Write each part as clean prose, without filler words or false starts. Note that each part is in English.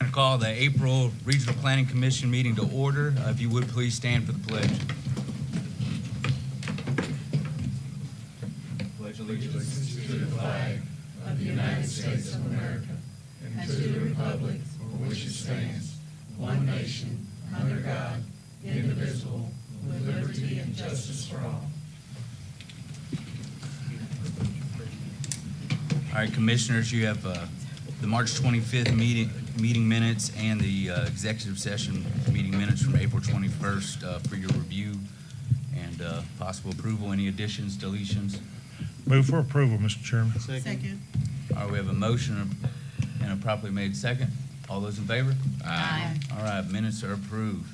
I'm going to call the April Regional Planning Commission meeting to order. If you would please stand for the pledge. Pledge allegiance to the flag of the United States of America and to the republic for which it stands, one nation, under God, indivisible, with liberty and justice for all. All right, Commissioners, you have the March 25th meeting minutes and the executive session meeting minutes from April 21st for your review and possible approval. Any additions, deletions? Move for approval, Mr. Chairman. Second. All right, we have a motion and a properly made second. All those in favor? Aye. All right, minutes are approved.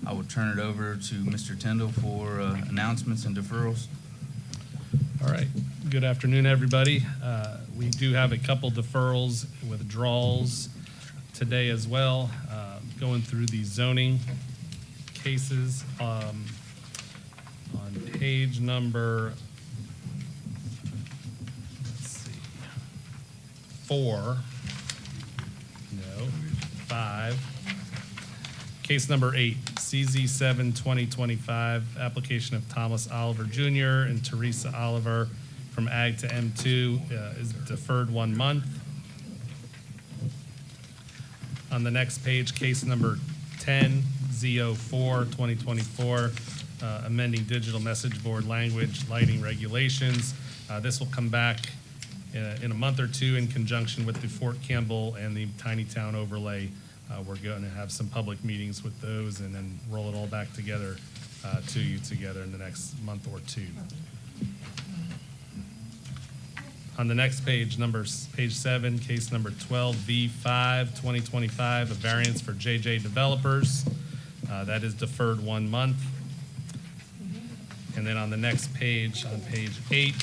I will turn it over to Mr. Tyndall for announcements and deferrals. All right. Good afternoon, everybody. We do have a couple deferrals, withdrawals today as well. Going through the zoning cases on page number, let's see, 5. Case number 8, CZ7 2025, application of Thomas Oliver Jr. and Teresa Oliver from Ag to M2 is deferred 1 month. On the next page, case number 10, Z04 2024, amending digital message board language, lighting regulations. This will come back in a month or two in conjunction with the Fort Campbell and the Tiny Town overlay. We're going to have some public meetings with those and then roll it all back together to you together in the next month or two. On the next page, page 7, case number 12V5 2025, a variance for JJ Developers. That is deferred 1 month. And then on the next page, on page 8,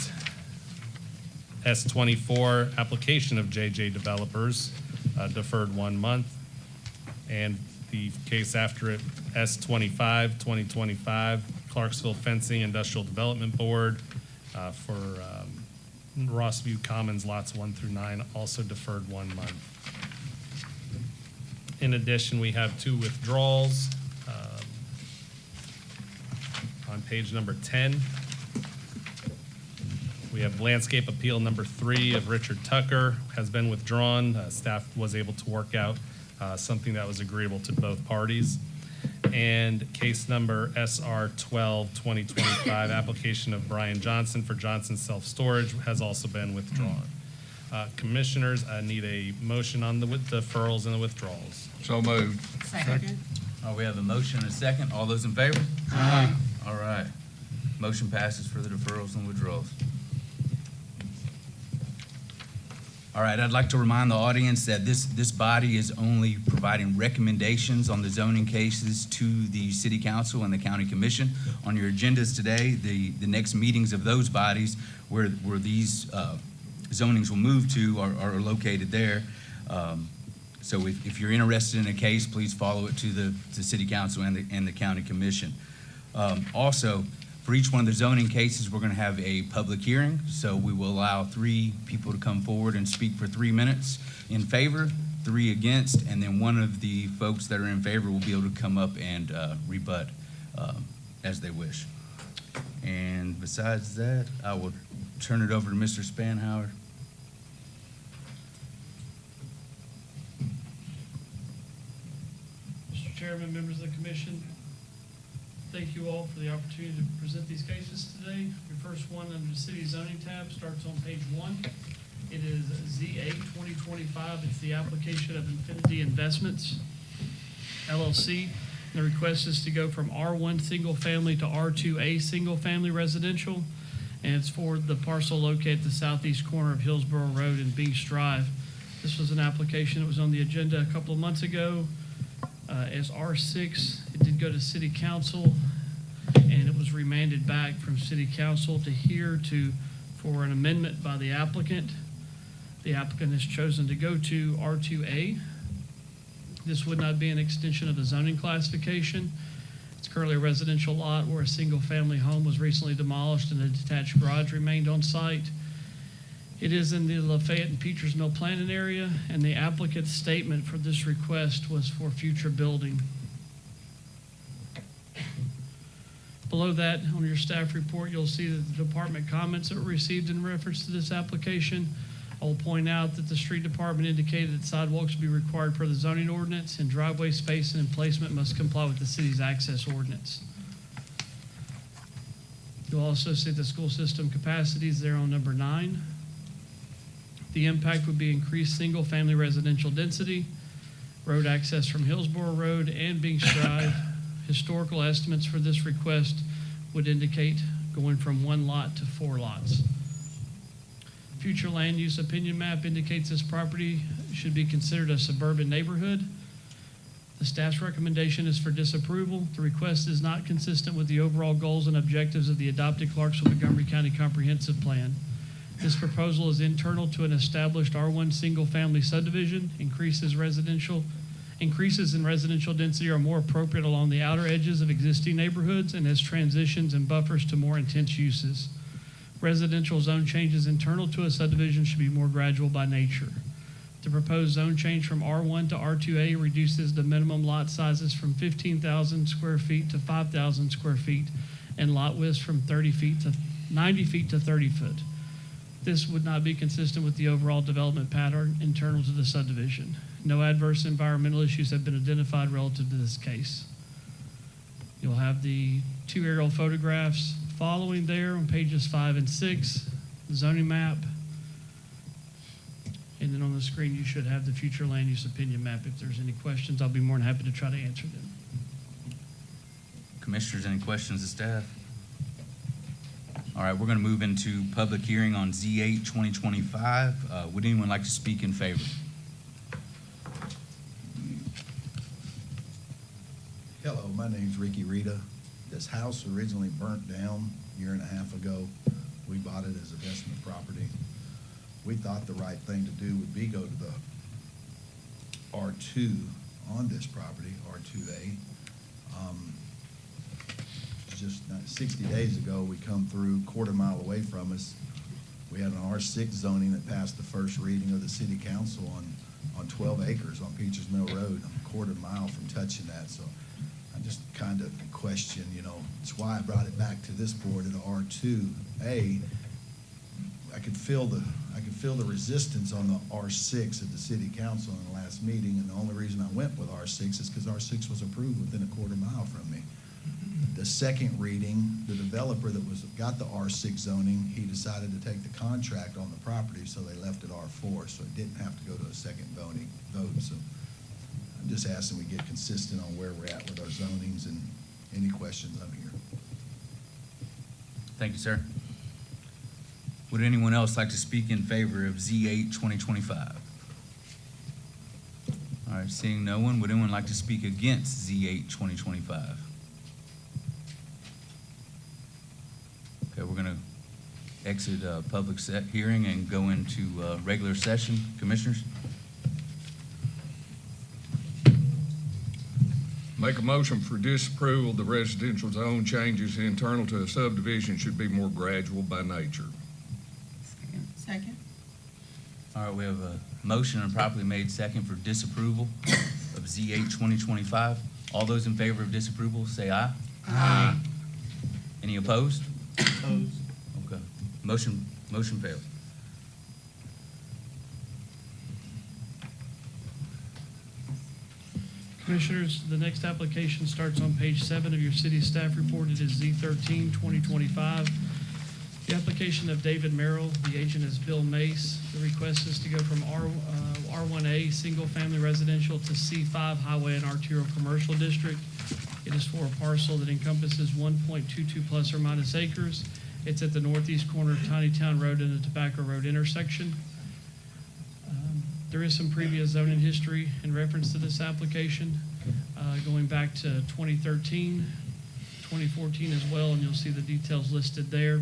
S24, application of JJ Developers, deferred 1 month. And the case after it, S25 2025, Clarksville Fencing Industrial Development Board for Rossview Commons lots 1 through 9, also deferred 1 month. In addition, we have 2 withdrawals. On page number 10, we have landscape appeal number 3 of Richard Tucker has been withdrawn. Staff was able to work out something that was agreeable to both parties. And case number SR 12 2025, application of Brian Johnson for Johnson Self-Storage has also been withdrawn. Commissioners, I need a motion on the deferrals and the withdrawals. So moved. Second. We have a motion and a second. All those in favor? Aye. All right. Motion passes for the deferrals and withdrawals. All right, I'd like to remind the audience that this body is only providing recommendations on the zoning cases to the City Council and the County Commission. On your agendas today, the next meetings of those bodies where these zonings will move to are located there. So if you're interested in a case, please follow it to the City Council and the County Commission. Also, for each one of the zoning cases, we're going to have a public hearing. So we will allow 3 people to come forward and speak for 3 minutes in favor, 3 against, and then one of the folks that are in favor will be able to come up and rebut as they wish. And besides that, I will turn it over to Mr. Spanhauer. Mr. Chairman, members of the Commission, thank you all for the opportunity to present these cases today. Your first one under the City Zoning tab starts on page 1. It is ZA 2025. It's the application of Infinity Investments, LLC. The request is to go from R1 single family to R2A single family residential. And it's for the parcel located at the southeast corner of Hillsborough Road and Binks Drive. This was an application that was on the agenda a couple of months ago. As R6, it did go to City Council, and it was remanded back from City Council to here for an amendment by the applicant. The applicant has chosen to go to R2A. This would not be an extension of the zoning classification. It's currently a residential lot where a single-family home was recently demolished and a detached garage remained on site. It is in the Lafayette and Peters Mill planning area, and the applicant's statement for this request was for future building. Below that, on your staff report, you'll see that the department comments that were received in reference to this application. I will point out that the street department indicated that sidewalks will be required per the zoning ordinance, and driveway spacing and placement must comply with the city's access ordinance. You'll also see the school system capacities there on number 9. The impact would be increased single-family residential density, road access from Hillsborough Road and Binks Drive. Historical estimates for this request would indicate going from 1 lot to 4 lots. Future land use opinion map indicates this property should be considered a suburban neighborhood. The staff's recommendation is for disapproval. The request is not consistent with the overall goals and objectives of the adopted Clarksville-Montgomery County Comprehensive Plan. This proposal is internal to an established R1 single-family subdivision, increases in residential density are more appropriate along the outer edges of existing neighborhoods and as transitions and buffers to more intense uses. Residential zone changes internal to a subdivision should be more gradual by nature. The proposed zone change from R1 to R2A reduces the minimum lot sizes from 15,000 square feet to 5,000 square feet and lot widths from 90 feet to 30 foot. This would not be consistent with the overall development pattern internal to the subdivision. No adverse environmental issues have been identified relative to this case. You'll have the 2 aerial photographs following there on pages 5 and 6, the zoning map. And then on the screen, you should have the future land use opinion map. If there's any questions, I'll be more than happy to try to answer them. Commissioners, any questions of staff? All right, we're going to move into public hearing on Z8 2025. Would anyone like to speak in favor? Hello, my name's Ricky Rita. This house originally burnt down a year and a half ago. We bought it as investment property. We thought the right thing to do would be go to the R2 on this property, R2A. Just 60 days ago, we come through quarter-mile away from us. We had an R6 zoning that passed the first reading of the city council on 12 acres on Peters Mill Road. I'm a quarter-mile from touching that, so I just kind of question, it's why I brought it back to this board at R2A. I could feel the resistance on the R6 at the city council in the last meeting, and the only reason I went with R6 is because R6 was approved within a quarter-mile from me. The second reading, the developer that got the R6 zoning, he decided to take the contract on the property, so they left it R4, so it didn't have to go to a second vote. So I'm just asking we get consistent on where we're at with our zonings, and any questions I'm here. Thank you, sir. Would anyone else like to speak in favor of Z8 2025? All right, seeing no one, would anyone like to speak against Z8 2025? Okay, we're going to exit public hearing and go into regular session. Commissioners? Make a motion for disapproval. The residential zone changes internal to a subdivision should be more gradual by nature. Second. All right, we have a motion and properly made second for disapproval of Z8 2025. All those in favor of disapproval, say aye. Aye. Any opposed? Opposed. Okay. Motion failed. Commissioners, the next application starts on page 7 of your city staff report. It is Z13 2025. The application of David Merrill, the agent is Bill Mace. The request is to go from R1A, single-family residential, to C5 highway and arterial commercial district. It is for a parcel that encompasses 1.22 plus or minus acres. It's at the northeast corner of Tiny Town Road and the Tobacco Road intersection. There is some previous zoning history in reference to this application, going back to 2013, 2014 as well, and you'll see the details listed there.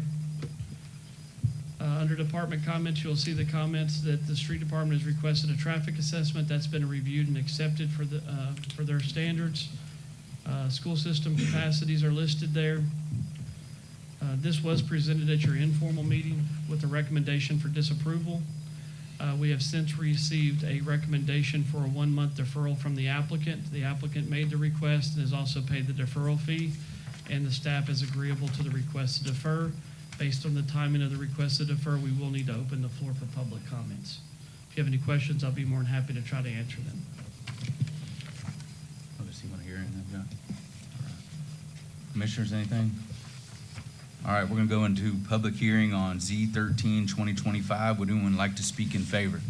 Under department comments, you'll see the comments that the street department has requested a traffic assessment. That's been reviewed and accepted for their standards. School system capacities are listed there. This was presented at your informal meeting with a recommendation for disapproval. We have since received a recommendation for a 1-month deferral from the applicant. The applicant made the request and has also paid the deferral fee, and the staff is agreeable to the request to defer. Based on the timing of the request to defer, we will need to open the floor for public comments. If you have any questions, I'll be more than happy to try to answer them. Oh, does he want to hear anything, John? All right. Commissioners, anything? All right, we're going to go into public hearing on Z13, 2025. Would anyone like to speak in favor?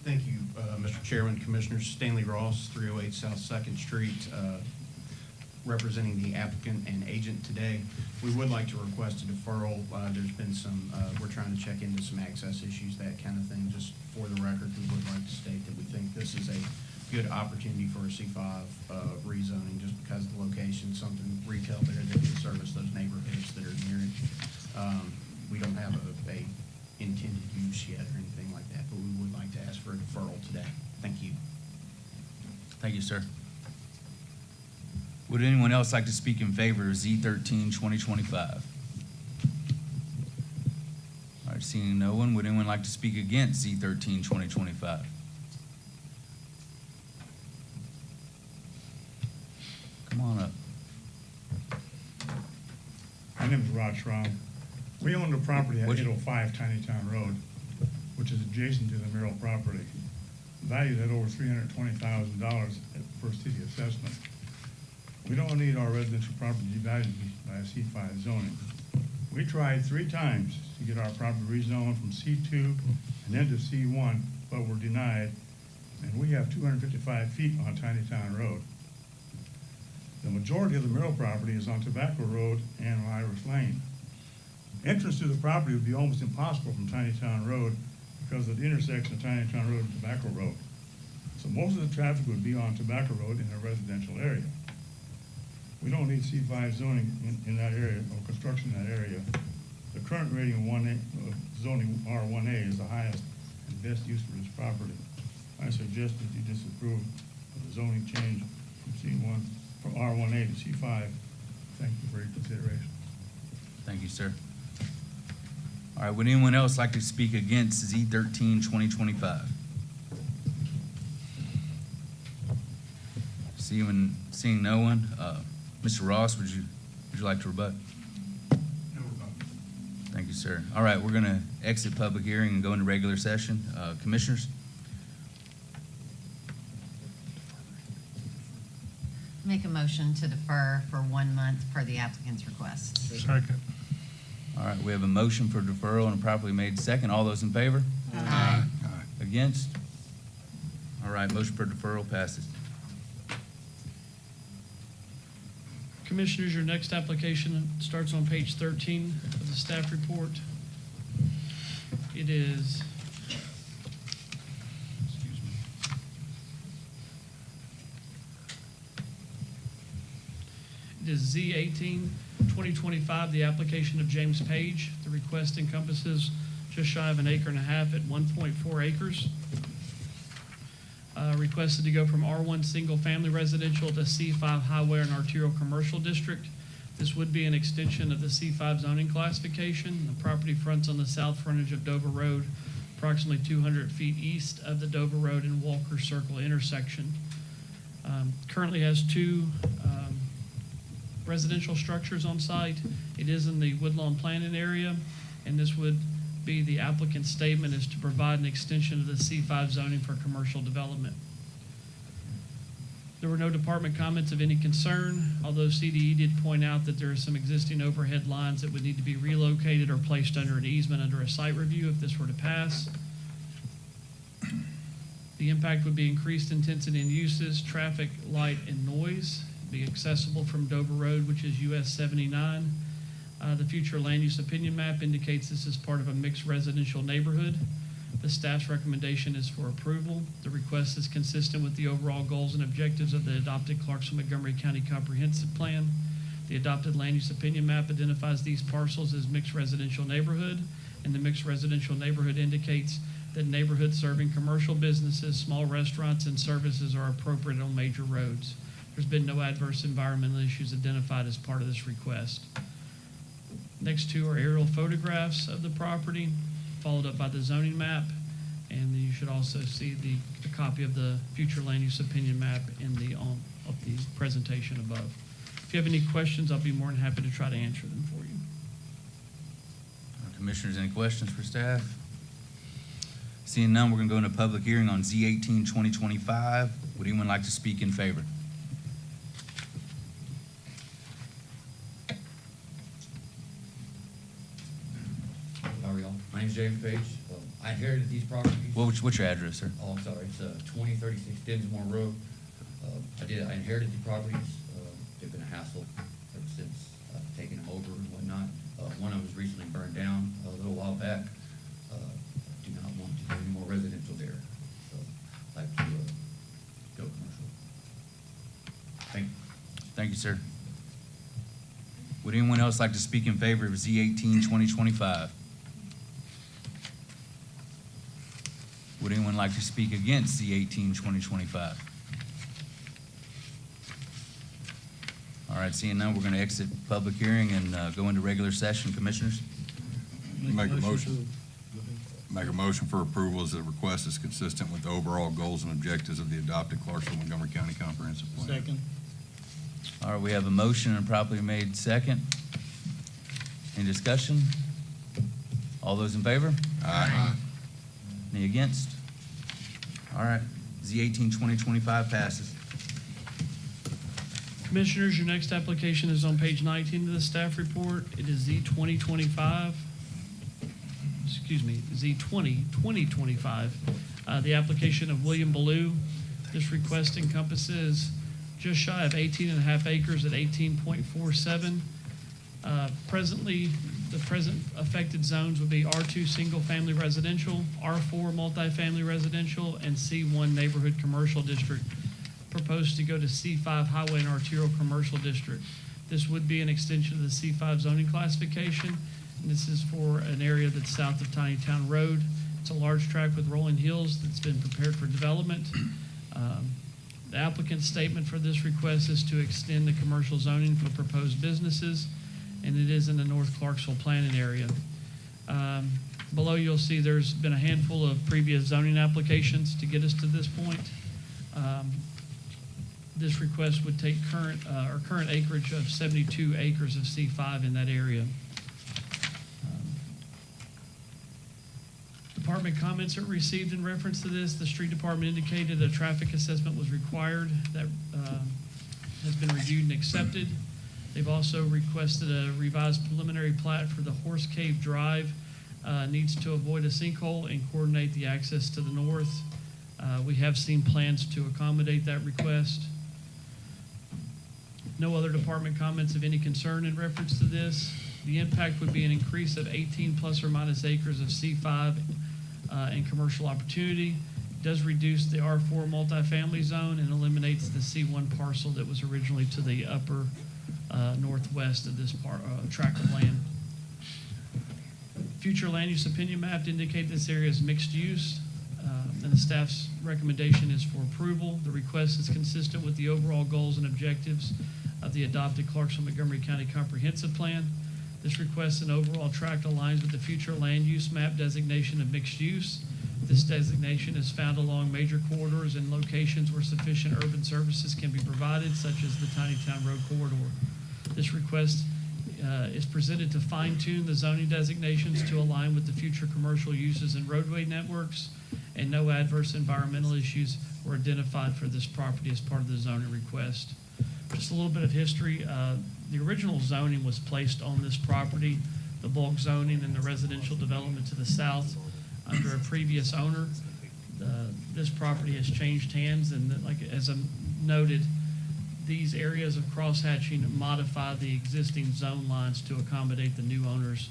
Thank you, Mr. Chairman, Commissioners. Stanley Ross, 308 South 2nd Street, representing the applicant and agent today. We would like to request a deferral. There's been some, we're trying to check into some access issues, that kind of thing. Just for the record, we would like to state that we think this is a good opportunity for a C5 rezoning, just because of the location, something retail there that can service those neighborhoods that are near it. We don't have a intended use yet or anything like that, but we would like to ask for a deferral today. Thank you. Thank you, sir. Would anyone else like to speak in favor of Z13, 2025? All right, seeing no one, would anyone like to speak against Z13, 2025? Come on up. My name is Rod Schramm. We own the property at What's- 805 Tiny Town Road, which is adjacent to the Merrill property, valued at over $320,000 at first city assessment. We don't need our residential property devalued by a C5 zoning. We tried 3 times to get our property rezoned from C2 and then to C1, but were denied, and we have 255 feet on Tiny Town Road. The majority of the Merrill property is on Tobacco Road and on Iris Lane. Entrance to the property would be almost impossible from Tiny Town Road because of the intersection of Tiny Town Road and Tobacco Road. So most of the traffic would be on Tobacco Road in a residential area. We don't need C5 zoning in that area or construction in that area. The current rating of 1A, zoning R1A is the highest and best use for this property. I suggest that you disapprove of the zoning change from C1, from R1A to C5. Thank you for your consideration. Thank you, sir. All right, would anyone else like to speak against Z13, 2025? Seeing no one, Mr. Ross, would you like to rebut? No rebuttal. Thank you, sir. All right, we're going to exit public hearing and go into regular session. Commissioners? Make a motion to defer for 1 month per the applicant's request. Second. All right, we have a motion for deferral and a properly made second. All those in favor? Aye. Against? All right, motion for deferral passes. Commissioners, your next application starts on page 13 of the staff report. It is, Excuse me. it is Z18, 2025, the application of James Page. The request encompasses just shy of 1.5 acres at 1.4 acres. Requested to go from R1 single-family residential to C5 highway and arterial commercial district. This would be an extension of the C5 zoning classification. The property fronts on the south frontage of Dover Road, approximately 200 feet east of the Dover Road and Walker Circle intersection. Currently has 2 residential structures on site. It is in the Woodlawn planning area, and this would be the applicant's statement is to provide an extension of the C5 zoning for commercial development. There were no department comments of any concern, although CDE did point out that there are some existing overhead lines that would need to be relocated or placed under an easement under a site review if this were to pass. The impact would be increased intensity in uses, traffic, light, and noise, be accessible from Dover Road, which is US 79. The future land use opinion map indicates this is part of a mixed residential neighborhood. The staff's recommendation is for approval. The request is consistent with the overall goals and objectives of the adopted Clarksville-Montgomery County Comprehensive Plan. The adopted land use opinion map identifies these parcels as mixed residential neighborhood, and the mixed residential neighborhood indicates that neighborhoods serving commercial businesses, small restaurants, and services are appropriate on major roads. There's been no adverse environmental issues identified as part of this request. Next two are aerial photographs of the property, followed up by the zoning map, and you should also see a copy of the future land use opinion map in of the presentation above. If you have any questions, I'll be more than happy to try to answer them for you. Commissioners, any questions for staff? Seeing none, we're going to go into public hearing on Z18 2025. Would anyone like to speak in favor? How are y'all? My name's James Page. I inherited these properties. What's your address, sir? Oh, I'm sorry, it's 2036 Dinsmore Road. I inherited the properties. They've been a hassle ever since I've taken them over and whatnot. One of them was recently burned down a little while back. Do not want to do any more residential there. So I'd like to go commercial. Thank you. Thank you, sir. Would anyone else like to speak in favor of Z18 2025? Would anyone like to speak against Z18 2025? All right, seeing none, we're going to exit public hearing and go into regular session. Commissioners? Make a motion for approval as the request is consistent with the overall goals and objectives of the adopted Clarksville-Montgomery County Comprehensive Plan. Second. All right, we have a motion and properly made second. Any discussion? All those in favor? Aye. Any against? All right, Z18 2025 passes. Commissioners, your next application is on page 19 of the staff report. It is Z20 2025. The application of William Ballou. This request encompasses just shy of 18.5 acres at 18.47. Presently, the present affected zones would be R2 single-family residential, R4 multifamily residential, and C1 neighborhood commercial district. Proposed to go to C5 highway and arterial commercial district. This would be an extension of the C5 zoning classification. And this is for an area that's south of Tiny Town Road. It's a large tract with rolling hills that's been prepared for development. The applicant's statement for this request is to extend the commercial zoning for proposed businesses, and it is in the North Clarksville planning area. Below, you'll see there's been a handful of previous zoning applications to get us to this point. This request would take current acreage of 72 acres of C5 in that area. Department comments are received in reference to this. The street department indicated a traffic assessment was required that has been reviewed and accepted. They've also requested a revised preliminary plat for the Horse Cave Drive. Needs to avoid a sinkhole and coordinate the access to the north. We have seen plans to accommodate that request. No other department comments of any concern in reference to this. The impact would be an increase of 18 plus or minus acres of C5 and commercial opportunity. It does reduce the R4 multifamily zone and eliminates the C1 parcel that was originally to the upper northwest of this tract of land. Future land use opinion map to indicate this area is mixed use, and the staff's recommendation is for approval. The request is consistent with the overall goals and objectives of the adopted Clarksville-Montgomery County Comprehensive Plan. This request and overall tract aligns with the future land use map designation of mixed use. This designation is found along major corridors and locations where sufficient urban services can be provided, such as the Tiny Town Road corridor. This request is presented to fine-tune the zoning designations to align with the future commercial uses and roadway networks, and no adverse environmental issues were identified for this property as part of the zoning request. Just a little bit of history. The original zoning was placed on this property, the bulk zoning and the residential development to the south under a previous owner. This property has changed hands, and like as I noted, these areas of crosshatching modify the existing zone lines to accommodate the new owner's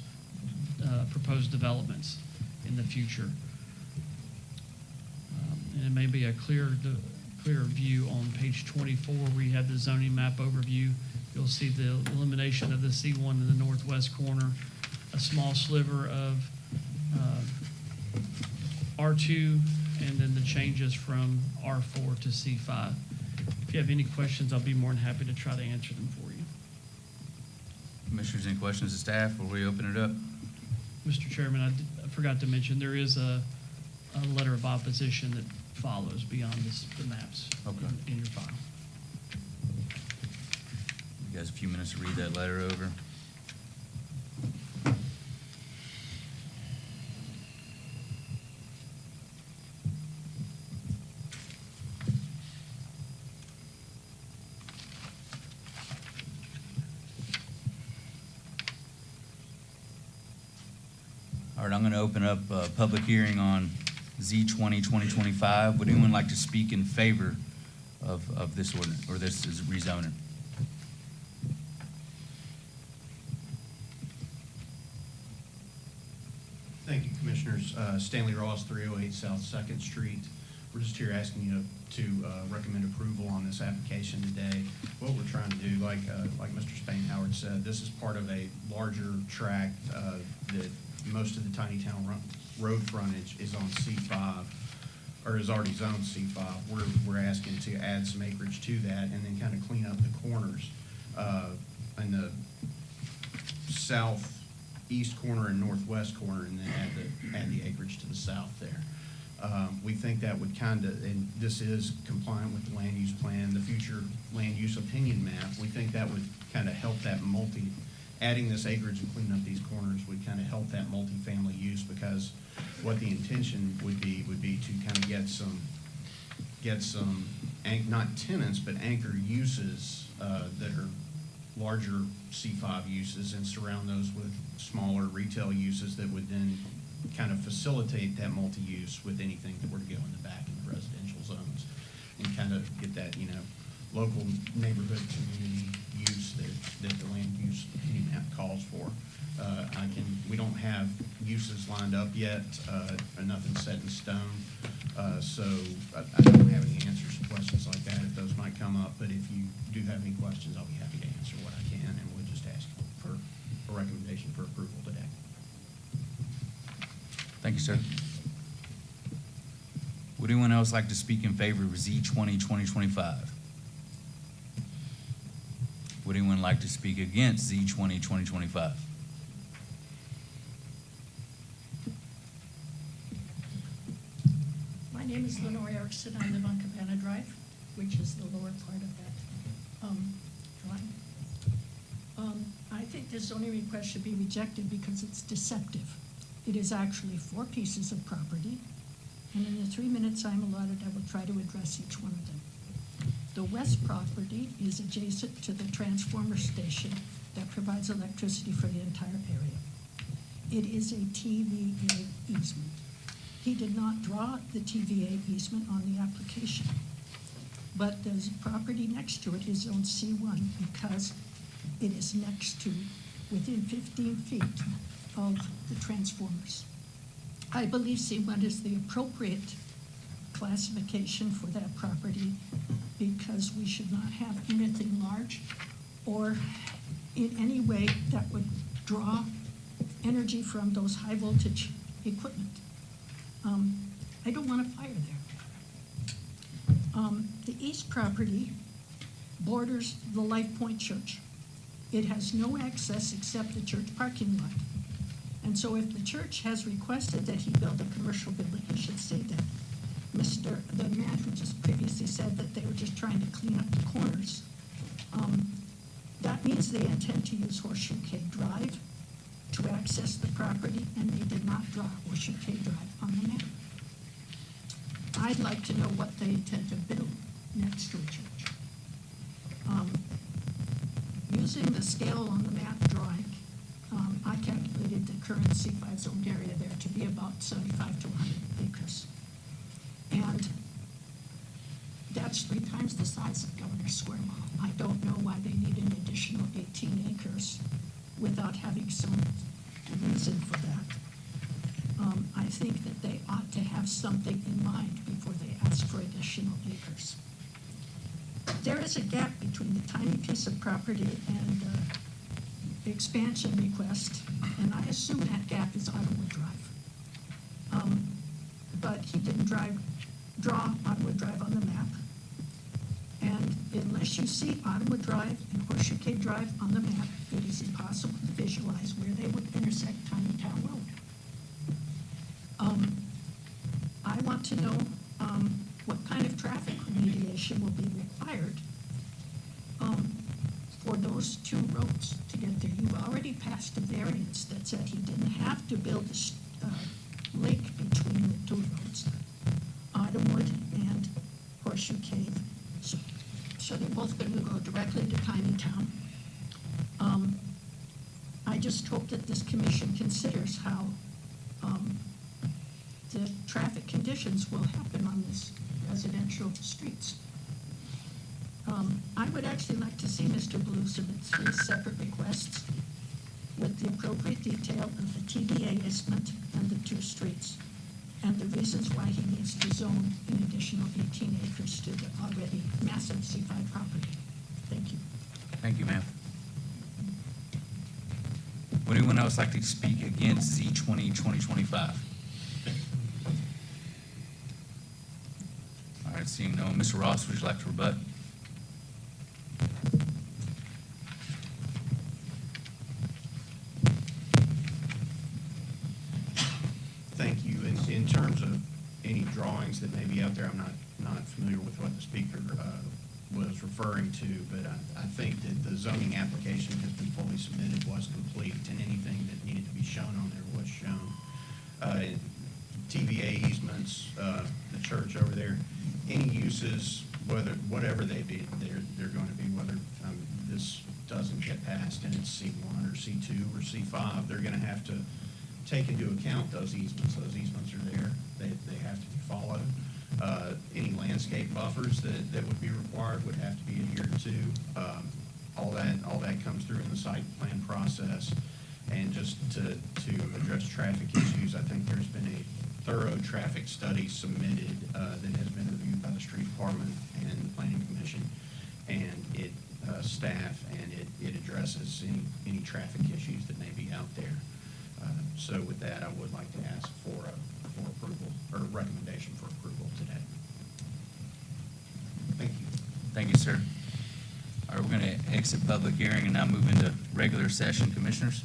proposed developments in the future. And it may be a clearer view on page 24 where you have the zoning map overview. You'll see the elimination of the C1 in the northwest corner, a small sliver of R2, and then the changes from R4 to C5. If you have any questions, I'll be more than happy to try to answer them for you. Commissioners, any questions of staff before we open it up? Mr. Chairman, I forgot to mention, there is a letter of opposition that follows beyond the maps Okay. in your file. You guys a few minutes to read that letter over. All right, I'm going to open up a public hearing on Z 2025. Would anyone like to speak in favor of this ordinance, or this is rezoning? Thank you, Commissioners. Stanley Ross, 308 South Second Street. We're just here asking you to recommend approval on this application today. What we're trying to do, like Mr. Howard said, this is part of a larger tract that most of the tiny town road frontage is on C5, or is already zoned C5. We're asking to add some acreage to that and then kind of clean up the corners in the southeast corner and northwest corner, and then add the acreage to the south there. We think that would kind of, and this is compliant with the land use plan, the future land use opinion map. We think that would kind of help that adding this acreage and cleaning up these corners would kind of help that multifamily use, because what the intention would be to kind of get some not tenants, but anchor uses that are larger C5 uses, and surround those with smaller retail uses that would then kind of facilitate that multi-use with anything that were to go in the back in the residential zones, and kind of get that, local neighborhood community use that the land use opinion map calls for. We don't have uses lined up yet, nothing's set in stone, so I don't have any answers to questions like that if those might come up, but if you do have any questions, I'll be happy to answer what I can, and we'll just ask for a recommendation for approval today. Thank you, sir. Would anyone else like to speak in favor of Z 2025? Would anyone like to speak against Z 2025? My name is Lenore Erickson. I live on Cabana Drive, which is the lower part of that drive. I think this zoning request should be rejected because it's deceptive. It is actually 4 pieces of property, and in the 3 minutes I'm allotted, I will try to address each one of them. The west property is adjacent to the transformer station that provides electricity for the entire area. It is a TVA easement. He did not draw the TVA easement on the application, but the property next to it is zoned C1 because it is next to, within 15 feet of the transformers. I believe C1 is the appropriate classification for that property because we should not have anything large or in any way that would draw energy from those high voltage equipment. I don't want a fire there. The east property borders the Life Point Church. It has no access except the church parking lot. And so if the church has requested that he build a commercial building, he should say that. The man who just previously said that they were just trying to clean up the corners. That means they intend to use Horseshoe Cave Drive to access the property, and they did not draw Horseshoe Cave Drive on the map. I'd like to know what they intend to build next to a church. Using the scale on the map drawing, I calculated the current C5 zoned area there to be about 75 to 100 acres. And that's 3 times the size of Governor's Square Mall. I don't know why they need an additional 18 acres without having some reason for that. I think that they ought to have something in mind before they ask for additional acres. There is a gap between the tiny piece of property and the expansion request, and I assume that gap is Ottowood Drive. But he didn't draw Ottowood Drive on the map. And unless you see Ottawa Drive and Horseshoe Cave Drive on the map, it is impossible to visualize where they would intersect Tiny Town Road. I want to know what kind of traffic remediation will be required for those two roads to get there. You've already passed a variance that said he didn't have to build a lake between the two roads, Autumnwood and Horseshoe Cave. So they're both going to go directly to Tiny Town. I just hope that this commission considers how the traffic conditions will happen on this residential streets. I would actually like to see Mr. Blue submit 3 separate requests with the appropriate detail of the TDA easement and the 2 streets, and the reasons why he needs to zone an additional 18 acres to the already massive C5 property. Thank you. Thank you, ma'am. Would anyone else like to speak against Z20 2025? All right, seeing no one. Mr. Ross, would you like to rebut? Thank you. In terms of any drawings that may be out there, I'm not familiar with what the speaker was referring to, but I think that the zoning application has been fully submitted, was complete, and anything that needed to be shown on there was shown. TVA easements, the church over there, any uses, whatever they be, they're going to be, whether this doesn't get passed and it's C1 or C2 or C5, they're going to have to take into account those easements. Those easements are there. They have to be followed. Any landscape buffers that would be required would have to be adhered to. All that comes through in the site plan process. And just to address traffic issues, I think there's been a thorough traffic study submitted that has been reviewed by the street department and the planning commission and staff, and it addresses any traffic issues that may be out there. So with that, I would like to ask for approval, or recommendation for approval today. Thank you. Thank you, sir. All right, we're going to exit public hearing and now move into regular session. Commissioners?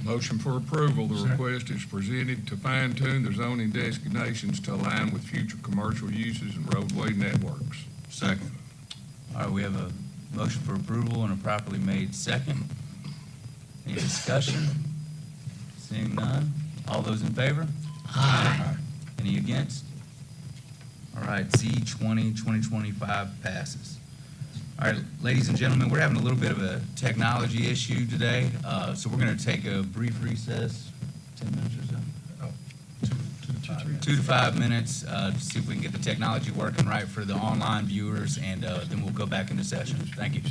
Motion for approval. The request is presented to fine tune the zoning designations to align with future commercial uses and roadway networks. Second. All right, we have a motion for approval and a properly made second. Any discussion? Seeing none. All those in favor? Aye. Any against? All right, Z20 2025 passes. All right, ladies and gentlemen, we're having a little bit of a technology issue today, so we're going to take a brief recess, 10 minutes or so? 2 to 5 minutes to see if we can get the technology working right for the online viewers, and then we'll go back into session. Thank you.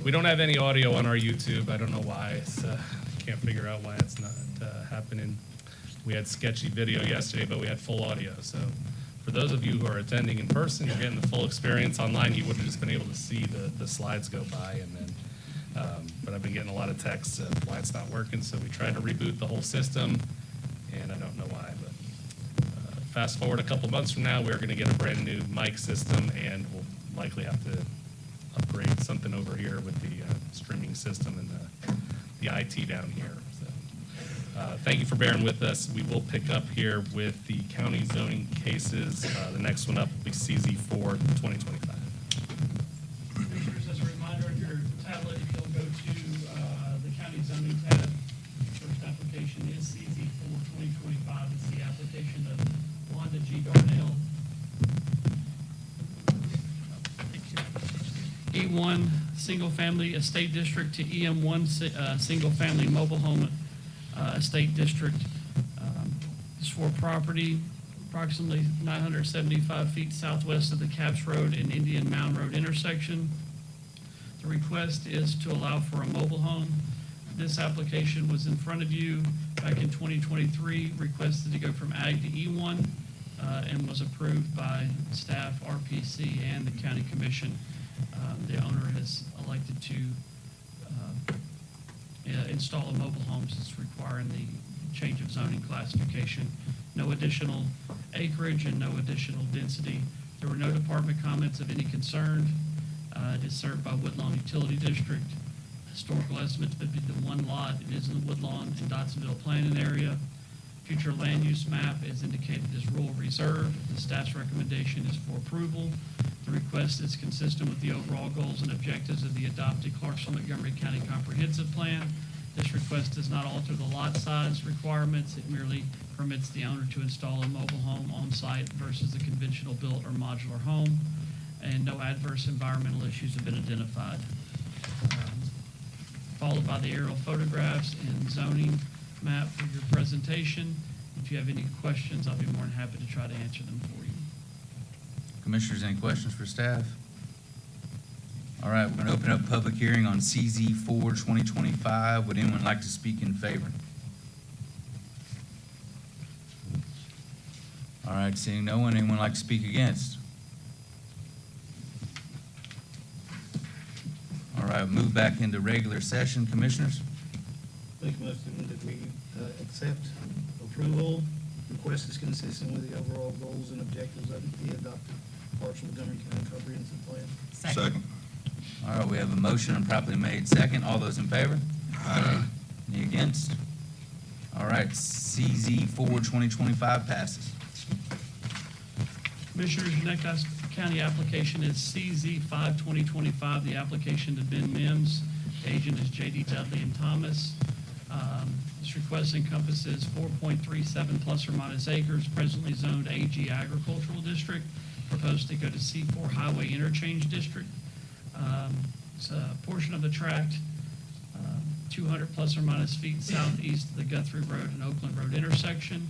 We don't have any audio on our YouTube. I don't know why. It's, can't figure out why it's not happening. We had sketchy video yesterday, but we had full audio. So for those of you who are attending in person, you're getting the full experience. Online, you would have just been able to see the slides go by. And then, but I've been getting a lot of texts of why it's not working. So we tried to reboot the whole system, and I don't know why. But fast forward a couple months from now, we're going to get a brand new mic system, and we'll likely have to upgrade something over here with the streaming system and the IT down here. So, thank you for bearing with us. We will pick up here with the county zoning cases. The next one up will be CZ4 2025. Commissioners, as a reminder on your tablet, if you'll go to the county zoning tab, first application is CZ4 2025. It's the application of Wanda G. Darnell. E1 Single Family Estate District to EM1 Single Family Mobile Home Estate District. This for property approximately 975 feet southwest of the Caps Road and Indian Mound Road intersection. The request is to allow for a mobile home. This application was in front of you back in 2023, requested to go from Ag to E1, and was approved by staff, RPC, and the County Commission. The owner has elected to install a mobile home since requiring the change of zoning classification. No additional acreage and no additional density. There were no department comments of any concern. It is served by Woodlawn Utility District. Historical estimates would be the one lot. It is in the Woodlawn and Dotsonville planning area. Future land use map is indicated as rural reserve. The staff's recommendation is for approval. The request is consistent with the overall goals and objectives of the adopted Clarksville Montgomery County Comprehensive Plan. This request does not alter the lot size requirements. It merely permits the owner to install a mobile home on site versus a conventional built or modular home, and no adverse environmental issues have been identified. Followed by the aerial photographs and zoning map for your presentation. If you have any questions, I'll be more than happy to try to answer them for you. Commissioners, any questions for staff? All right, we're going to open up public hearing on CZ 4 2025. Would anyone like to speak in favor? All right, seeing no one, anyone like to speak against? All right, move back into regular session, commissioners. Make a motion that we accept approval. Request is consistent with the overall goals and objectives of the adopted Clarksville Montgomery County Comprehensive Plan. Second. All right, we have a motion and properly made second. All those in favor? Aye. Any against? All right, CZ 4 2025 passes. Commissioners, your next county application is CZ 5 2025, the application to Ben Mims. The agent is J.D. Dudley and Thomas. This request encompasses 4.37 plus or minus acres, presently zoned AG Agricultural District, proposed to go to C4 Highway Interchange District. It's a portion of the tract, 200 plus or minus feet southeast of the Guthrie Road and Oakland Road intersection.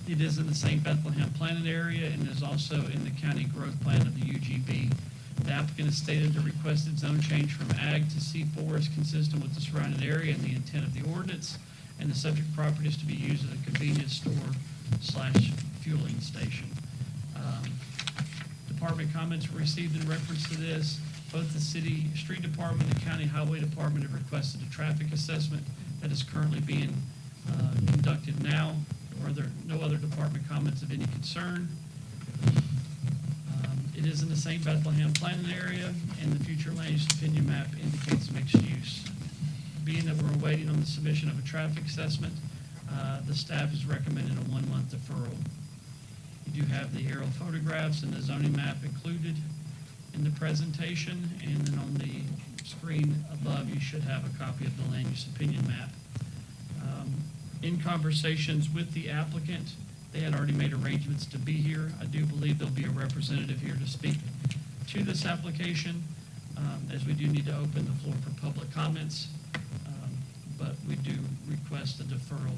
It is in the St. Bethlehem planning area and is also in the county growth plan of the UGB. The applicant has stated the requested zone change from ag to C4 is consistent with the surrounding area and the intent of the ordinance, and the subject property is to be used as a convenience store / fueling station. Department comments were received in reference to this. Both the city street department and county highway department have requested a traffic assessment that is currently being conducted now. Are there no other department comments of any concern? It is in the St. Bethlehem planning area, and the future land use opinion map indicates mixed use. Being that we're waiting on the submission of a traffic assessment, the staff is recommending a 1-month deferral. You do have the aerial photographs and the zoning map included in the presentation, and then on the screen above, you should have a copy of the land use opinion map. In conversations with the applicant, they had already made arrangements to be here. I do believe there'll be a representative here to speak to this application, as we do need to open the floor for public comments. But we do request a deferral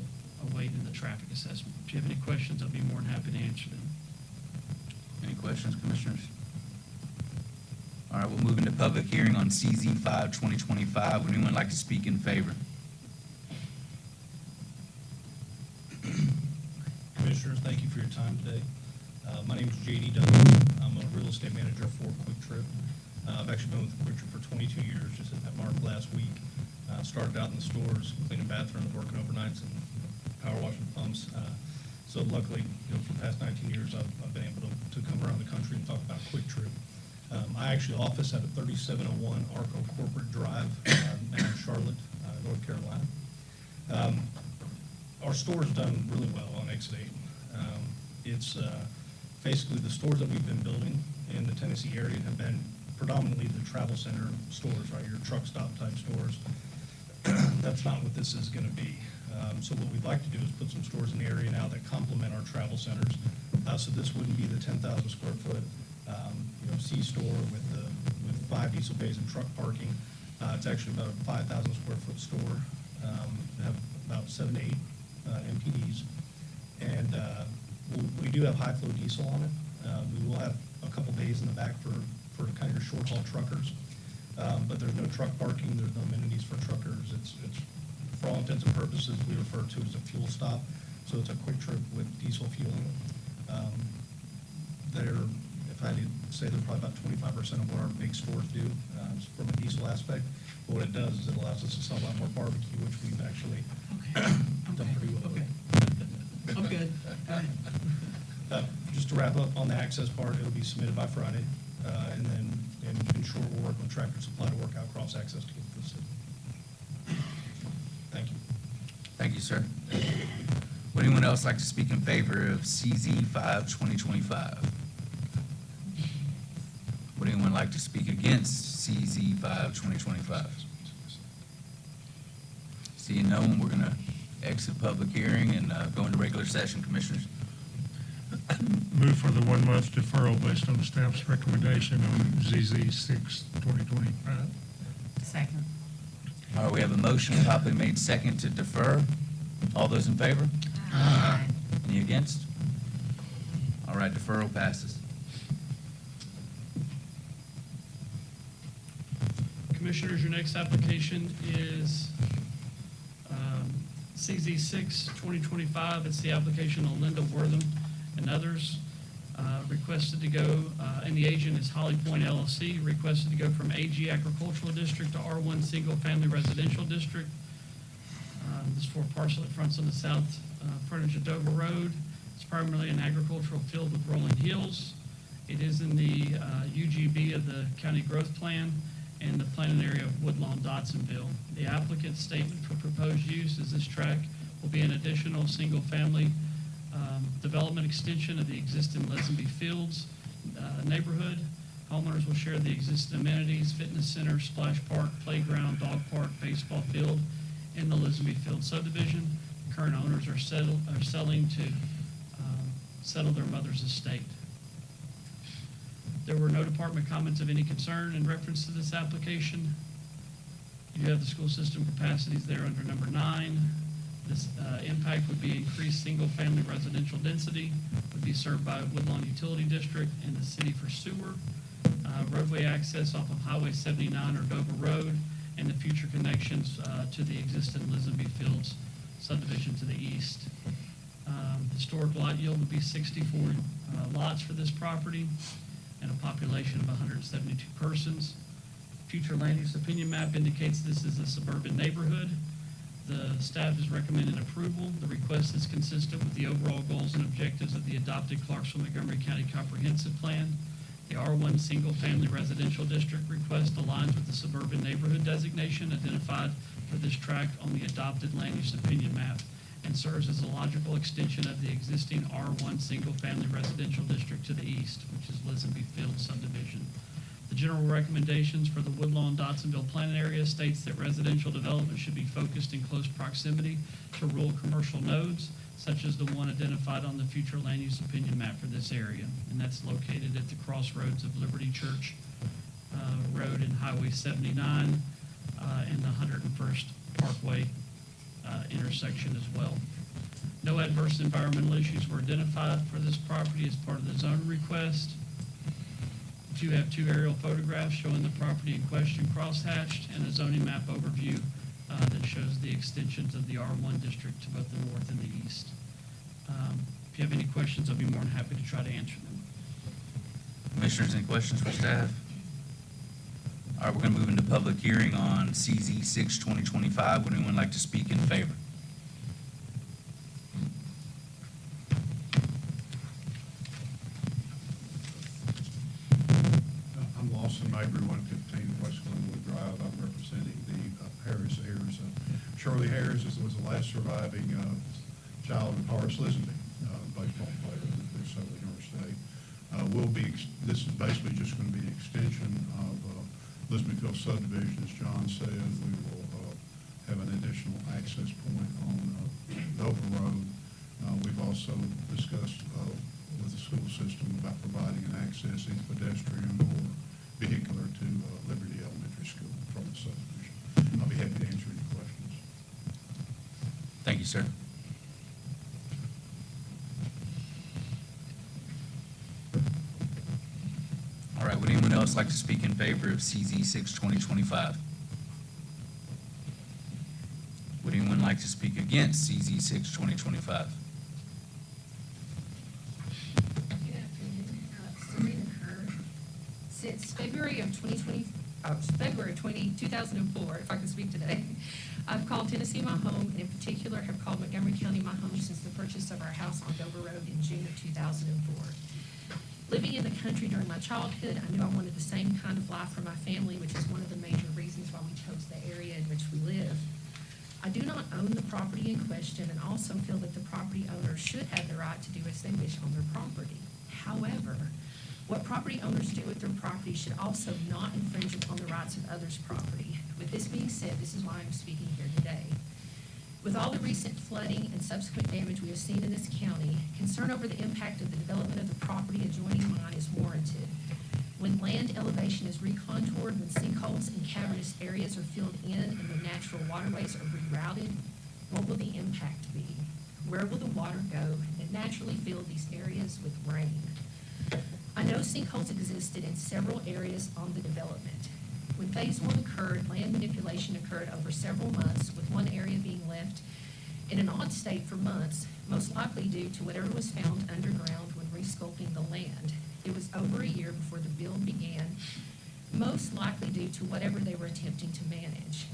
awaiting the traffic assessment. If you have any questions, I'll be more than happy to answer them. Any questions, commissioners? All right, we'll move into public hearing on CZ 5 2025. Would anyone like to speak in favor? Commissioners, thank you for your time today. My name is J.D. Dudley. I'm a real estate manager for Quick Trip. I've actually been with Quick Trip for 22 years, just hit that mark last week. Started out in the stores, cleaning bathrooms, working overnights, and power washing pumps. So luckily, for the past 19 years, I've been able to come around the country and talk about Quick Trip. I actually office at a 3701 Arco Corporate Drive in Charlotte, North Carolina. Our store's done really well on Exit 8. It's basically the stores that we've been building in the Tennessee area have been predominantly the travel center stores, right? Your truck stop type stores. That's not what this is going to be. So what we'd like to do is put some stores in the area now that complement our travel centers. So this wouldn't be the 10,000 square foot C-store with 5 diesel bays and truck parking. It's actually about a 5,000 square foot store. We have about 7 to 8 MPDs, and we do have high flow diesel on it. We will have a couple bays in the back for kind of your short haul truckers, but there's no truck parking. There's no amenities for truckers. It's for all intents and purposes we refer to as a fuel stop. So it's a Quick Trip with diesel fueling. If I had to say they're probably about 25% of what our big stores do from a diesel aspect. But what it does is it allows us to sell a lot more barbecue, which we've actually done pretty well with. I'm good. Go ahead. Just to wrap up on the access part, it'll be submitted by Friday, and then in short, we'll work with Tractor Supply to work out cross-access to get to the city. Thank you. Thank you, sir. Would anyone else like to speak in favor of CZ 5/2025? Would anyone like to speak against CZ 5/2025? Seeing no one, we're going to exit public hearing and go into regular session, commissioners. Move for the 1 month deferral based on the staff's recommendation on ZZ 6/2025. Second. All right, we have a motion properly made second to defer. All those in favor? Aye. Any against? All right, deferral passes. Commissioners, your next application is CZ 6/2025. It's the application of Linda Wortham and others, requested to go, and the agent is Holly Point LLC, requested to go from AG Agricultural District to R1 Single Family Residential District. This is for a parcel that fronts on the south frontage of Dover Road. It's primarily an agricultural field with rolling hills. It is in the UGB of the county growth plan and the planning area of Woodlawn, Dotsonville. The applicant's statement for proposed use is this tract will be an additional single-family development extension of the existing Lesenby Fields neighborhood. Homeowners will share the existing amenities, fitness center, splash park, playground, dog park, baseball field in the Lesenby Field subdivision. The current owners are selling to settle their mother's estate. There were no department comments of any concern in reference to this application. You have the school system capacities there under number 9. This impact would be increased single-family residential density, would be served by Woodlawn Utility District and the city for sewer, roadway access off of Highway 79 or Dover Road, and the future connections to the existing Lesenby Fields subdivision to the east. Historic lot yield would be 64 lots for this property and a population of 172 persons. Future land use opinion map indicates this is a suburban neighborhood. The staff is recommending approval. The request is consistent with the overall goals and objectives of the adopted Clarksville-Montgomery County Comprehensive Plan. The R1 Single Family Residential District request aligns with the suburban neighborhood designation identified for this tract on the adopted land use opinion map and serves as a logical extension of the existing R1 Single Family Residential District to the east, which is Lesenby Field subdivision. The general recommendations for the Woodlawn Dotsonville planning area states that residential development should be focused in close proximity to rural commercial nodes, such as the one identified on the future land use opinion map for this area. And that's located at the crossroads of Liberty Church Road and Highway 79 and the 101st Parkway intersection as well. No adverse environmental issues were identified for this property as part of the zoning request. You have 2 aerial photographs showing the property in question crosshatched and a zoning map overview that shows the extensions of the R1 district to both the north and the east. If you have any questions, I'll be more than happy to try to answer them. Commissioners, any questions for staff? All right, we're going to move into public hearing on CZ 6/2025. Would anyone like to speak in favor? I'm Lawson Mabry, 115 West Glenwood Drive. I'm representing the Harris heirs. Shirley Harris was the last surviving child of Horace Lesenby, baseball player for Southern York State. This is basically just going to be an extension of Lesenby Field subdivision. As John said, we will have an additional access point on Dover Road. We've also discussed with the school system about providing an access either pedestrian or vehicular to Liberty Elementary School from the subdivision. I'll be happy to answer any questions. Thank you, sir. All right, would anyone else like to speak in favor of CZ 6/2025? Would anyone like to speak against CZ 6/2025? Good afternoon. Serena Kerr, Since February of 2004, if I can speak today, I've called Tennessee my home, and in particular have called Montgomery County my home since the purchase of our house on Dover Road in June of 2004. Living in the country during my childhood, I knew I wanted the same kind of life for my family, which is one of the major reasons why we chose the area in which we live. I do not own the property in question and also feel that the property owners should have the right to do as they wish on their property. However, what property owners do with their property should also not infringe upon the rights of others' property. With this being said, this is why I'm speaking here today. With all the recent flooding and subsequent damage we have seen in this county, concern over the impact of the development of the property adjoining mine is warranted. When land elevation is recontoured, when sinkholes and cavernous areas are filled in and the natural waterways are rerouted, what will the impact be? Where will the water go that naturally fill these areas with rain? I know sinkholes existed in several areas on the development. When phase one occurred, land manipulation occurred over several months, with one area being left in an odd state for months, most likely due to whatever was found underground when resculpting the land. It was over a year before the build began, most likely due to whatever they were attempting to manage.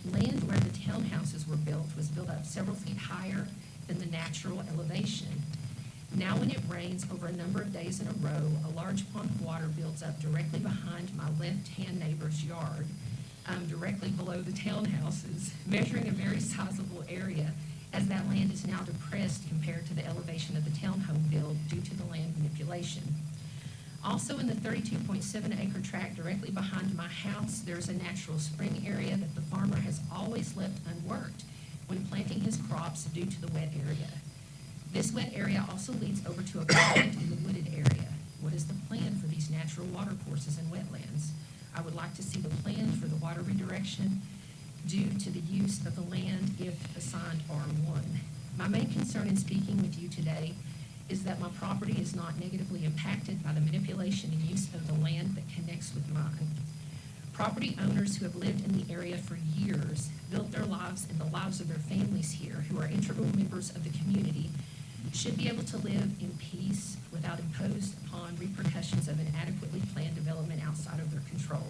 Land where the townhouses were built was built up several feet higher than the natural elevation. Now when it rains over a number of days in a row, a large pond of water builds up directly behind my left-hand neighbor's yard, directly below the townhouses, measuring a very sizable area, as that land is now depressed compared to the elevation of the townhome build due to the land manipulation. Also in the 32.7 acre tract directly behind my house, there's a natural spring area that the farmer has always left unworked when planting his crops due to the wet area. This wet area also leads over to a pond in the wooded area. What is the plan for these natural water courses and wetlands? I would like to see the plan for the water redirection due to the use of the land if assigned R1. My main concern in speaking with you today is that my property is not negatively impacted by the manipulation and use of the land that connects with mine. Property owners who have lived in the area for years, built their lives and the lives of their families here, who are integral members of the community, should be able to live in peace without imposed upon repercussions of inadequately planned development outside of their control.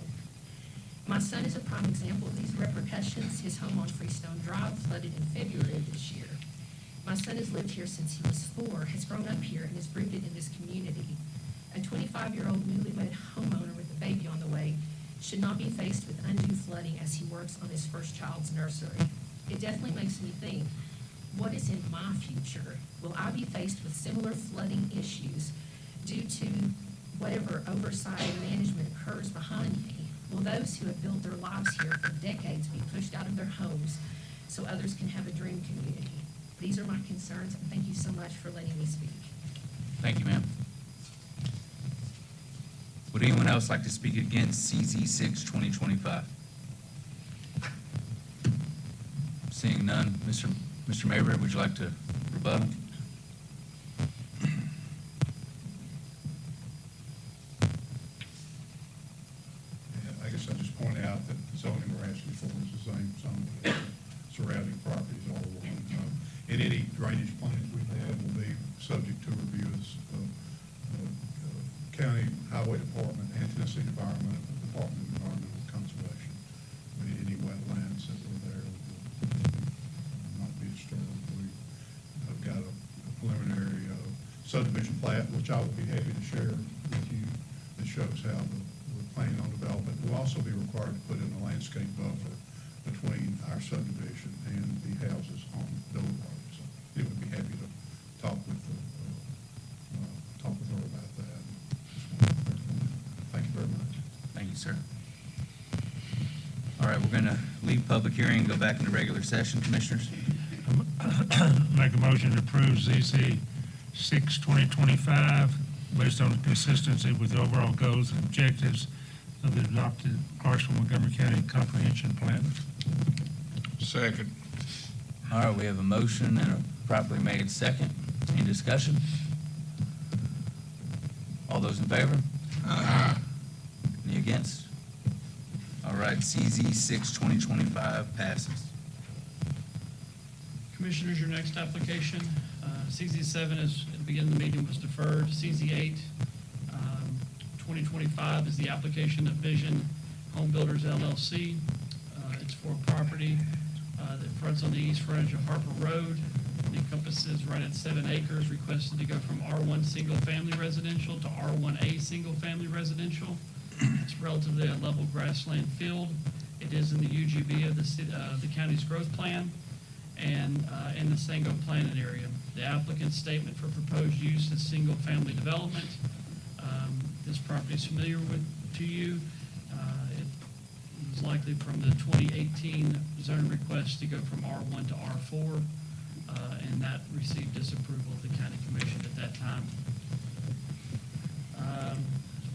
My son is a prime example of these repercussions. His home on Freestone Drive flooded in February of this year. My son has lived here since he was 4, has grown up here, and is rooted in this community. A 25-year-old newlywed homeowner with a baby on the way should not be faced with undue flooding as he works on his first child's nursery. It definitely makes me think, what is in my future? Will I be faced with similar flooding issues due to whatever oversight and management occurs behind me? Will those who have built their lives here for decades be pushed out of their homes so others can have a dream community? These are my concerns, and thank you so much for letting me speak. Thank you, ma'am. Would anyone else like to speak against CZ 6, 2025? Seeing none, Mr. Mabry, would you like to rebuttal? I guess I'll just point out that the zoning we're asking for is the same zoning as surrounding properties, R1. And any drainage plans we have will be subject to review of County Highway Department and Tennessee Department of Environmental Conservation. Any wetlands that are there will not be disturbed. We've got a preliminary subdivision plat, which I will be happy to share with you, that shows how we're planning on development. We'll also be required to put in a landscape buffer between our subdivision and the houses on Dover Road. So it would be happy to talk with her about that. Thank you very much. Thank you, sir. All right, we're going to leave public hearing and go back into regular session, commissioners. Make a motion to approve ZC 6, 2025, based on the consistency with the overall goals and objectives of the adopted Clarksville Montgomery County Comprehension Plan. Second. All right, we have a motion and a properly made second. Any discussion? All those in favor? Any against? All right, CZ 6, 2025 passes. Commissioners, your next application, CZ7, as at the beginning of the meeting, was deferred. CZ8, 2025 is the application of Vision Home Builders LLC. It's for a property that fronts on the east frontage of Harper Road. It encompasses right at 7 acres, requested to go from R1 Single Family Residential to R1A Single Family Residential. It's relatively a level grassland field. It is in the UGB of the county's growth plan and in the Sango planted area. The applicant's statement for proposed use is single-family development. This property is familiar to you. It was likely from the 2018 zone request to go from R1 to R4, and that received disapproval of the county commission at that time.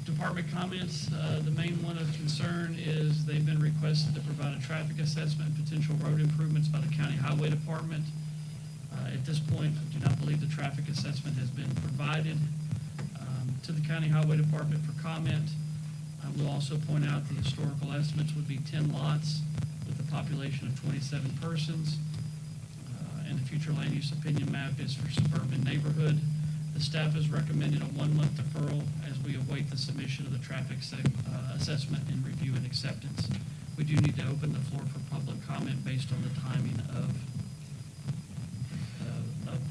Department comments, the main one of concern is they've been requested to provide a traffic assessment and potential road improvements by the county highway department. At this point, I do not believe the traffic assessment has been provided to the county highway department for comment. I will also point out the historical estimates would be 10 lots with a population of 27 persons. And the future land use opinion map is for suburban neighborhood. The staff has recommended a 1-month deferral as we await the submission of the traffic assessment and review and acceptance. We do need to open the floor for public comment based on the timing of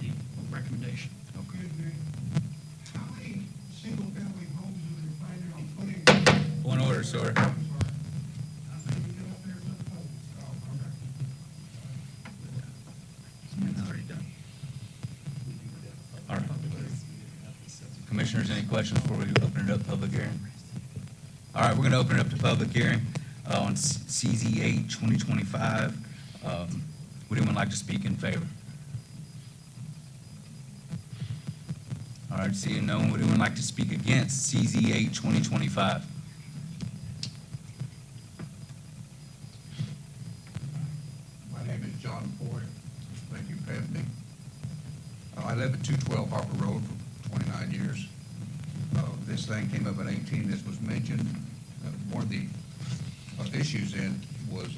the recommendation. How many single-family homes are they planning on putting? Point of order, sir. It's already done. All right. Commissioners, any questions before we open it up to public hearing? All right, we're going to open it up to public hearing on CZ8 2025. Would anyone like to speak in favor? All right, seeing no one, would anyone like to speak against CZ8 2025? My name is John Foy. Thank you for having me. I live at 212 Harper Road for 29 years. This thing came up in 18, this was mentioned. One of the issues in was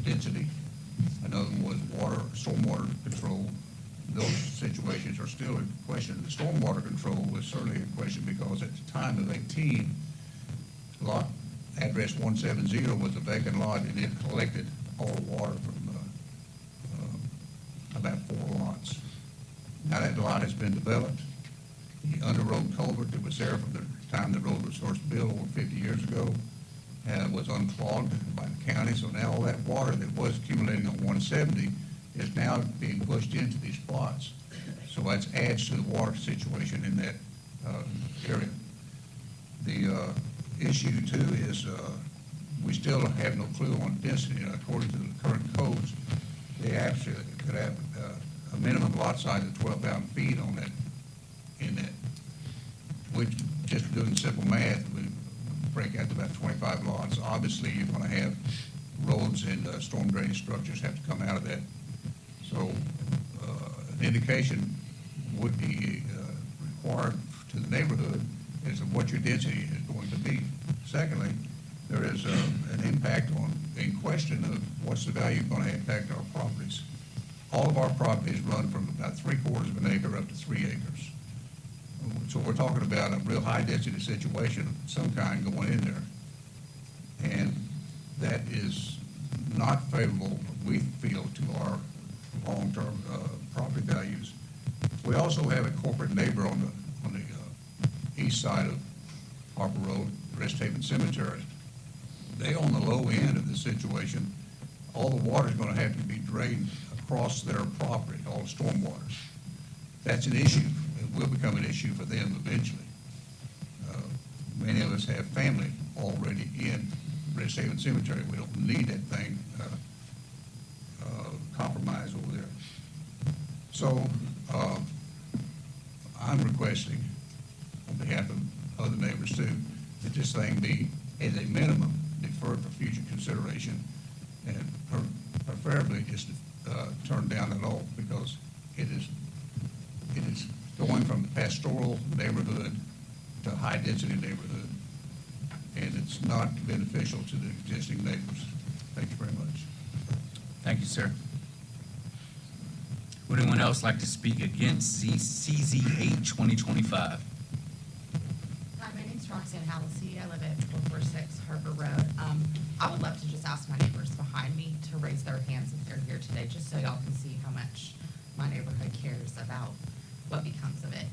density. Another one was water, stormwater control. Those situations are still in question. The stormwater control was certainly in question because at the time of 18, lot address 170 was a vacant lot and it collected all the water from about 4 lots. Now that lot has been developed. The under-road culvert that was there from the time the road was first built over 50 years ago was unclogged by the county. So now all that water that was accumulating on 170 is now being pushed into these plots. So that adds to the water situation in that area. The issue too is we still have no clue on density. According to the current codes, they actually could have a minimum lot size of 12,000 feet on that, in that. Which, just doing simple math, we break out to about 25 lots. Obviously, you're going to have roads and storm drainage structures have to come out of that. So an indication would be required to the neighborhood as to what your density is going to be. Secondly, there is an impact on, in question of what's the value going to impact our properties. All of our properties run from about 3/4 of an acre up to 3 acres. So we're talking about a real high density situation of some kind going in there. And that is not favorable, we feel, to our long-term property values. We also have a corporate neighbor on the east side of Harper Road, Rest Haven Cemetery. They own the low end of the situation. All the water is going to have to be drained across their property, all the storm waters. That's an issue. It will become an issue for them eventually. Many of us have family already in Rest Haven Cemetery. We don't need that thing compromised over there. So I'm requesting, on behalf of other neighbors too, that this thing be, as a minimum, deferred for future consideration, and preferably just turned down at all, because it is going from the pastoral neighborhood to high-density neighborhood, and it's not beneficial to the existing neighbors. Thank you very much. Thank you, sir. Would anyone else like to speak against CZ8 2025? is Roxanne Hallisey. I live at 1246 Harbor Road. I would love to just ask my neighbors behind me to raise their hands if they're here today, just so y'all can see how much my neighborhood cares about what becomes of it.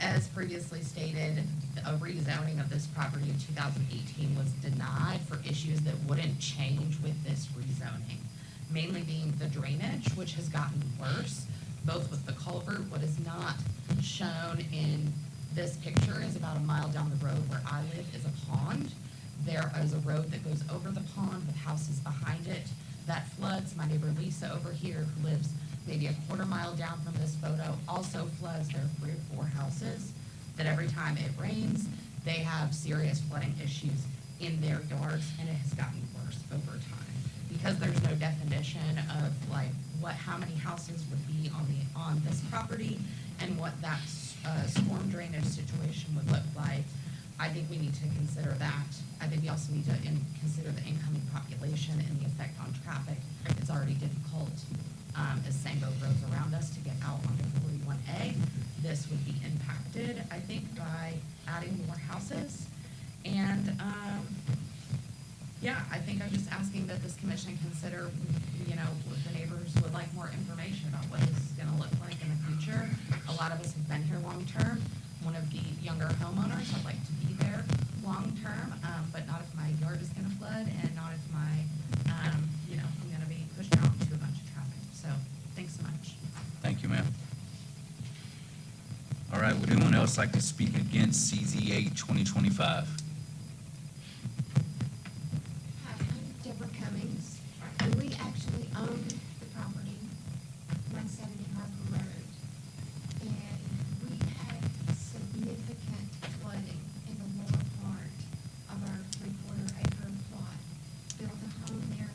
As previously stated, a rezoning of this property in 2018 was denied for issues that wouldn't change with this rezoning, mainly being the drainage, which has gotten worse, both with the culvert. What is not shown in this picture is about a mile down the road where I live is a pond. There is a road that goes over the pond with houses behind it that floods. My neighbor Lisa over here, who lives maybe a quarter mile down from this photo, also floods. There are 3 or 4 houses that every time it rains, they have serious flooding issues in their yards, and it has gotten worse over time. Because there's no definition of like how many houses would be on this property and what that storm drainage situation would look like, I think we need to consider that. I think we also need to consider the incoming population and the effect on traffic. It's already difficult, as Sango grows around us, to get out onto 41A. This would be impacted, I think, by adding more houses. And, yeah, I think I'm just asking that this commission consider, if the neighbors would like more information about what this is gonna look like in the future. A lot of us have been here long-term. One of the younger homeowners, I'd like to be there long-term, but not if my yard is gonna flood and not if I'm gonna be pushed out into a bunch of traffic. So, thanks so much. Thank you, ma'am. All right, would anyone else like to speak against CZ 8/2025? Hi, I'm Deborah Cummings, and we actually own the property, 170 Harper Road. And we had significant flooding in the lower part of our 3/4 acre plot. Built a home there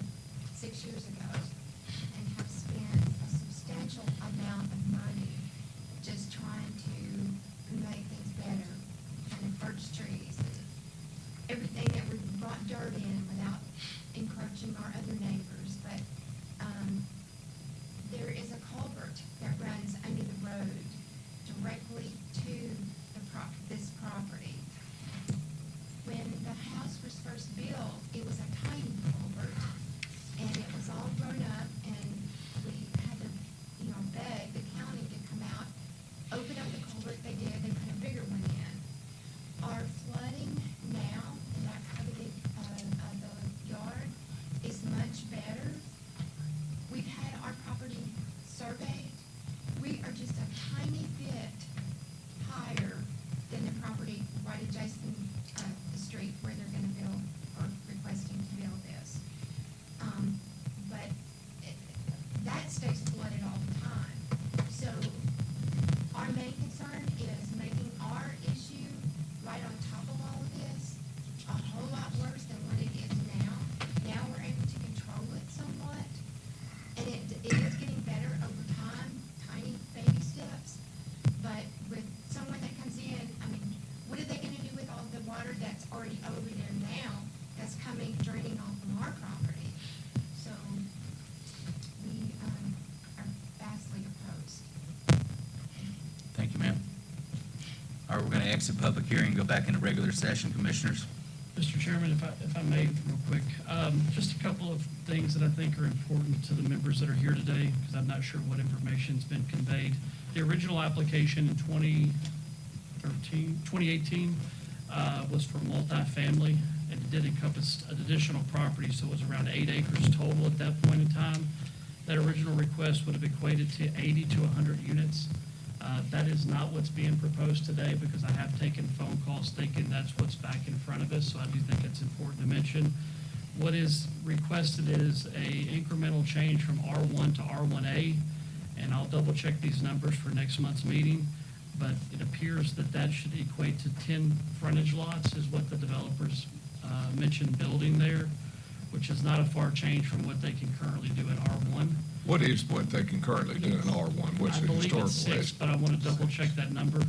6 years ago and have spent a substantial amount of money just trying to make things better. Planted birch trees, everything that we brought dirt in without encroaching our other neighbors. But there is a culvert that runs under the road directly to this property. When the house was first built, it was a tiny culvert, and it was all grown up, and we had to, beg the county to come out, open up the culvert. They did. They put a bigger one in. Our flooding now in that part of the yard is much better. We've had our property surveyed. We are just a tiny bit higher than the property right adjacent the street where they're gonna build or requesting to build this. But that stays flooded all the time. So our main concern is making our issue right on top of all of this a whole lot worse than what it is now. Now we're able to control it somewhat, and it is getting better over time, tiny baby steps. But with someone that comes in, what are they gonna do with all the water that's already over there now, that's draining off from our property? So we are vastly opposed. Thank you, ma'am. All right, we're going to exit public hearing and go back into regular session, commissioners. Mr. Chairman, if I may, real quick, just a couple of things that I think are important to the members that are here today, because I'm not sure what information's been conveyed. The original application in 2018 was for multifamily, and it did encompass an additional property, so it was around 8 acres total at that point in time. That original request would have equated to 80 to 100 units. That is not what's being proposed today, because I have taken phone calls thinking that's what's back in front of us, so I do think it's important to mention. What is requested is a incremental change from R1 to R1A, and I'll double check these numbers for next month's meeting, but it appears that that should equate to 10 frontage lots is what the developers mentioned building there, which is not a far change from what they can currently do in R1. What is what they can currently do in R1? What's I the believe historical it's 6, list? but I want to double check that number.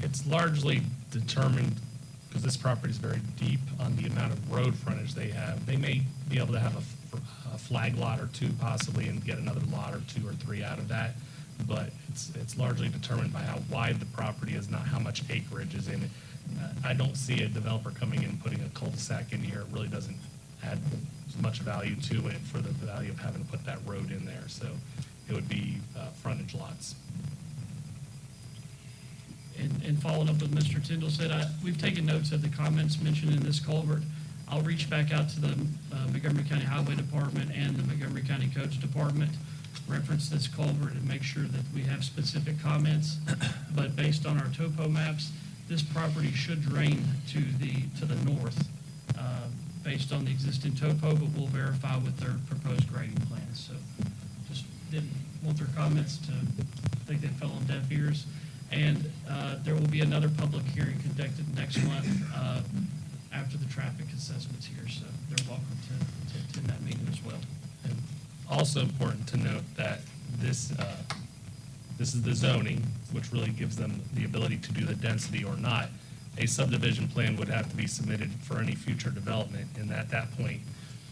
It's largely determined, because this property is very deep, on the amount of road frontage they have. They may be able to have a flag lot or two possibly and get another lot or 2 or 3 out of that. but it's largely determined by how wide the property is, not how much acreage is in it. I don't see a developer coming in and putting a cul-de-sac in here. It really doesn't add much value to it for the value of having to put that road in there. So it would be frontage lots. And following up with Mr. Tyndall said, we've taken notes of the comments mentioned in this culvert. I'll reach back out to the Montgomery County Highway Department and the Montgomery County Codes Department, reference this culvert and make sure that we have specific comments. But based on our topo maps, this property should drain to the north, based on the existing topo, but we'll verify with their proposed grading plans. So just didn't want their comments to think they fell on deaf ears. And there will be another public hearing conducted next month after the traffic assessment's here. So they're welcome to attend that meeting as well. And also important to note that this is the zoning, which really gives them the ability to do the density or not. A subdivision plan would have to be submitted for any future development, and at that point,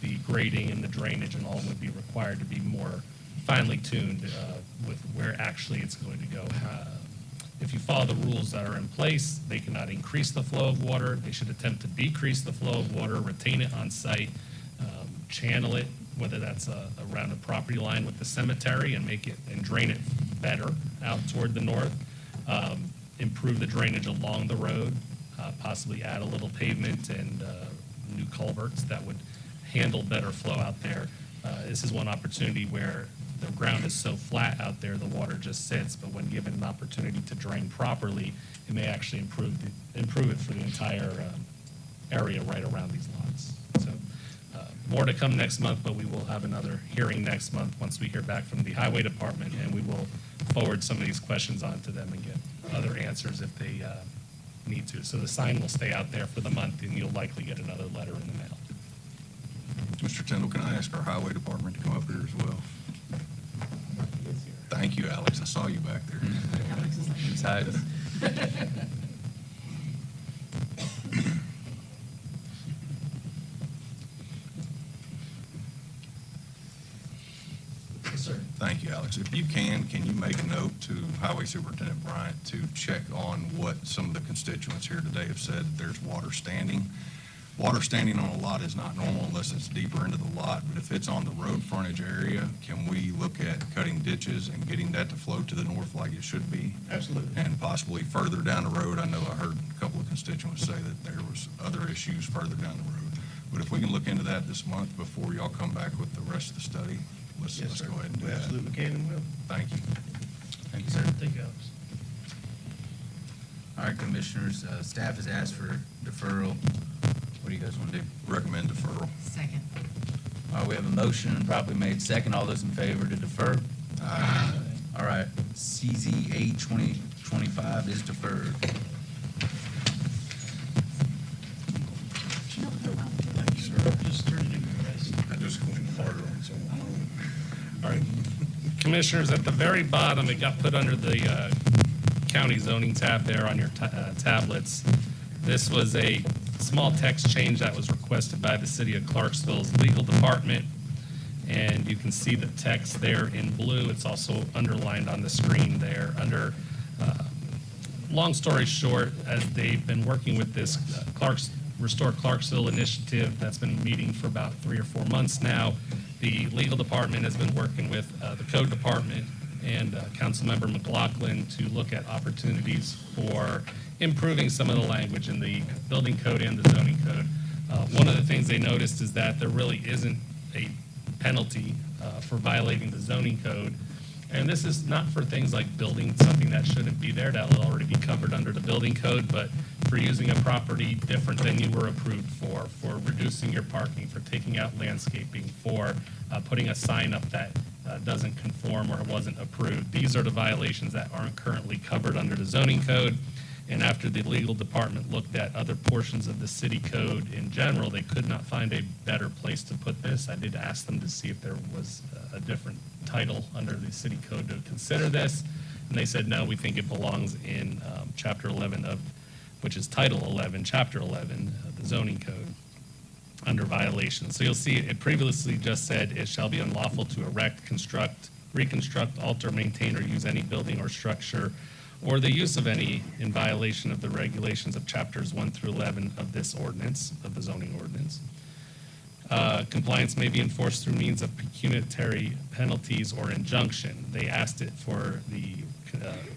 the grading and the drainage and all would be required to be more finely tuned with where actually it's going to go. If you follow the rules that are in place, they cannot increase the flow of water. They should attempt to decrease the flow of water, retain it on site, channel it, whether that's around the property line with the cemetery and make it and drain it better out toward the north, improve the drainage along the road, possibly add a little pavement and new culverts that would handle better flow out there. This is one opportunity where the ground is so flat out there, the water just sits, but when given an opportunity to drain properly, it may actually improve it for the entire area right around these lots. So more to come next month, but we will have another hearing next month once we hear back from the Highway Department, and we will forward some of these questions on to them and get other answers if they need to. So the sign will stay out there for the month, and you'll likely get another letter in the mail. Mr. Tyndall, can I ask our highway department to come up here as well? Thank you, Alex. I saw you back there. It's high. Yes, sir. Thank you, Alex. If you can you make a note to Highway Superintendent Bryant to check on what some of the constituents here today have said, that there's water standing. Water standing on a lot is not normal unless it's deeper into the lot, but if it's on the road frontage area, can we look at cutting ditches and getting that to flow to the north like it should be? Absolutely. And possibly further down the road, I know I heard a couple of constituents say that there was other issues further down the road. But if we can look into that this month before y'all come back with the rest of the study, let's go ahead and do We that. absolutely can and will. Thank you. Thank you, sir. Thank you, Alex. All right, commissioners, staff has asked for deferral. What do you guys want to do? Recommend deferral. Second. All right, we have a motion and properly made second. All those in favor to defer? Aye. All right, CZA 2025 is deferred. Thank you, sir. Just turn it in, guys. I just went harder on someone. All right. Commissioners, at the very bottom, it got put under the county zoning tab there on your tablets. This was a small text change that was requested by the city of Clarksville's legal department. And you can see the text there in blue. It's also underlined on the screen there under, long story short, as they've been working with this Restore Clarksville initiative that's been meeting for about 3 or 4 months now. The legal department has been working with the code department and Councilmember McLaughlin to look at opportunities for improving some of the language in the building code and the zoning code. One of the things they noticed is that there really isn't a penalty for violating the zoning code. And this is not for things like building something that shouldn't be there, that will already be covered under the building code, but for using a property different than you were approved for reducing your parking, for taking out landscaping, for putting a sign up that doesn't conform or wasn't approved. These are the violations that aren't currently covered under the zoning code. And after the legal department looked at other portions of the city code in general, they could not find a better place to put this. I did ask them to see if there was a different title under the city code to consider this. And they said, no, we think it belongs in Chapter 11 which is Title 11, Chapter 11, the zoning code, under violations. So you'll see it previously just said, it shall be unlawful to erect, construct, reconstruct, alter, maintain, or use any building or structure or the use of any in violation of the regulations of chapters 1 through 11 of this ordinance, of the zoning ordinance. Compliance may be enforced through means of pecuniary penalties or injunction. They asked it for the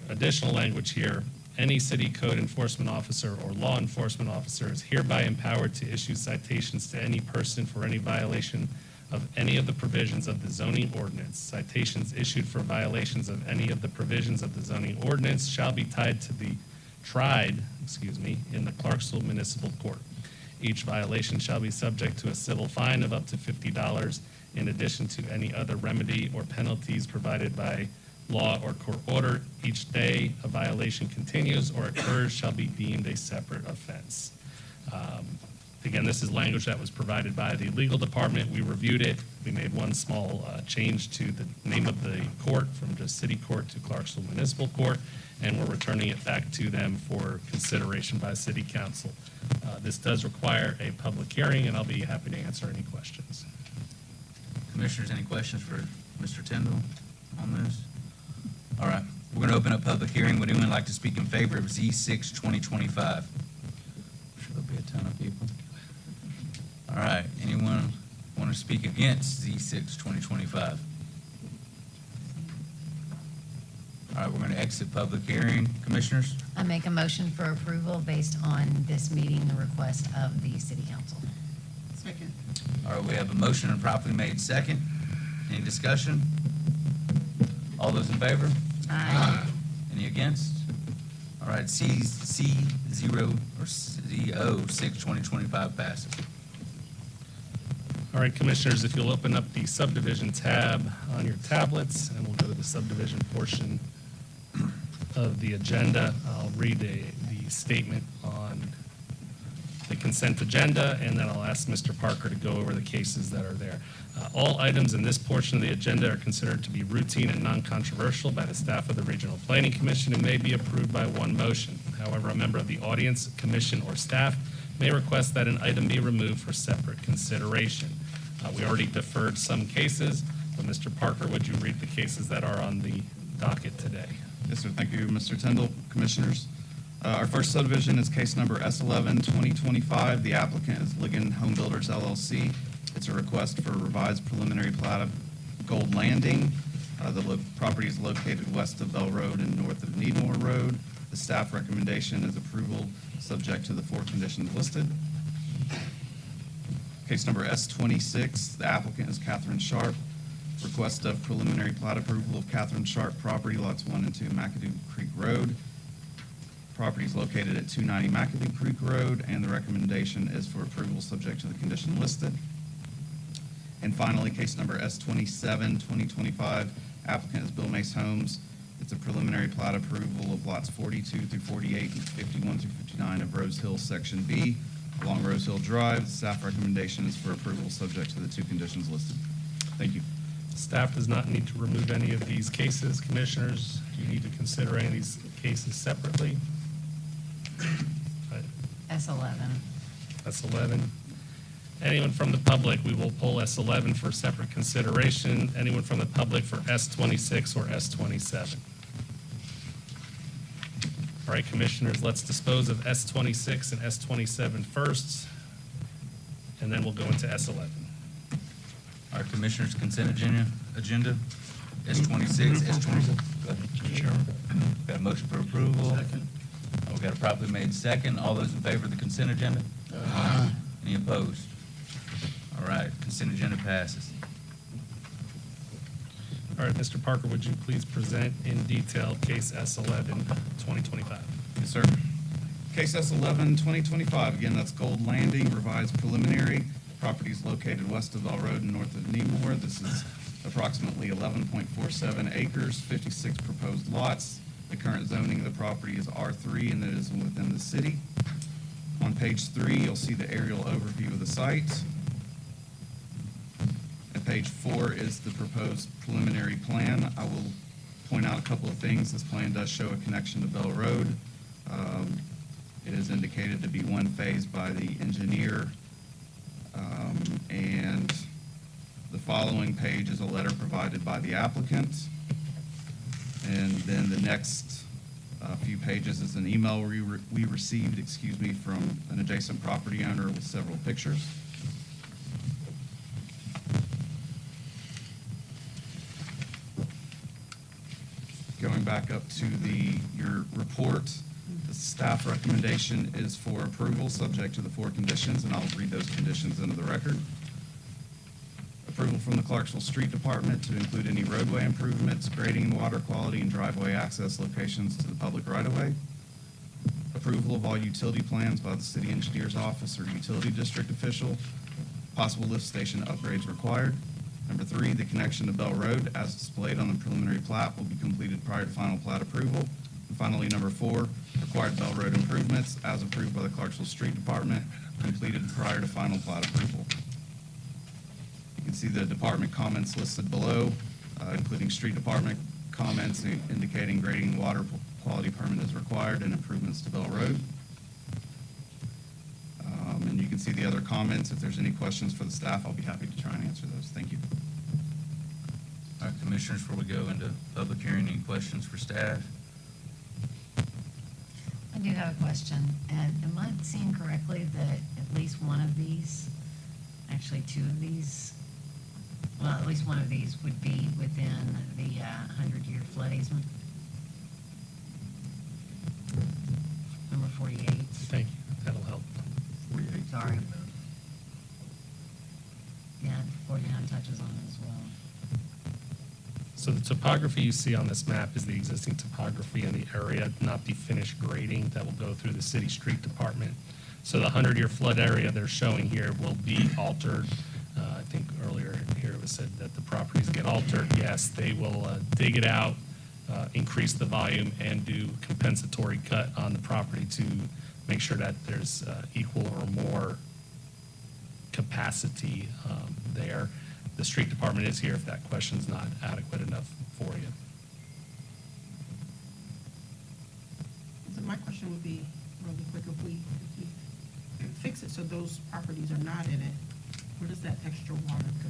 additional language here. Any city code enforcement officer or law enforcement officer is hereby empowered to issue citations to any person for any violation of any of the provisions of the zoning ordinance. Citations issued for violations of any of the provisions of the zoning ordinance shall be tried in the Clarksville Municipal Court. Each violation shall be subject to a civil fine of up to $50 in addition to any other remedy or penalties provided by law or court order. Each day a violation continues or occurs shall be deemed a separate offense. Again, this is language that was provided by the legal department. We reviewed it. We made one small change to the name of the court from just city court to Clarksville Municipal Court, and we're returning it back to them for consideration by city council. This does require a public hearing, and I'll be happy to answer any questions. Commissioners, any questions for Mr. Tyndall on this? All right, we're going to open up public hearing. Would anyone like to speak in favor of Z6 2025? I'm sure there'll be a ton of people. All right, anyone want to speak against Z6 2025? All right, we're going to exit public hearing. Commissioners? I make a motion for approval based on this meeting the request of the city council. Second. All right, we have a motion and properly made second. Any discussion? All those in favor? Aye. Any against? All right, Z0 6 2025 passes. All right, Commissioners, if you'll open up the subdivision tab on your tablets, and we'll go to the subdivision portion of the agenda. I'll read the statement on the consent agenda, and then I'll ask Mr. Parker to go over the cases that are there. All items in this portion of the agenda are considered to be routine and non-controversial by the staff of the Regional Planning Commission and may be approved by one motion. However, a member of the audience, commission, or staff may request that an item be removed for separate consideration. We already deferred some cases, but Mr. Parker, would you read the cases that are on the docket today? Yes, sir. Thank you, Mr. Tyndall. Commissioners, our first subdivision is case number S11 2025. The applicant is Ligon Home Builders LLC. It's a request for revised preliminary plat of Gold Landing. The property is located west of Bell Road and north of Needmore Road. The staff recommendation is approval subject to the 4 conditions listed. Case number S26, the applicant is Catherine Sharp. Request of preliminary plat approval of Catherine Sharp property, lots 1 and 2, McAdoo Creek Road. Property is located at 290 McAdoo Creek Road, and the recommendation is for approval subject to the condition listed. And finally, case number S27, 2025, applicant is Bill Mace Homes. It's a preliminary plat approval of lots 42 through 48 and 51 through 59 of Rose Hill, Section B, along Rose Hill Drive. The staff recommendation is for approval subject to the 2 conditions listed. Thank you. Staff does not need to remove any of these cases. Commissioners, do you need to consider any of these cases separately? S11. S11. Anyone from the public, we will pull S11 for separate consideration. Anyone from the public for S26 or S27? All right, Commissioners, let's dispose of S26 and S27 first, and then we'll go into S11. Our Commissioners' consent agenda, S26, S27. Go ahead. Sure. Got a motion for approval? Second. We got a properly made second. All those in favor of the consent agenda? Aye. Any opposed? All right, consent agenda passes. All right, Mr. Parker, would you please present in detail case S11, 2025? Yes, sir. Case S11, 2025, again, that's Gold Landing, revised preliminary. Property is located west of Bell Road and north of Needmore. This is approximately 11.47 acres, 56 proposed lots. The current zoning of the property is R3, and it is within the city. On page 3, you'll see the aerial overview of the site. At page 4 is the proposed preliminary plan. I will point out a couple of things. This plan does show a connection to Bell Road. It is indicated to be one phase by the engineer. And the following page is a letter provided by the applicant. And then the next few pages is an email we received, from an adjacent property owner with several pictures. Going back up to your report, the staff recommendation is for approval, subject to the 4 conditions, and I'll read those conditions into the record. Approval from the Clarksville Street Department to include any roadway improvements, grading, water quality, and driveway access locations to the public right-of-way. Approval of all utility plans by the city engineer's office or utility district official. Possible lift station upgrades required. Number 3, the connection to Bell Road as displayed on the preliminary plat will be completed prior to final plat approval. And finally, number 4, required Bell Road improvements as approved by the Clarksville Street Department, completed prior to final plat approval. You can see the department comments listed below, including street department comments indicating grading and water quality permit is required and improvements to Bell Road. And you can see the other comments. If there's any questions for the staff, I'll be happy to try and answer those. Thank you. All right, Commissioners, before we go into public hearing, any questions for staff? I do have a question, and am I seeing correctly that at least one of these, actually 2 of these, well, at least one of these would be within the 100-year flood easement? Number 48. Thank you, that'll help. 48. Sorry. Yeah, 49 touches on it as well. So the topography you see on this map is the existing topography in the area, not the finished grading that will go through the city street department. So the 100-year flood area they're showing here will be altered. I think earlier here it was said that the properties get altered. Yes, they will dig it out, increase the volume, and do compensatory cut on the property to make sure that there's equal or more capacity there. The street department is here if that question's not adequate enough for you. So my question would be, really quick, if we fix it so those properties are not in it, where does that extra water go?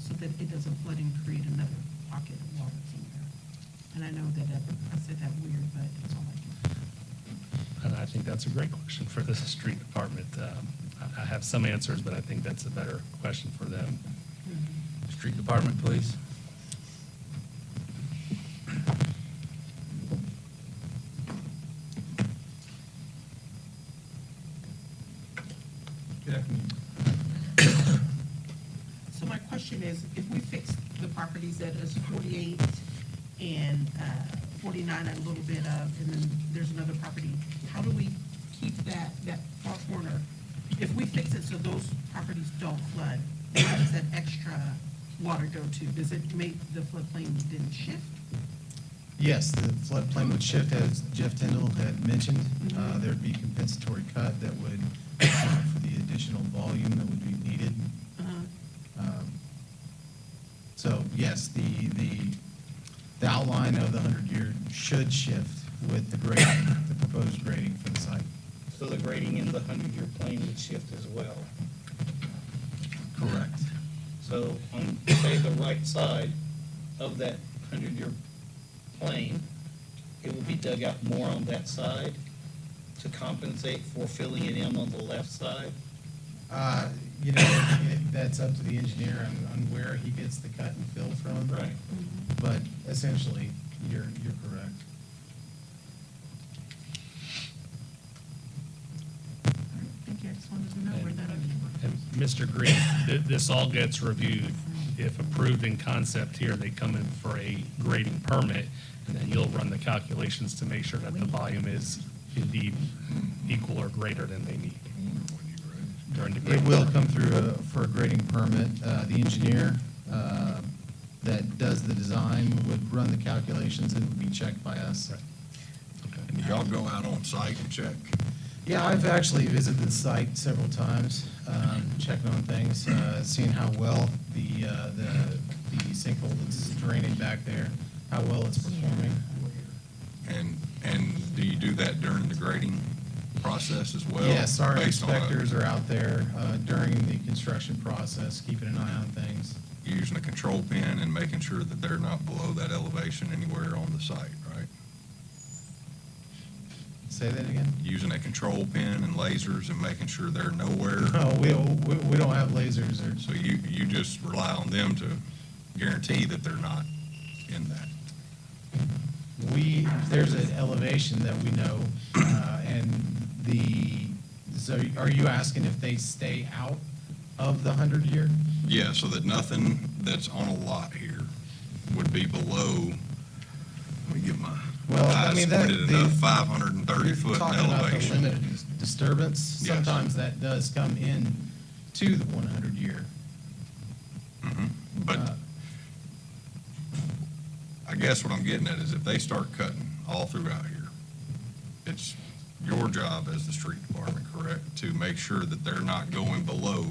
So that it doesn't flood and create another pocket of water somewhere? And I know that I said that weird, but that's all I can. And I think that's a great question for the street department. I have some answers, but I think that's a better question for them. Street Department, please. Good afternoon. So my question is, if we fix the properties that is 48 and 49 and a little bit of, and then there's another property, how do we keep that far corner? If we fix it so those properties don't flood, where does that extra water go to? Does it make the floodplain then shift? Yes, the floodplain would shift, as Jeff Tyndall had mentioned. There'd be compensatory cut that would account for the additional volume that would be needed. So yes, the outline of the 100-year should shift with the grading, the proposed grading for the site. So the grading in the 100-year plane would shift as well. Correct. So on, say, the right side of that 100-year plane, it will be dug out more on that side to compensate for filling it in on the left side? That's up to the engineer on where he gets the cut and fill from. Right. But essentially, you're correct. Thank you, I just wanted to know where that. And Mr. Green, this all gets reviewed. If approved in concept here, they come in for a grading permit, and then you'll run the calculations to make sure that the volume is indeed equal or greater than they need during the It grading. will come through for a grading permit. The engineer that does the design would run the calculations and it would be checked by us. Right. And do y'all go out on site and check? Yeah, I've actually visited the site several times, checking on things, seeing how well the sinkhole that's draining back there, how well it's performing. And do you do that during the grading? process as well? Yes, our based on a- inspectors are out there during the construction process, keeping an eye on things. Using a control pin and making sure that they're not below that elevation anywhere on the site, right? Say that again? Using a control pin and lasers and making sure they're nowhere. No, we don't have lasers or. So you just rely on them to guarantee that they're not in that. There's an elevation that we know, so are you asking if they stay out of the 100-year? Yeah, so that nothing that's on a lot here would be below, let me get my Well, I eyes mean, pointed enough, 530 You're foot talking about the elevation. limited disturbance. Yes. Sometimes that does come in to the 100-year. But I guess what I'm getting at is if they start cutting all throughout here, it's your job as the street department, correct, to make sure that they're not going below,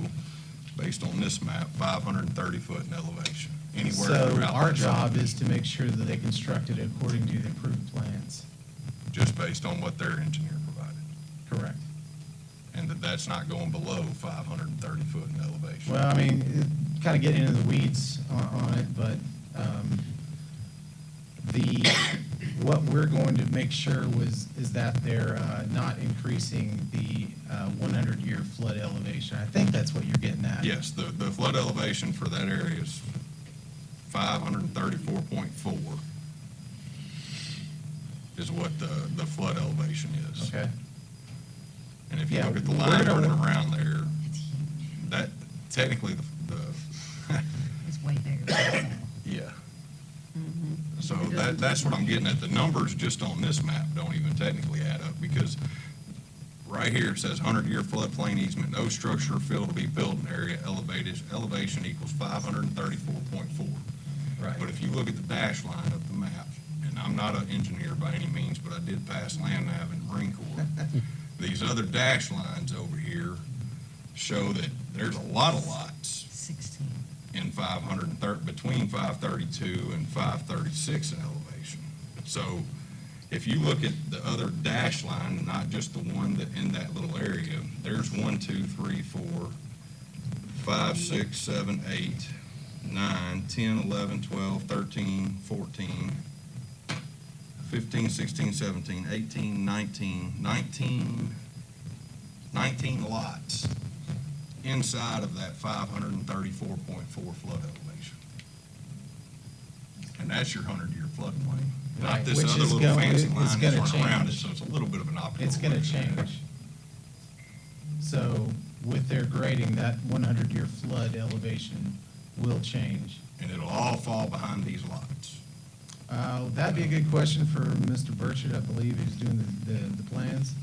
based on this map, 530 foot in elevation, anywhere So throughout. our that job zone, is to make sure that they construct it according to the approved plans. just based on what their engineer provided, Correct. and that's not going below 530 foot in elevation. Well, I mean, kind of getting into the weeds on it, but what we're going to make sure is that they're not increasing the 100-year flood elevation. I think that's what you're getting at. Yes, the flood elevation for that area is 534.4 is what the flood elevation is. Okay. And if you Yeah, look at the we're line gonna- running around there, that technically the It's way bigger than that. yeah. So that's what I'm getting at. The numbers just on this map don't even technically add up, because right here it says 100-year floodplain easement, no structure or field to be built in area, elevation equals 534.4. Right. But if you look at the dash line of the map, and I'm not an engineer by any means, but I did pass land nav in the Marine Corps. These other dash lines over here show that there's a lot of lots 16. in 530, between 532 and 536 in elevation. So if you look at the other dash line, not just the one that in that little area, there's 1, 2, 3, 4, 5, 6, 7, 8, 9, 10, 11, 12, 13, 14, 15, 16, 17, 18, 19 lots inside of that 534.4 flood elevation. And that's your 100-year floodplain. Not Right, this which other is little going- fancy it's line that's gonna running around it, change. so it's a little bit of an optical. It's gonna illusion. change. So with their grading, that 100-year flood elevation will change. And it'll all fall behind these lots. That'd be a good question for Mr. Burchett, I believe, who's doing the plans.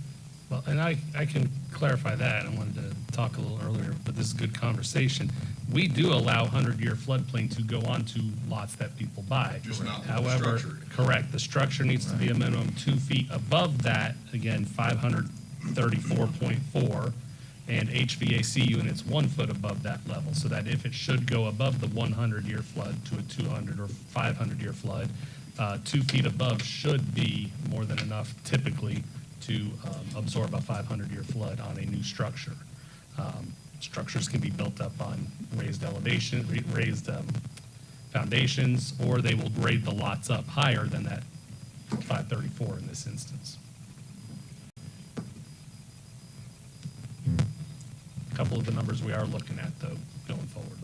Well, and I can clarify that. I wanted to talk a little earlier, but this is a good conversation. We do allow 100-year floodplain to go onto lots that people buy. Just not where the However, structure is. correct, the structure needs to be a minimum 2 feet above that, again, 534.4, and HVAC units 1 foot above that level, so that if it should go above the 100-year flood to a 200 or 500-year flood, 2 feet above should be more than enough typically to absorb a 500-year flood on a new structure. Structures can be built up on raised elevation, raised foundations, or they will grade the lots up higher than that 534 in this instance. A couple of the numbers we are looking at, though, going forward.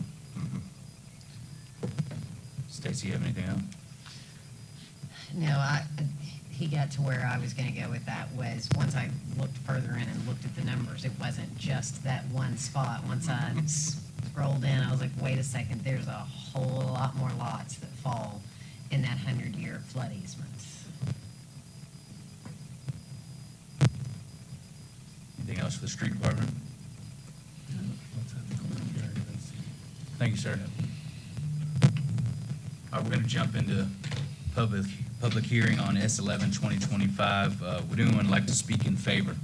Stacy, you have anything else? No, he got to where I was gonna go with that was, once I looked further in and looked at the numbers, it wasn't just that one spot. Once I scrolled in, I was like, wait a second, there's a whole lot more lots that fall in that 100-year flood easement. Anything else for the street department? Thank you, sir. All right, we're going to jump into public hearing on S11 2025. Would anyone like to speak in favor?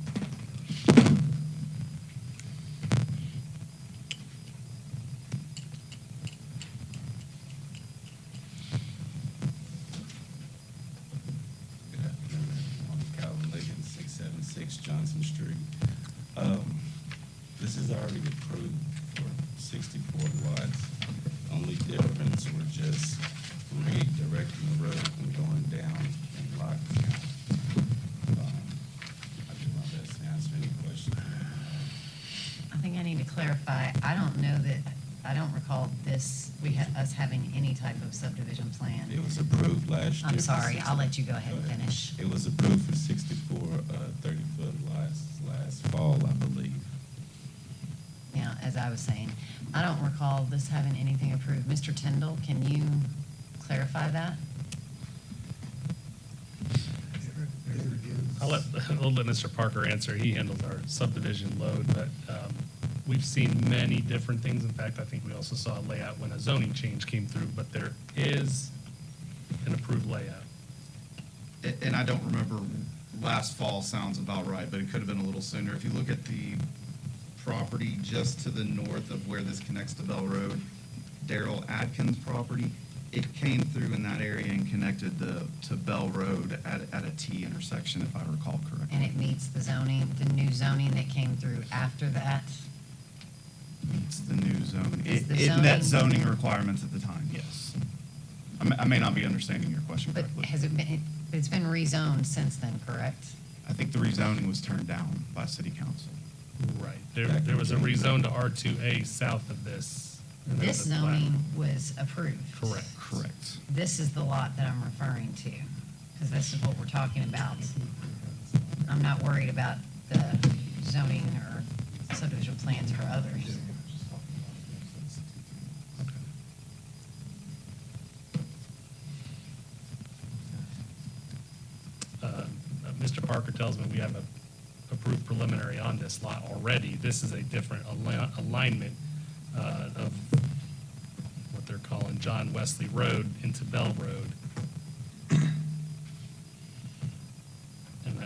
Calvin Liggins, 676 Johnson Street. is already approved for 64 lots. Only difference was just redirecting the road from going down and locking out. I'll do my best to answer any questions. I think I need to clarify, I don't recall us having any type of subdivision plan. It was approved last year. I'm for sorry, 60 I'll let you go ahead and Go ahead. finish. It was approved for 64 30-foot lots last fall, I believe. Now, as I was saying, I don't recall this having anything approved. Mr. Tyndall, can you clarify that? I'll let Mr. Parker answer. He handles our subdivision load, but we've seen many different things. In fact, I think we also saw a layout when a zoning change came through, but there is an approved layout. And I don't remember, last fall sounds about right, but it could have been a little sooner. If you look at the property just to the north of where this connects to Bell Road, Daryl Adkins' property, it came through in that area and connected to Bell Road at a T intersection, if I recall correctly. And it meets the zoning, the new zoning that came through after that? It's the new zoning. Is the It met zoning- zoning requirements at the time, yes. I may not be understanding your question But correctly. has it been, it's been rezoned since then, correct? I think the rezoning was turned down by city council. Right. There was a rezone to R2A south of this. and there This was a plat. zoning was approved. Correct. Correct. This is the lot that I'm referring to, because this is what we're talking about. I'm not worried about the zoning or subdivision plans for others. Mr. Parker tells me we have a approved preliminary on this lot already. This is a different alignment of what they're calling John Wesley Road into Bell Road. And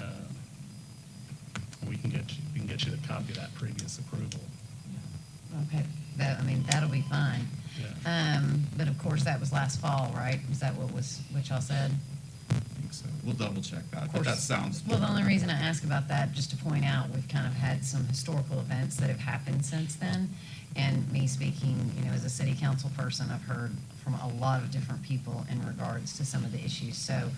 we can get you the copy of that previous approval. Okay, that'll be fine. Yeah. But of course, that was last fall, right? Is that what y'all said? I think so. We'll double check that, Of but course. that sounds. Well, the only reason I ask about that, just to point out, we've kind of had some historical events that have happened since then. And me speaking, as a city council person, I've heard from a lot of different people in regards to some of the issues. So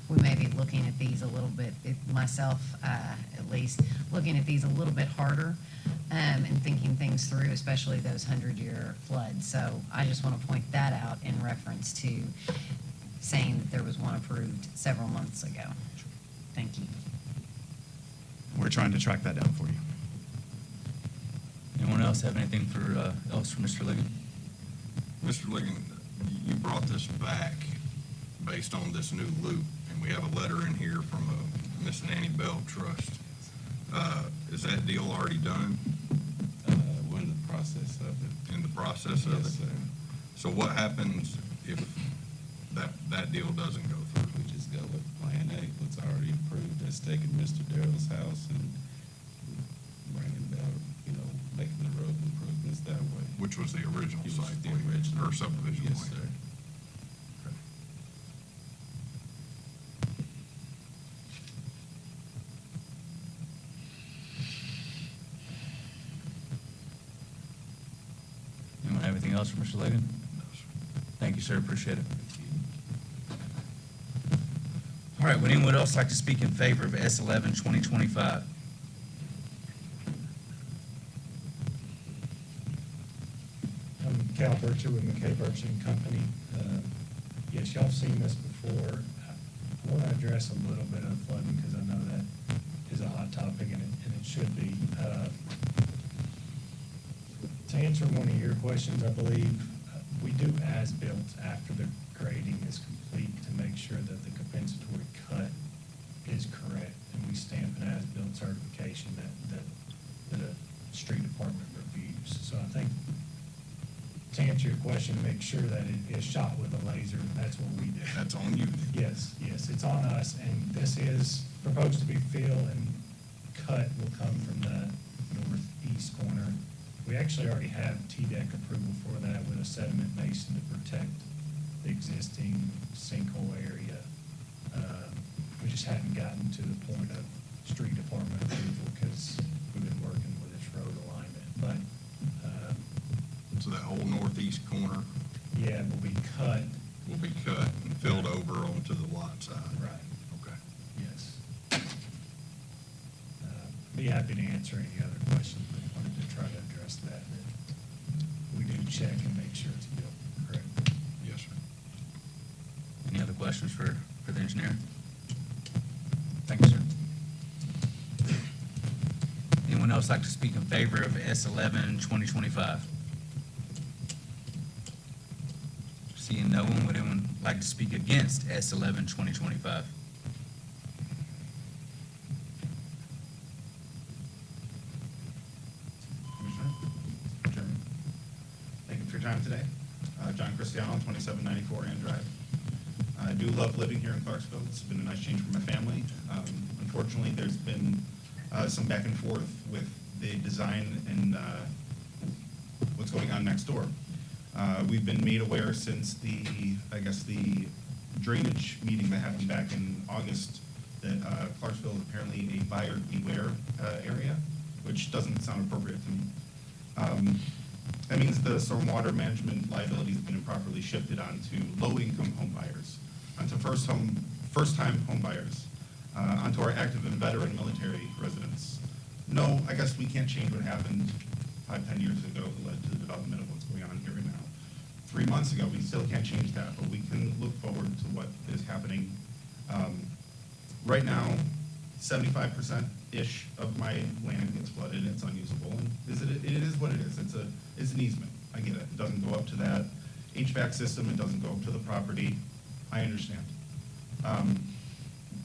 we may be looking at these a little bit, myself at least, looking at these a little bit harder and thinking things through, especially those 100-year floods. So I just want to point that out in reference to saying that there was one approved several months ago. Thank you. We're trying to track that down for you. Anyone else have anything else for Mr. Ligon? Mr. Ligon, you brought this back based on this new loop, and we have a letter in here from Miss Nanny Bell Trust. Is that deal already done? We're in the process of it. In the process of it? Yes, sir. So what happens if that deal doesn't go through? We just go with Plan A, what's already approved. That's taking Mr. Darrell's house and bringing down, making the road improvements that way. Which was the original It was site the plan, original. or subdivision Yes, plan? sir. Okay. Anyone have anything else for Mr. Ligon? No, sir. Thank you, sir, appreciate it. All right, would anyone else like to speak in favor of S11, 2025? I'm Cal Bircher with McKay Bircher and Company. Yes, y'all have seen this before. I want to address a little bit of flooding because I know that is a hot topic and it should be. To answer one of your questions, I believe we do as-built after the grading is complete to make sure that the compensatory cut is correct. And we stamp an as-built certification that a street department reviews. So I think to answer your question, make sure that it is shot with a laser, that's what we do. That's on you. Yes, it's on us, and this is proposed to be fill and cut will come from the northeast corner. We actually already have TDEC approval for that with a sediment basin to protect the existing sinkhole area. We just hadn't gotten to the point of street department approval because we've been working with this road alignment. But So that whole northeast corner Yeah, it will be cut. will be cut and filled over onto the lot side. Right. Okay. Yes. Be happy to answer any other questions, but wanted to try to address that. We do check and make sure it's built correctly. Yes, sir. Any other questions for the engineer? Thank you, sir. Anyone else like to speak in favor of S11, 2025? Seeing no one, would anyone like to speak against S11, 2025? Commissioner, Chairman, thank you for your time today. John Cristiano, 2794 Ann Drive. I do love living here in Clarksville. It's been a nice change for my family. Unfortunately, there's been some back and forth with the design and what's going on next door. We've been made aware since the drainage meeting that happened back in August that Clarksville is apparently a buyer beware area, which doesn't sound appropriate to me. That means the stormwater management liability has been improperly shifted onto low-income home buyers, onto first-time home buyers, onto our active and veteran military residents. No, I guess we can't change what happened 5-10 years ago that led to the development of what's going on here right now. 3 months ago, we still can't change that, but we can look forward to what is happening. Right now, 75%-ish of my land gets flooded, and it's unusable, and it is what it is. It's an easement. I get it. It doesn't go up to that HVAC system. It doesn't go up to the property. I understand.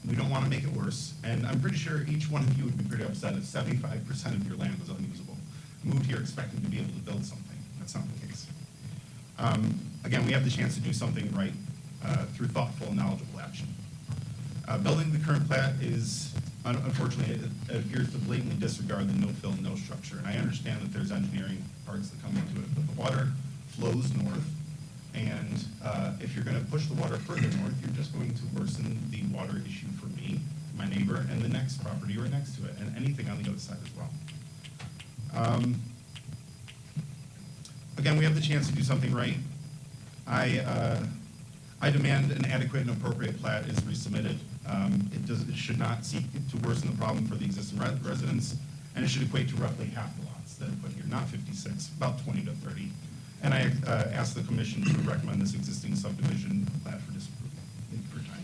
We don't want to make it worse, and I'm pretty sure each one of you would be pretty upset if 75% of your land was unusable. Moved here expecting to be able to build something. That's not the case. Again, we have the chance to do something right through thoughtful and knowledgeable action. Building the current plat is, unfortunately, it appears to blatantly disregard the no-fill, no-structure. And I understand that there's engineering parts that come into it, but the water flows north. And if you're going to push the water further north, you're just going to worsen the water issue for me, my neighbor, and the next property right next to it, and anything on the other side as well. Again, we have the chance to do something right. I demand an adequate and appropriate plat is resubmitted. It should not seek to worsen the problem for the existing residents, and it should equate to roughly half the lots that are put here, not 56, about 20 to 30. And I ask the commission to recommend this existing subdivision plat for disapproval. Thank you for your time.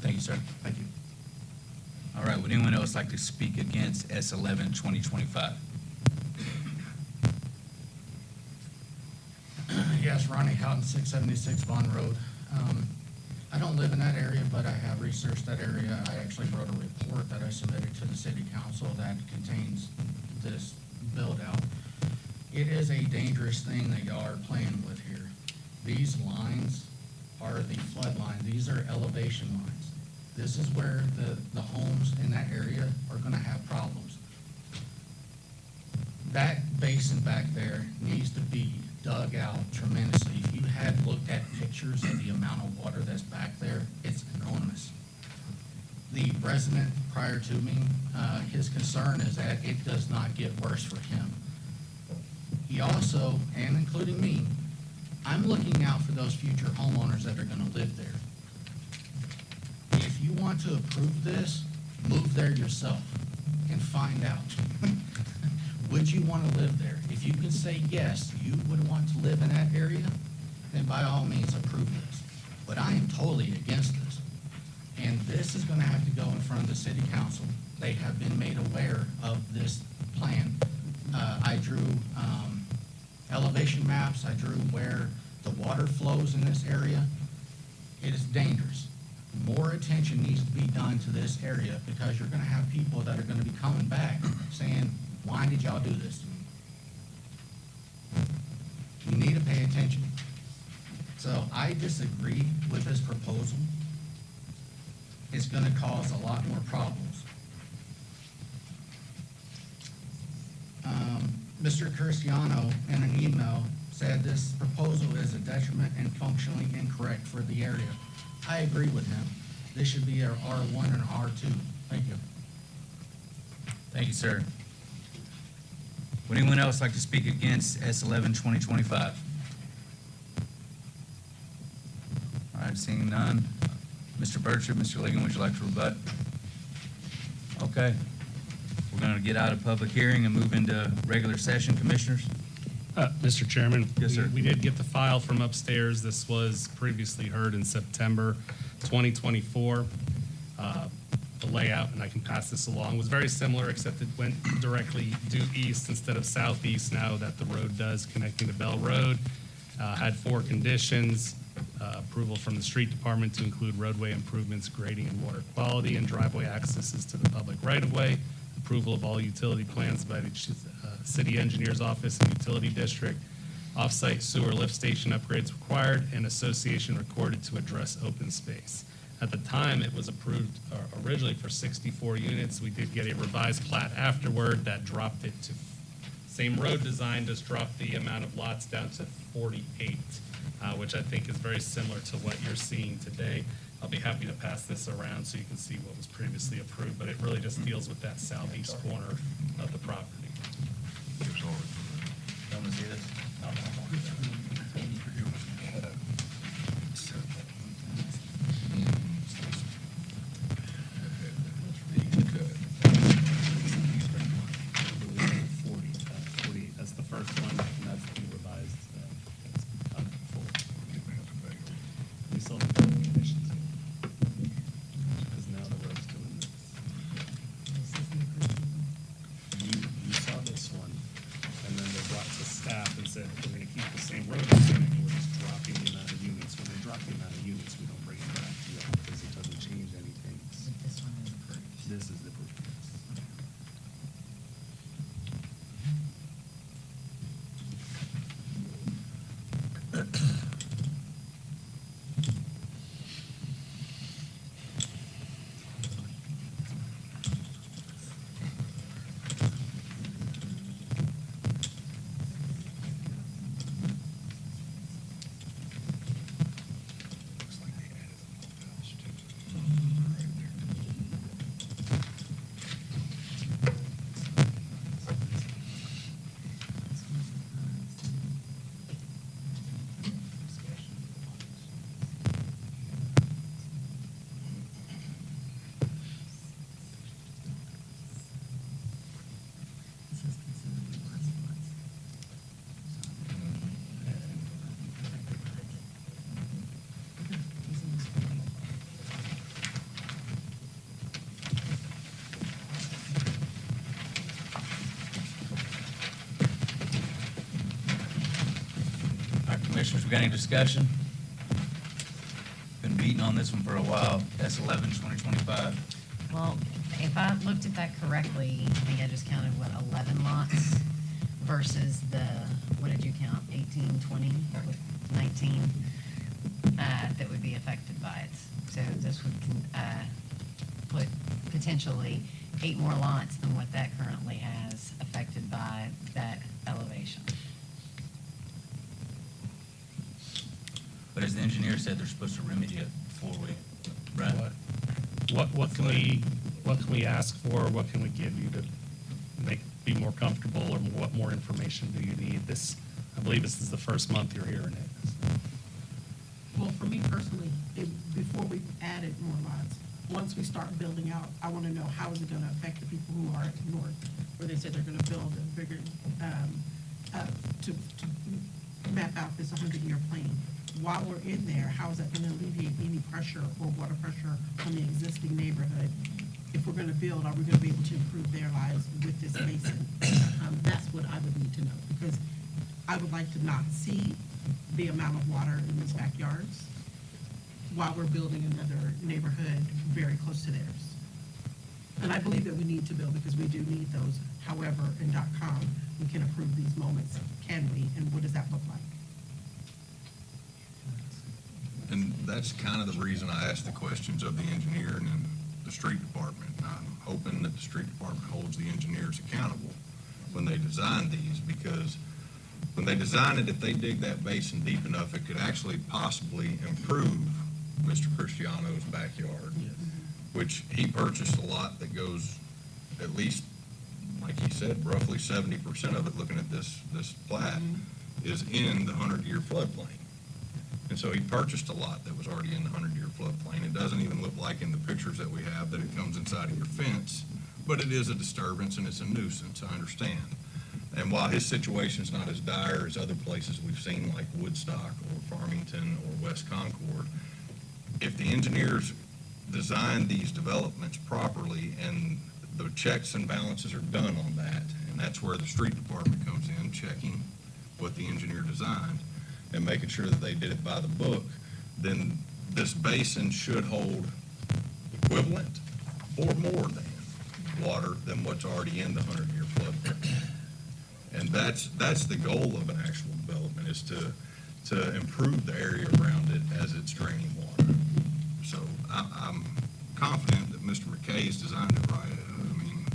Thank you, sir. Thank you. All right, would anyone else like to speak against S11, 2025? Yes, Ronnie Cotton, 676 Bond Road. I don't live in that area, but I have researched that area. I actually wrote a report that I submitted to the city council that contains this build-out. It is a dangerous thing that y'all are playing with here. These lines are the flood lines. These are elevation lines. This is where the homes in that area are gonna have problems. That basin back there needs to be dug out tremendously. If you had looked at pictures of the amount of water that's back there, it's enormous. The resident prior to me, his concern is that it does not get worse for him. He also, and including me, I'm looking out for those future homeowners that are gonna live there. If you want to approve this, move there yourself and find out. Would you want to live there? If you can say yes, you would want to live in that area, then by all means approve this. But I am totally against this. And this is gonna have to go in front of the city council. They have been made aware of this plan. I drew elevation maps. I drew where the water flows in this area. It is dangerous. More attention needs to be done to this area because you're gonna have people that are gonna be coming back saying, why did y'all do this to me? You need to pay attention. So I disagree with this proposal. It's gonna cause a lot more problems. Mr. Cristiano, in an email, said this proposal is a detriment and functionally incorrect for the area. I agree with him. This should be our R1 and R2. Thank you. Thank you, sir. Would anyone else like to speak against S11, 2025? All right, seeing none. Mr. Burchett, Mr. Ligon, would you like to rebut? Okay. We're going to get out of public hearing and move into regular session, commissioners. Mr. Chairman? Yes, sir. We did get the file from upstairs. This was previously heard in September 2024. The layout, and I can pass this along, was very similar, except it went directly due east instead of southeast now that the road does, connecting to Bell Road. Had 4 conditions. Approval from the street department to include roadway improvements, grading and water quality, and driveway accesses to the public right-of-way. Approval of all utility plans by the city engineer's office and utility district. Off-site sewer lift station upgrades required, and association recorded to address open space. At the time, it was approved originally for 64 units. We did get a revised plat afterward that dropped it to, same road design, just dropped the amount of lots down to 48, which I think is very similar to what you're seeing today. I'll be happy to pass this around so you can see what was previously approved, but it really just deals with that southeast corner of the property. Want to see this? That's the first one, and that's the revised. We still have the conditions here. Because now the road's doing this. You saw this one, and then they brought to staff and said, we're gonna keep the same road design, and we're just dropping the amount of units. When they drop the amount of units, we don't bring it back to you, because it doesn't change anything. This one is approved. This is the proof. All right, commissioners, we got any discussion? Been beating on this one for a while. S11, 2025. Well, if I looked at that correctly, I think I just counted, 11 lots versus the, what did you count, 18, 20, 19, that would be affected by it. So this would put potentially 8 more lots than what that currently has affected by that elevation. But as the engineer said, they're supposed to remedy it before we, right? What can we ask for? What can we give you to be more comfortable, or what more information do you need? I believe this is the first month you're hearing it. Well, for me personally, before we added more lots, once we start building out, I want to know how is it going to affect the people who are north, where they said they're going to build a bigger, to map out this 100-year plan. While we're in there, how is that going to alleviate any pressure or water pressure on the existing neighborhood? If we're going to build, are we going to be able to improve their lives with this basin? That's what I would need to know, because I would like to not see the amount of water in these backyards while we're building another neighborhood very close to theirs. And I believe that we need to build, because we do need those. However, in .com, we can approve these moments. Can we? And what does that look like? And that's kind of the reason I asked the questions of the engineer and then the street department. I'm hoping that the street department holds the engineers accountable when they design these, because when they design it, if they dig that basin deep enough, it could actually possibly improve Mr. Cristiano's backyard, which he purchased a lot that goes at least like he said, roughly 70% of it, looking at this plat, is in the 100-year floodplain. And so he purchased a lot that was already in the 100-year floodplain. It doesn't even look like in the pictures that we have that it comes inside of your fence, but it is a disturbance and it's a nuisance, I understand. And while his situation's not as dire as other places we've seen, like Woodstock or Farmington or West Concord, if the engineers design these developments properly and the checks and balances are done on that, and that's where the street department comes in, checking what the engineer designed and making sure that they did it by the book, then this basin should hold equivalent or more than water than what's already in the 100-year floodplain. And that's the goal of an actual development, is to improve the area around it as it's draining water. So I'm confident that Mr. McKay's designed it right. I mean,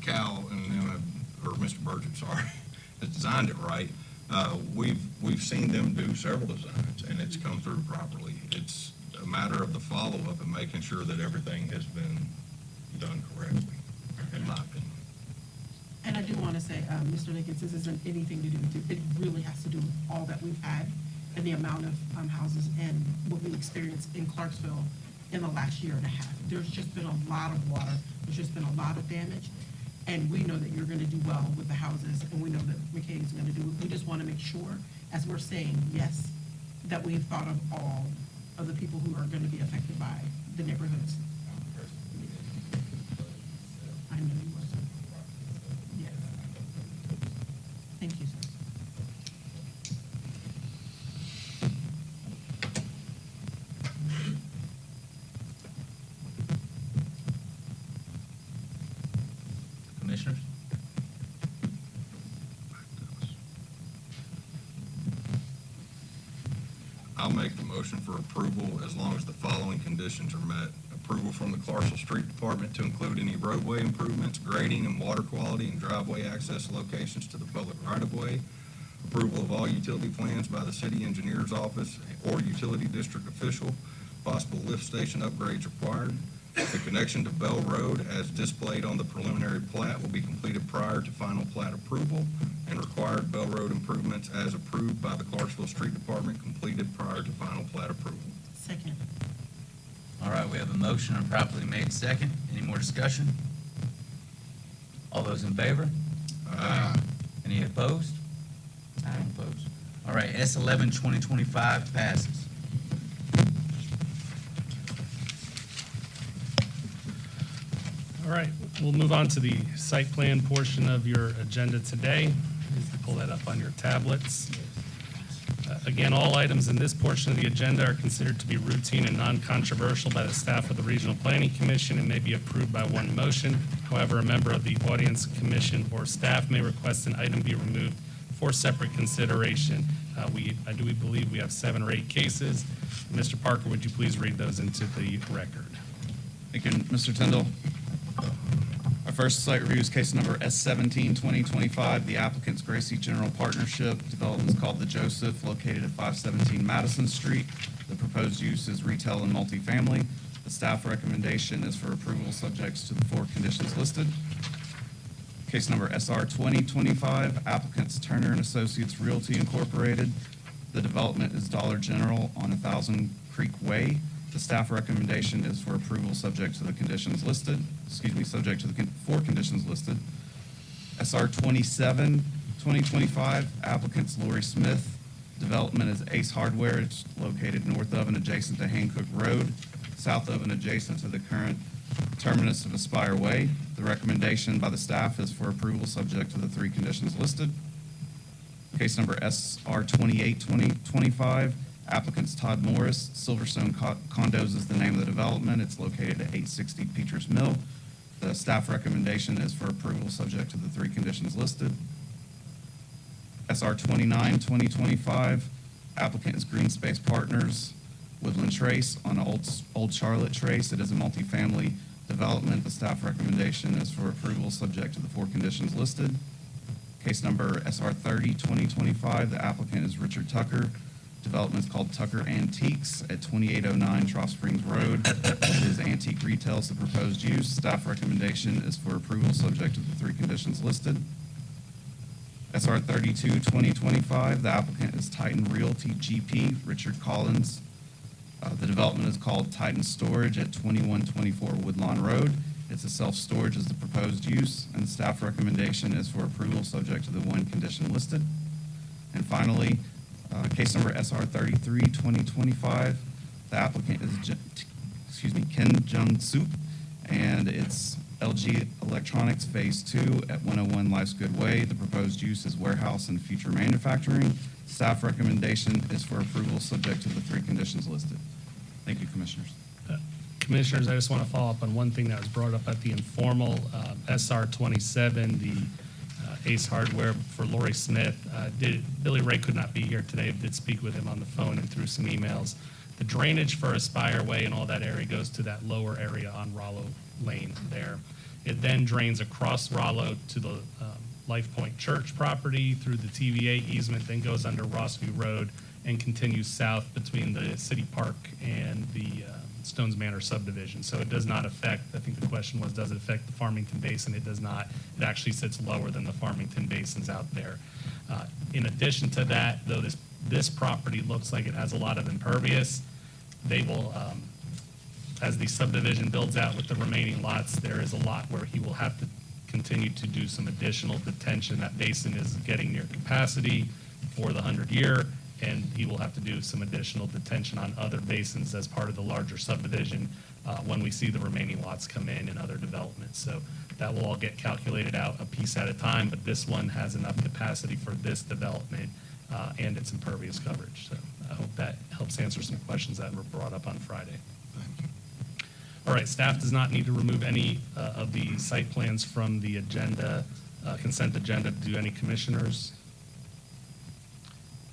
Cal and them, or Mr. Burgett, sorry, has designed it right. We've seen them do several designs, and it's come through properly. It's a matter of the follow-up and making sure that everything has been done correctly, in my opinion. And I do want to say, Mr. Lickens, this isn't anything to do with it. It really has to do with all that we've had and the amount of houses and what we experienced in Clarksville in the last year and a half. There's just been a lot of water. There's just been a lot of damage. And we know that you're going to do well with the houses, and we know that McKay is going to do it. We just want to make sure, as we're saying, yes, that we've thought of all of the people who are going to be affected by the neighborhoods. I know you were, sir. Yes. Thank you, sir. Commissioners? I'll make the motion for approval as long as the following conditions are met. Approval from the Clarksville Street Department to include any roadway improvements, grading and water quality and driveway access locations to the public right-of-way. Approval of all utility plans by the city engineer's office or utility district official. Possible lift station upgrades required. The connection to Bell Road as displayed on the preliminary plat will be completed prior to final plat approval, and required Bell Road improvements as approved by the Clarksville Street Department completed prior to final plat approval. Second. All right, we have a motion and properly made second. Any more discussion? All those in favor? Aye. Any opposed? None opposed. All right, S11 2025 passes. All right, we'll move on to the site plan portion of your agenda today. Please pull that up on your tablets. Again, all items in this portion of the agenda are considered to be routine and non-controversial by the staff of the Regional Planning Commission and may be approved by one motion. However, a member of the audience, commission, or staff may request an item be removed for separate consideration. I do believe we have 7 or 8 cases. Mr. Parker, would you please read those into the record? Thank you, Mr. Tyndall. Our first site review is case number S17 2025. The applicant's Gracie General Partnership. Development is called The Joseph, located at 517 Madison Street. The proposed use is retail and multifamily. The staff recommendation is for approval subject to the 4 conditions listed. Case number SR 2025. Applicant's Turner and Associates Realty Incorporated. The development is Dollar General on 1000 Creek Way. The staff recommendation is for approval subject to the conditions listed, subject to the 4 conditions listed. SR 27, 2025, applicant's Lori Smith. Development is Ace Hardware. It's located north of and adjacent to Hancock Road, south of and adjacent to the current terminus of Aspire Way. The recommendation by the staff is for approval subject to the 3 conditions listed. Case number SR 28, 2025. Applicant's Todd Morris. Silverstone Condos is the name of the development. It's located at 860 Peters Mill. The staff recommendation is for approval subject to the 3 conditions listed. SR 29, 2025. Applicant is Green Space Partners, Woodland Trace on Old Charlotte Trace. It is a multifamily development. The staff recommendation is for approval subject to the 4 conditions listed. Case number SR 30, 2025. The applicant is Richard Tucker. Development's called Tucker Antiques at 2809 Trough Springs Road. It is antique retail is the proposed use. Staff recommendation is for approval, subject to the 3 conditions listed. SR 32, 2025, the applicant is Titan Realty GP, Richard Collins. The development is called Titan Storage at 2124 Woodlawn Road. It's a self-storage is the proposed use, and staff recommendation is for approval, subject to the 1 condition listed. And finally, case number SR 33, 2025, the applicant is, Ken Jung-Soo, and it's LG Electronics Phase 2 at 101 Life's Good Way. The proposed use is warehouse and future manufacturing. Staff recommendation is for approval, subject to the 3 conditions listed. Thank you, Commissioners. Commissioners, I just want to follow up on one thing that was brought up at the informal, SR 27, the Ace Hardware for Lori Smith. Billy Ray could not be here today, did speak with him on the phone and through some emails. The drainage for Aspire Way and all that area goes to that lower area on Rollo Lane there. It then drains across Rollo to the Life Point Church property through the TVA easement, then goes under Rossview Road and continues south between the City Park and the Stones Manor subdivision. So it does not affect, I think the question was, does it affect the Farmington Basin? It does not. It actually sits lower than the Farmington Basins out there. In addition to that, though this property looks like it has a lot of impervious, they will, as the subdivision builds out with the remaining lots, there is a lot where he will have to continue to do some additional detention. That basin is getting near capacity for the 100-year, and he will have to do some additional detention on other basins as part of the larger subdivision when we see the remaining lots come in and other developments. So that will all get calculated out a piece at a time, but this one has enough capacity for this development and its impervious coverage. So I hope that helps answer some questions that were brought up on Friday. All right, staff does not need to remove any of the site plans from the agenda, consent agenda. Do any commissioners?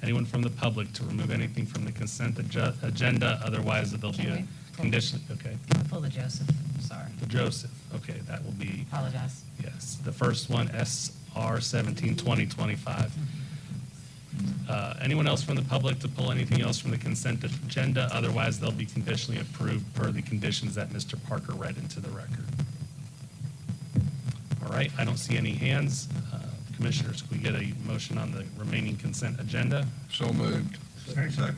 Anyone from the public to remove anything from the consent agenda? Otherwise, there'll be a condition. Okay. Can we pull the Joseph? Sorry. The Joseph. Okay, that will be. Apologize. Yes. The first one, SR 17, 2025. Anyone else from the public to pull anything else from the consent agenda? Otherwise, they'll be conditionally approved per the conditions that Mr. Parker read into the record. All right, I don't see any hands. Commissioners, can we get a motion on the remaining consent agenda? So moved. Second.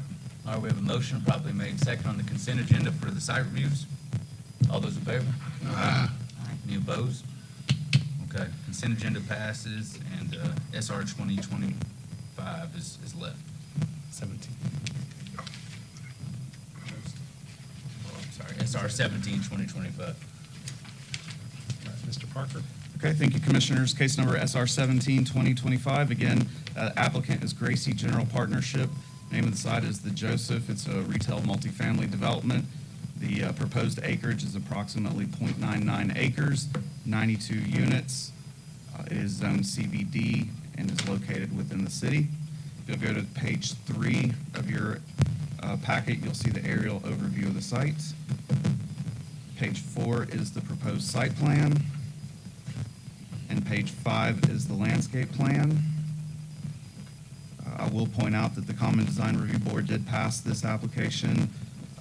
All right, we have a motion properly made second on the consent agenda for the site reviews. All those in favor? Aye. Any opposed? Okay, consent agenda passes, and SR 2025 is left. 17. Sorry, SR 17, 2025. Mr. Parker? Okay, thank you, Commissioners. Case number SR 17, 2025. Again, applicant is Gracie General Partnership. Name of the site is The Joseph. It's a retail multifamily development. The proposed acreage is approximately 0.99 acres, 92 units. It is zone CBD and is located within the city. If you'll go to page 3 of your packet, you'll see the aerial overview of the site. Page 4 is the proposed site plan. And page 5 is the landscape plan. I will point out that the Common Design Review Board did pass this application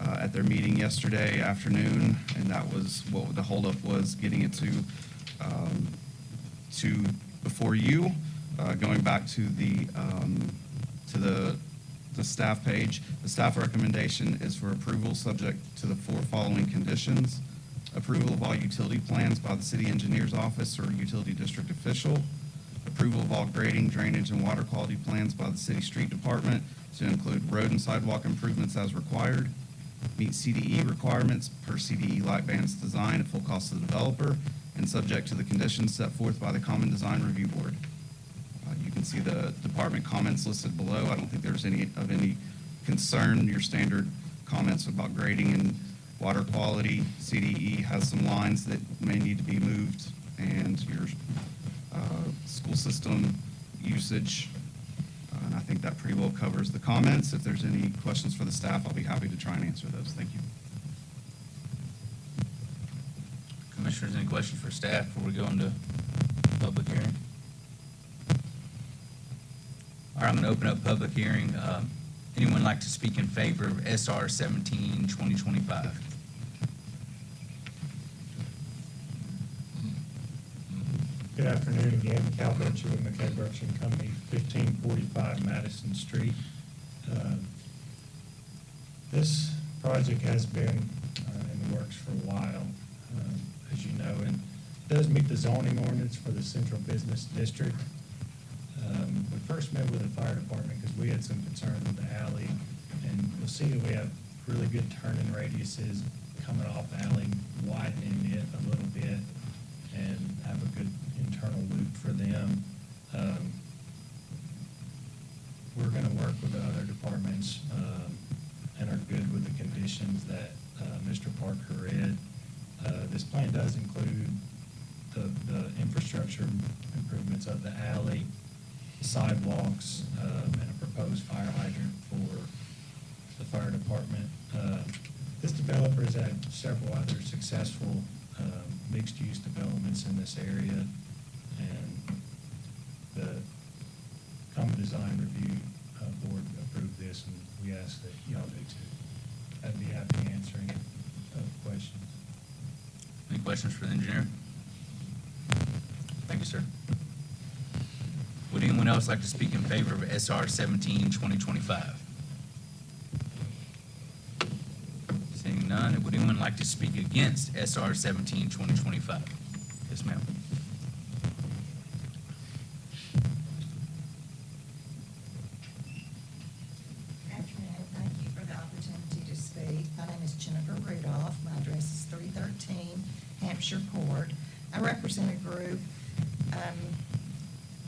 at their meeting yesterday afternoon, and that was what the holdup was, getting it to before you. Going back to the staff page, the staff recommendation is for approval subject to the 4 following conditions. Approval of all utility plans by the city engineer's office or utility district official. Approval of all grading, drainage, and water quality plans by the city street department to include road and sidewalk improvements as required. Meet CDE requirements per CDE light bands design at full cost to the developer and subject to the conditions set forth by the Common Design Review Board. You can see the department comments listed below. I don't think there's any concern. Your standard comments about grading and water quality. CDE has some lines that may need to be moved, and your school system usage. And I think that pretty well covers the comments. If there's any questions for the staff, I'll be happy to try and answer those. Thank you. Commissioners, any questions for staff before we go into public hearing? All right, I'm going to open up public hearing. Anyone like to speak in favor of SR 17, 2025? Good afternoon again, Cal Butcher with McKay Brooks and Company, 1545 Madison Street. This project has been in the works for a while, as you know, and does meet the zoning ordinance for the central business district. We first met with the fire department because we had some concerns with the alley, and you'll see that we have really good turning radiuses coming off alley, widening it a little bit, and have a good internal loop for them. We're gonna work with the other departments, and are good with the conditions that, Mr. Parker read. This plan does include the infrastructure improvements of the alley, sidewalks, and a proposed fire hydrant for the fire department. This developer has had several other successful mixed-use developments in this area, and the Common Design Review Board approved this, and we ask that y'all do too. I'd be happy to answer any questions. Any questions for the engineer? Thank you, sir. Would anyone else like to speak in favor of SR 17, 2025? Seeing none, would anyone like to speak against SR 17, 2025? Yes, ma'am. Afternoon, thank you for the opportunity to speak. My name is Jennifer Rudolph. My address is 313 Hampshire Court. I represent a group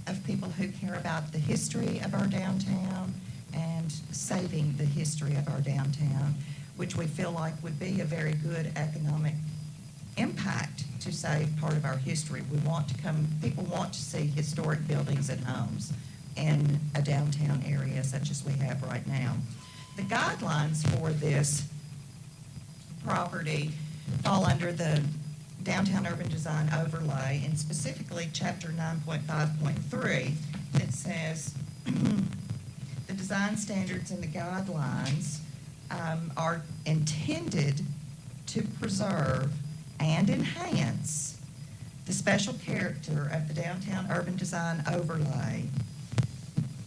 of people who care about the history of our downtown and saving the history of our downtown, which we feel like would be a very good economic impact to save part of our history. People want to see historic buildings and homes in a downtown area such as we have right now. The guidelines for this property fall under the Downtown Urban Design Overlay, and specifically Chapter 9.5.3, that says the design standards and the guidelines are intended to preserve and enhance the special character of the Downtown Urban Design Overlay,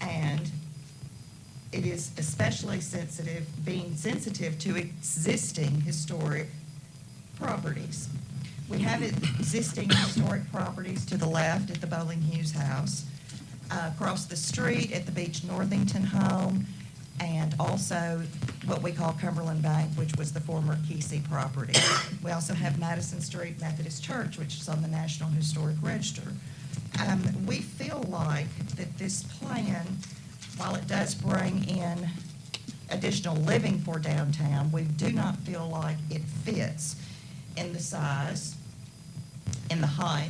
and it is especially being sensitive to existing historic properties. We have existing historic properties to the left at the Bowling Hughes House, across the street at the Beach Northington home, and also what we call Cumberland Bank, which was the former Kesey property. We also have Madison Street Methodist Church, which is on the National Historic Register. We feel like that this plan, while it does bring in additional living for downtown, we do not feel like it fits in the size, in the height,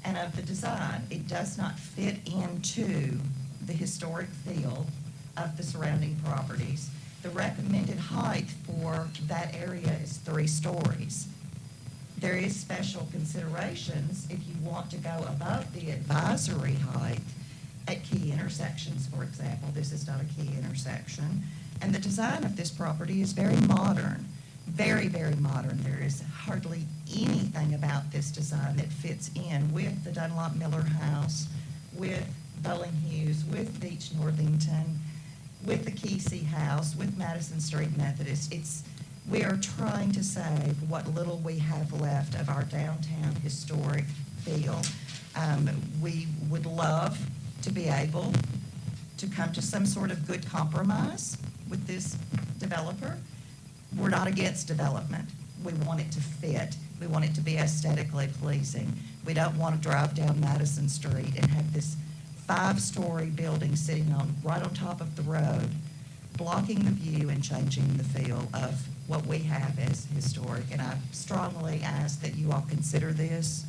and of the design. It does not fit into the historic feel of the surrounding properties. The recommended height for that area is 3 stories. There is special considerations if you want to go above the advisory height at key intersections, for example. This is not a key intersection. And the design of this property is very modern. Very, very modern. There is hardly anything about this design that fits in with the Dunlop Miller House, with Bowling Hughes, with Beach Northington, with the Kesey House, with Madison Street Methodist. We are trying to save what little we have left of our downtown historic feel. We would love to be able to come to some sort of good compromise with this developer. We're not against development. We want it to fit. We want it to be aesthetically pleasing. We don't want to drive down Madison Street and have this 5-story building sitting right on top of the road, blocking the view and changing the feel of what we have as historic. And I strongly ask that you all consider this.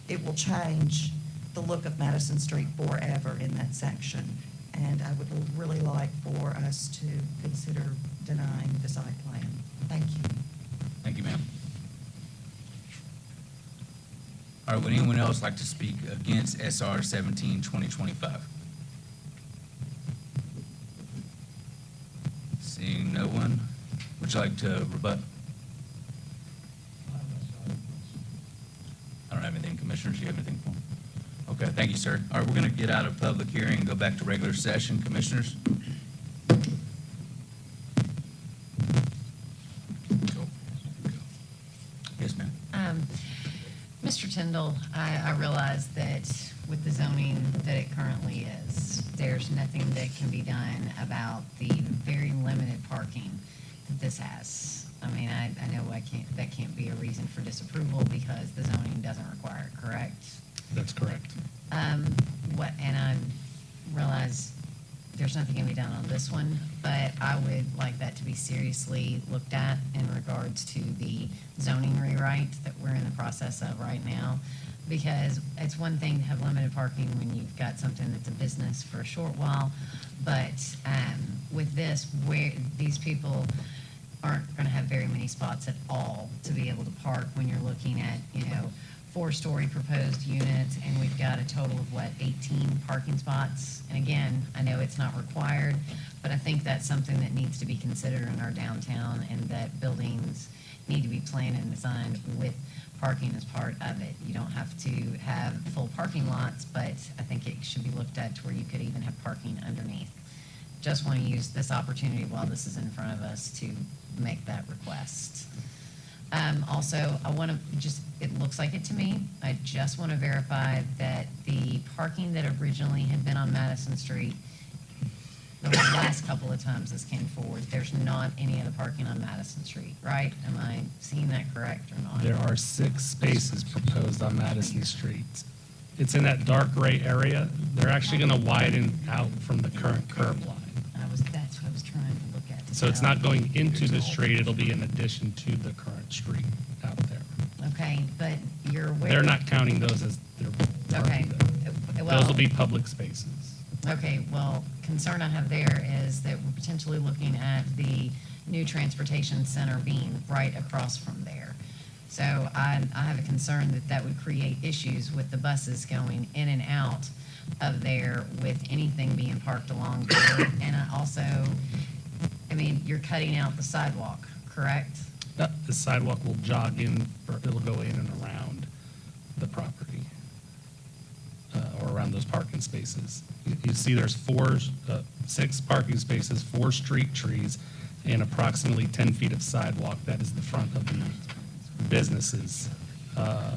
It will change the look of Madison Street forever in that section. And I would really like for us to consider denying the site plan. Thank you. Thank you, ma'am. All right, would anyone else like to speak against SR 17, 2025? Would you like to rebut? I don't have anything, Commissioners. Do you have anything for me? Okay, thank you, sir. All right, we're going to get out of public hearing and go back to regular session. Commissioners? Yes, ma'am. Mr. Tyndall, I realize that with the zoning that it currently is, there's nothing that can be done about the very limited parking that this has. I mean, I know that can't be a reason for disapproval because the zoning doesn't require it, correct? That's correct. And I realize there's nothing can be done on this one, but I would like that to be seriously looked at in regards to the zoning rewrite that we're in the process of right now. Because it's one thing to have limited parking when you've got something that's a business for a short while, but with this, where these people aren't gonna have very many spots at all to be able to park when you're looking at, 4-story proposed units, and we've got a total of, 18 parking spots? And again, I know it's not required, but I think that's something that needs to be considered in our downtown, and that buildings need to be planned and designed with parking as part of it. You don't have to have full parking lots, but I think it should be looked at to where you could even have parking underneath. Just want to use this opportunity while this is in front of us to make that request. Also, I want to it looks like it to me, I just want to verify that the parking that originally had been on Madison Street, the last couple of times this came forward, there's not any other parking on Madison Street, right? Am I seeing that correct or not? There are 6 spaces proposed on Madison Street. It's in that dark gray area. They're actually going to widen out from the current curb line. That's what I was trying to look at. So it's not going into the street, it'll be in addition to the current street out there. Okay, but you're aware. They're not counting those as their Okay. parking there. Well. Those will be public spaces. Okay, well, concern I have there is that we're potentially looking at the new transportation center being right across from there. So I have a concern that that would create issues with the buses going in and out of there with anything being parked along there. And you're cutting out the sidewalk, correct? The sidewalk will jog in, or it'll go in and around the property, or around those parking spaces. You see there's 6 parking spaces, 4 street trees, and approximately 10 feet of sidewalk. That is the front of the businesses. I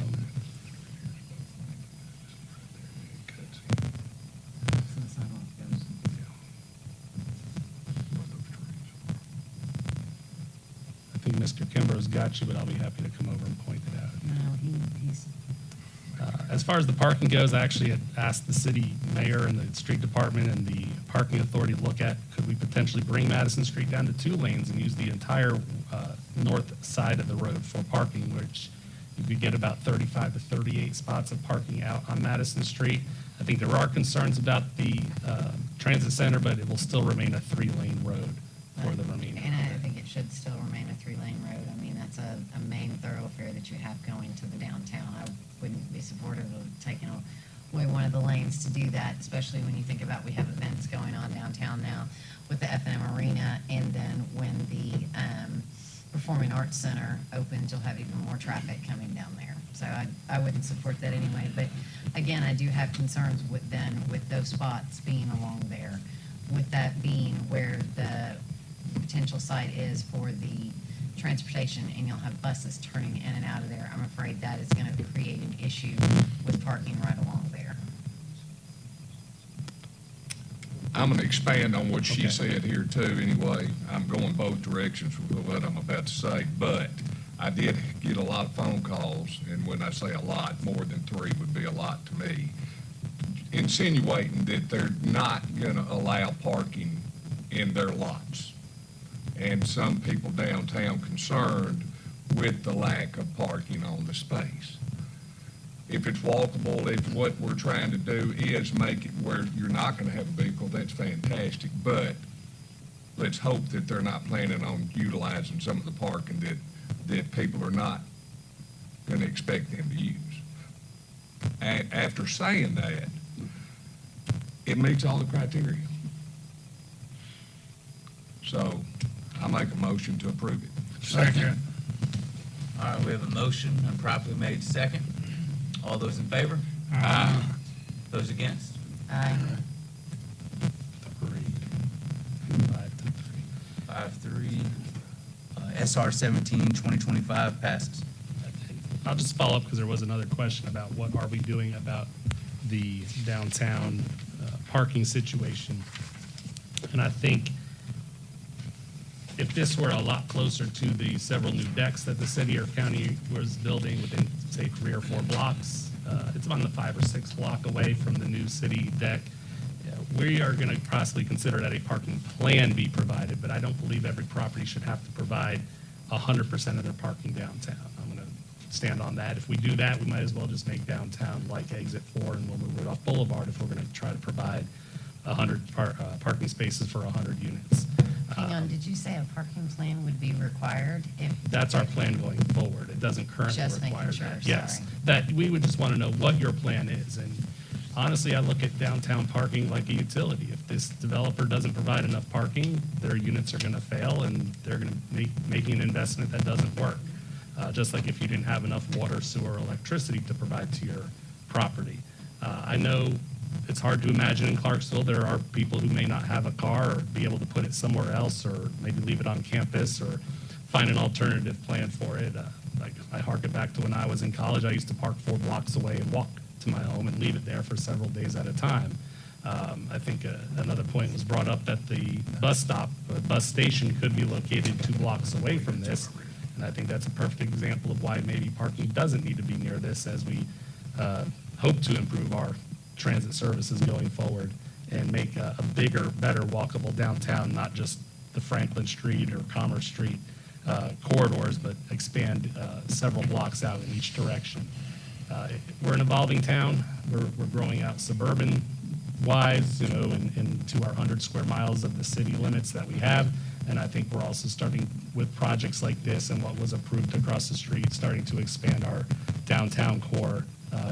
think Mr. Kimbrough's got you, but I'll be happy to come over and point it out. No, he's. As far as the parking goes, I actually had asked the city mayor and the street department and the parking authority to look at, could we potentially bring Madison Street down to 2 lanes and use the entire north side of the road for parking, which you could get about 35 to 38 spots of parking out on Madison Street. I think there are concerns about the transit center, but it will still remain a 3-lane road for the remaining. And I think it should still remain a 3-lane road. I mean, that's a main thoroughfare that you have going to the downtown. I wouldn't be supportive of taking away one of the lanes to do that, especially when you think about we have events going on downtown now with the F&M Arena, and then when the Performing Arts Center opens, you'll have even more traffic coming down there. So I wouldn't support that anyway. But again, I do have concerns with those spots being along there, with that being where the potential site is for the transportation, and you'll have buses turning in and out of there. I'm afraid that is going to create an issue with parking right along there. I'm going to expand on what she Okay. said here too, anyway. I'm going both directions with what I'm about to say, but I did get a lot of phone calls, and when I say a lot, more than 3 would be a lot to me, insinuating that they're not going to allow parking in their lots. And some people downtown concerned with the lack of parking on the space. If it's walkable, if what we're trying to do is make it where you're not going to have a vehicle, that's fantastic. But let's hope that they're not planning on utilizing some of the parking that people are not going to expect them to use. After saying that, it meets all the criteria. So I make a motion to approve it. Second. All right, we have a motion and properly made second. All those in favor? Aye. Those against? Aye. 5-3. SR 17-2025 passes. I'll just follow up because there was another question about what are we doing about the downtown parking situation. And I think if this were a lot closer to the several new decks that the city or county was building within, say, 3 or 4 blocks, it's on the 5 or 6 block away from the new city deck. We are going to possibly consider that a parking plan be provided, but I don't believe every property should have to provide 100% of their parking downtown. I'm going to stand on that. If we do that, we might as well just make downtown like Exit 4 and Wilbur Rudolph Boulevard if we're going to try to provide 100 parking spaces for 100 units. Hang on, did you say a parking plan would be required if? That's our plan going forward. It doesn't currently Just making require sure, that. Yes, sorry. that, we would just want to know what your plan is. And honestly, I look at downtown parking like a utility. If this developer doesn't provide enough parking, their units are going to fail and they're going to making an investment that doesn't work. Just like if you didn't have enough water, sewer, or electricity to provide to your property. I know it's hard to imagine in Clarksville, there are people who may not have a car or be able to put it somewhere else or maybe leave it on campus or find an alternative plan for it. Like I harken back to when I was in college, I used to park 4 blocks away and walk to my home and leave it there for several days at a time. I think another point was brought up that the bus station could be located 2 blocks away from this. And I think that's a perfect example of why maybe parking doesn't need to be near this as we hope to improve our transit services going forward and make a bigger, better walkable downtown, not just the Franklin Street or Commerce Street corridors, but expand several blocks out in each direction. We're an evolving town. We're growing out suburban-wise, into our 100 square miles of the city limits that we have. And I think we're also starting with projects like this and what was approved across the street, starting to expand our downtown core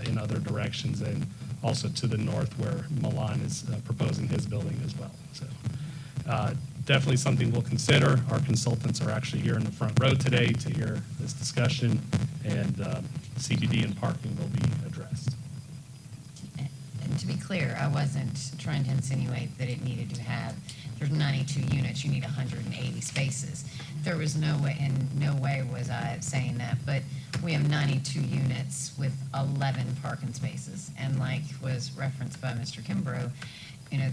in other directions and also to the north where Milan is proposing his building as well. So definitely something we'll consider. Our consultants are actually here in the front row today to hear this discussion, and CBD and parking will be addressed. And to be clear, I wasn't trying to insinuate that it needed to have, there's 92 units, you need 180 spaces. There was no way, in no way was I saying that, but we have 92 units with 11 parking spaces. And like was referenced by Mr. Kimbrough,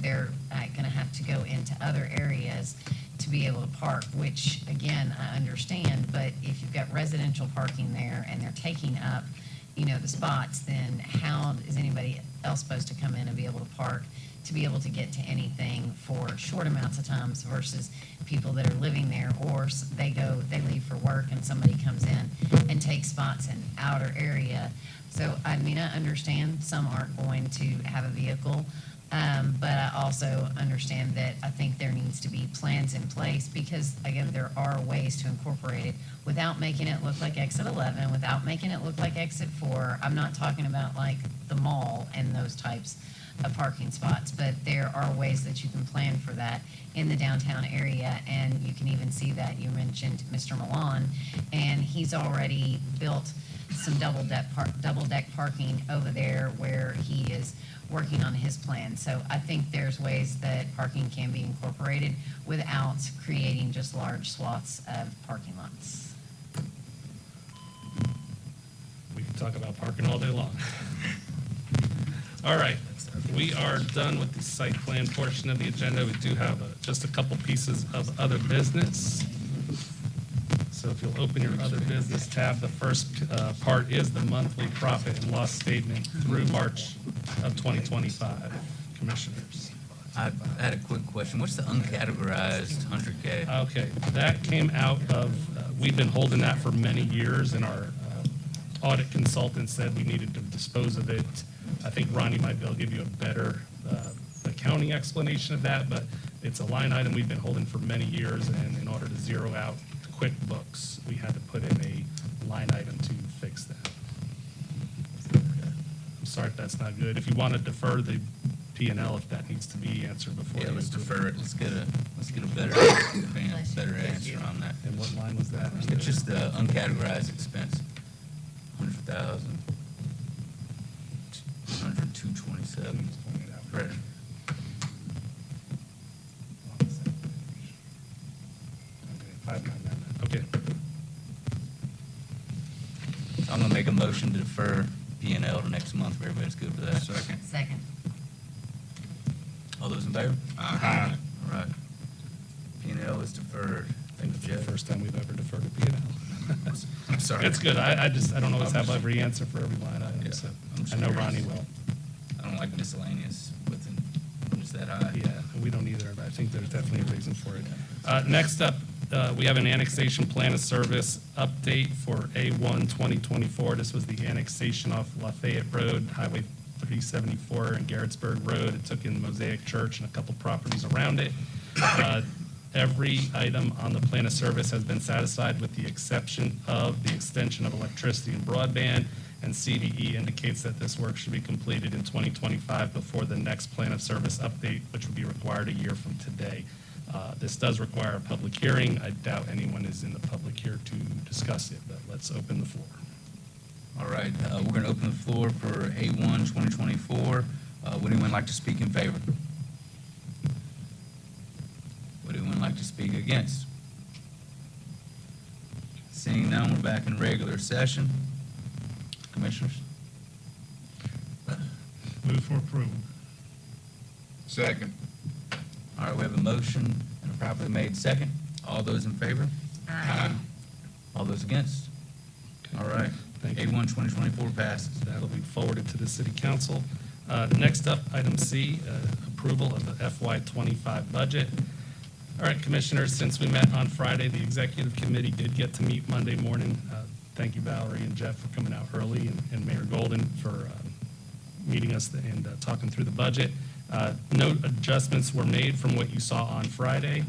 they're gonna have to go into other areas to be able to park, which again, I understand, but if you've got residential parking there and they're taking up, the spots, then how is anybody else supposed to come in and be able to park to be able to get to anything for short amounts of times versus people that are living there, or they leave for work and somebody comes in and takes spots in outer area. So, I understand some aren't going to have a vehicle, but I also understand that I think there needs to be plans in place because, again, there are ways to incorporate it without making it look like Exit 11, without making it look like Exit 4. I'm not talking about like the mall and those types of parking spots, but there are ways that you can plan for that in the downtown area, and you can even see that. You mentioned Mr. Milan, and he's already built some double deck parking over there where he is working on his plan. So I think there's ways that parking can be incorporated without creating just large swaths of parking lots. We can talk about parking all day long. All right, we are done with the site plan portion of the agenda. We do have just a couple pieces of other business. So if you'll open your other business tab, the first part is the monthly profit and loss statement through March of 2025. Commissioners. I had a quick question. What's the uncategorized 100K? Okay, that came out of, we've been holding that for many years, and our audit consultant said we needed to dispose of it. I think Ronnie might be able to give you a better accounting explanation of that, but it's a line item we've been holding for many years, and in order to zero out QuickBooks, we had to put in a line item to fix that. I'm sorry if that's not good. If you want to defer the P and L if that needs to be answered before. Yeah, you let's approve defer it. Let's get a better, better answer on that. And what line was that? It's just the uncategorized expense, 100,000, 227. Correct. Okay. I'm gonna make a motion to defer P and L to next month, if everybody's good with that. Second. Second. All those in favor? Aye. All right. P and L is deferred. I think it's the first time we've ever deferred a P and L. I'm sorry. It's good. I don't always have every answer for every line item, Yeah, so I'm just I know curious. Ronnie will. I don't like miscellaneous within, just that high. Yeah, we don't either, but I think there's definitely a reason for it. Next up, we have an annexation plan of service update for A1 2024. This was the annexation off Lafayette Road, Highway 374 and Garrettsburg Road. It took in Mosaic Church and a couple properties around it. Every item on the plan of service has been satisfied with the exception of the extension of electricity and broadband, and CDE indicates that this work should be completed in 2025 before the next plan of service update, which would be required a year from today. This does require a public hearing. I doubt anyone is in the public here to discuss it, but let's open the floor. All right, we're gonna open the floor for A1 2024. Would anyone like to speak in favor? Would anyone like to speak against? Seeing none, we're back in regular session. Commissioners? Move for approval. Second. All right, we have a motion and a properly made second. All those in favor? Aye. All those against? All right, Thank you. A1 2024 passes. That'll be forwarded to the city council. Next up, item C, approval of the FY '25 budget. All right, commissioners, since we met on Friday, the executive committee did get to meet Monday morning. Thank you, Valerie and Jeff, for coming out early, and Mayor Golden for meeting us and talking through the budget. No adjustments were made from what you saw on Friday.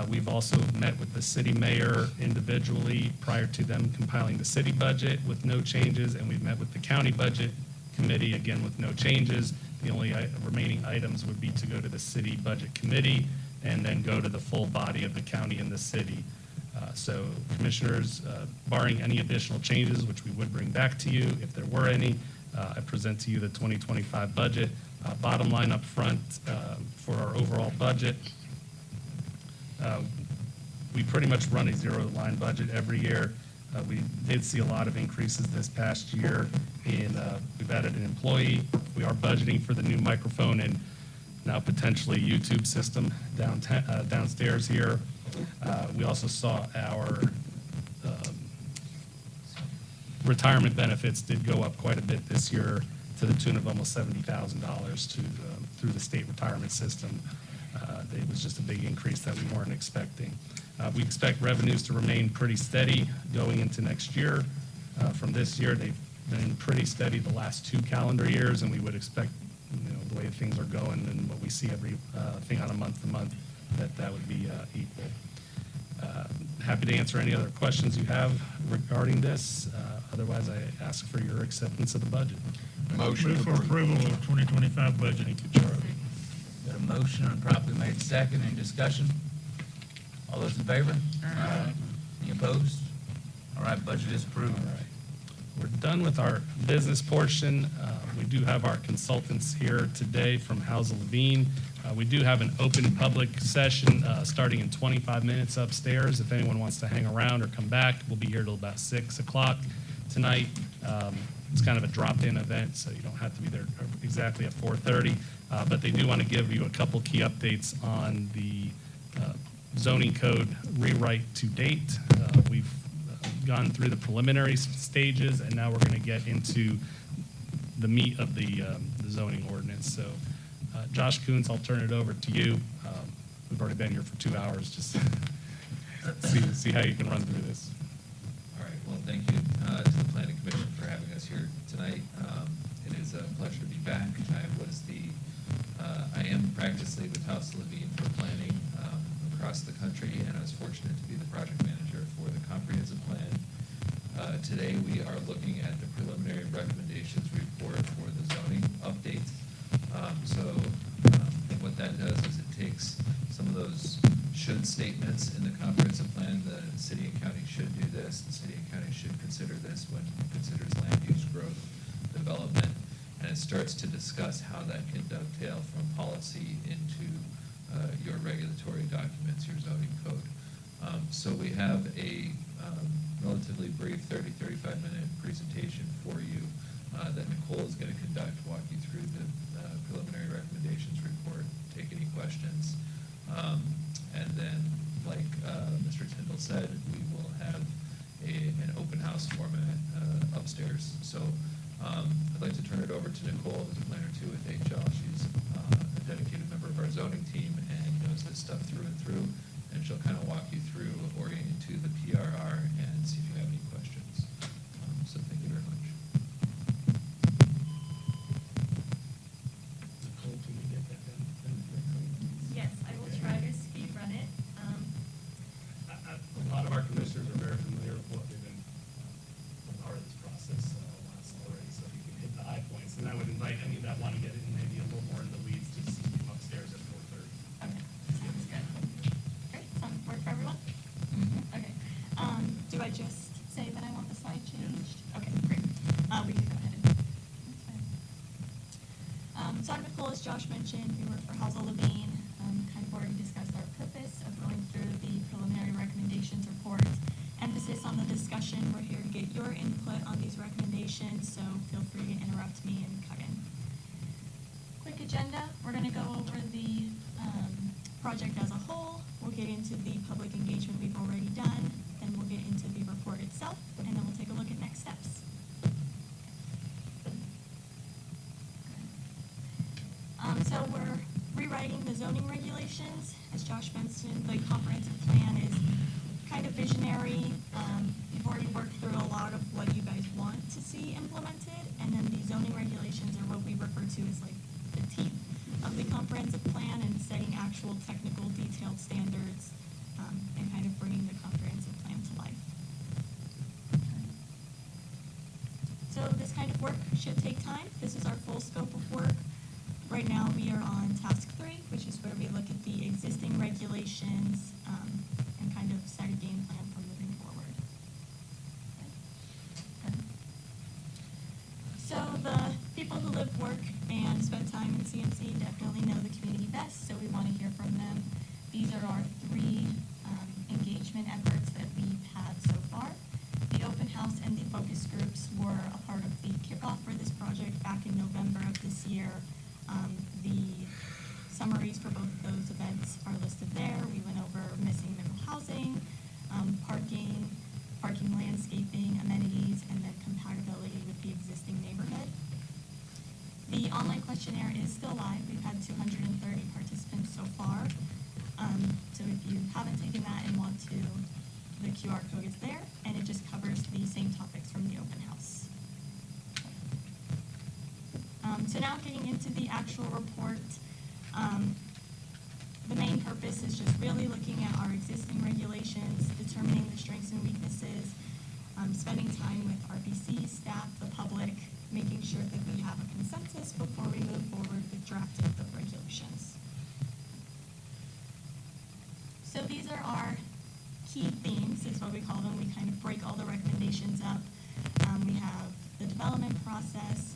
We've also met with the city mayor individually prior to them compiling the city budget with no changes, and we've met with the county budget committee, again, with no changes. The only remaining items would be to go to the city budget committee and then go to the full body of the county and the city. So commissioners, barring any additional changes, which we would bring back to you if there were any, I present to you the 2025 budget. Bottom line up front for our overall budget, we pretty much run a zero-line budget every year. We did see a lot of increases this past year in, we've added an employee. We are budgeting for the new microphone and now potentially YouTube system downstairs here. We also saw our retirement benefits did go up quite a bit this year to the tune of almost $70,000 through the state retirement system. It was just a big increase that we weren't expecting. We expect revenues to remain pretty steady going into next year. From this year, they've been pretty steady the last 2 calendar years, and we would expect, the way things are going and what we see every thing on a month-to-month, that would be equal. Happy to answer any other questions you have regarding this. Otherwise, I ask for your acceptance of the budget. Motion Move for approved. approval of 2025 budget. Thank you, Charlie. Got a motion and properly made second. Any discussion? All those in favor? Aye. Any opposed? All right, budget is approved. All right. We're done with our business portion. We do have our consultants here today from House Levine. We do have an open public session starting in 25 minutes upstairs. If anyone wants to hang around or come back, we'll be here till about 6 o'clock tonight. It's kind of a drop-in event, so you don't have to be there exactly at 4:30. But they do want to give you a couple key updates on the zoning code rewrite to date. We've gone through the preliminary stages, and now we're going to get into the meat of the zoning ordinance. So, Josh Coons, I'll turn it over to you. We've already been here for 2 hours. Just see how you can run through this. All right, well, thank you to the Planning Commission for having us here tonight. It is a pleasure to be back. I am practicing with House Levine for planning across the country, and I was fortunate to be the project manager for the comprehensive plan. Today, we are looking at the preliminary recommendations report for the zoning updates. So some of those should statements in the comprehensive plan. The city and county should do this, the city and county should consider this when it considers land use growth, development, and it starts to discuss how that can dovetail from policy into your regulatory documents, your zoning code. So we have a relatively brief 35-minute presentation for you that Nicole is going to conduct, walk you through the preliminary recommendations report, take any questions. And then, like Mr. Tyndall said, we will have an open house format upstairs. So I'd like to turn it over to Nicole, who's a planner too with HL. She's a dedicated member of our zoning team and knows this stuff through and through. And she'll kind of walk you through, orient you to the PRR, and see if you have any questions. So thank you very much. Nicole, can you get that done quickly? Yes, I will try to speed run it. A lot of our commissioners are very familiar with what they've been, part of this process last already, so if you can hit the high points. And I would invite any that want to get in maybe a little more in the weeds to come upstairs at 4:30. Okay, sounds good. Great, sounds work for everyone? Okay. Do I just say that I want the slide changed? Okay, great. We can go ahead. That's fine. So I'm Nicole, as Josh mentioned, we work for Housel Levine. Kind of already discussed our purpose of going through the preliminary recommendations report. Emphasis on the discussion. We're here to get your input on these recommendations, so feel free to interrupt me and cut in. Quick agenda. We're going to go over the project as a whole. We'll get into the public engagement we've already done. Then we'll get into the report itself, and then we'll take a look at next steps. So we're rewriting the zoning regulations. As Josh mentioned, the comprehensive plan is kind of visionary. You've already worked through a lot of what you guys want to see implemented, and then the zoning regulations are what we refer to as like the teeth of the comprehensive plan and setting actual technical detailed standards and kind of bringing the comprehensive plan to life. So this kind of work should take time. This is our full scope of work. Right now we are on task 3, which is where we look at the existing regulations and kind of set a game plan for moving forward. Okay. So the people who live, work, and spend time in CMC definitely know the community best, so we want to hear from them. These are our 3 engagement efforts that we've had so far. The open house and the focus groups were a part of the kickoff for this project back in November of this year. The summaries for both of those events are listed there. We went over missing middle housing, parking landscaping, amenities, and then compatibility with the existing neighborhood. The online questionnaire is still live. We've had 230 participants so far. So if you haven't taken that and want to, the QR code is there, and it just covers the same topics from the open house. So now getting into the actual report, the main purpose is just really looking at our existing regulations, determining the strengths and weaknesses, spending time with RPC staff, the public, making sure that we have a consensus before we move forward with drafting the regulations. So these are our key themes, is what we call them. We kind of break all the recommendations up. We have the development process,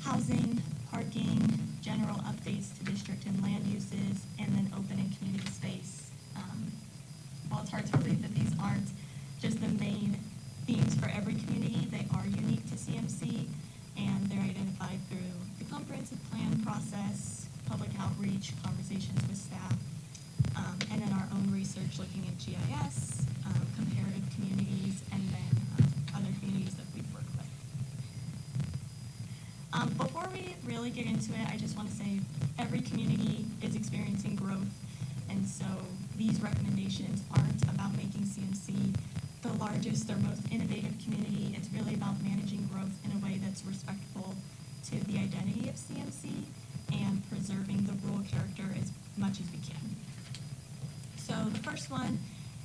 housing, parking, general updates to district and land uses, and then open and community space. While it's hard to believe that these aren't just the main themes for every community, they are unique to CMC, and they're identified through the comprehensive plan process, public outreach, conversations with staff, and then our own research looking at GIS, comparative communities, and then other communities that we've worked with. Before we really get into it, I just want to say every community is experiencing growth, and so these recommendations aren't about making CMC the largest or most innovative community. It's really about managing growth in a way that's respectful to the identity of CMC and preserving the rural character as much as we can. So the first one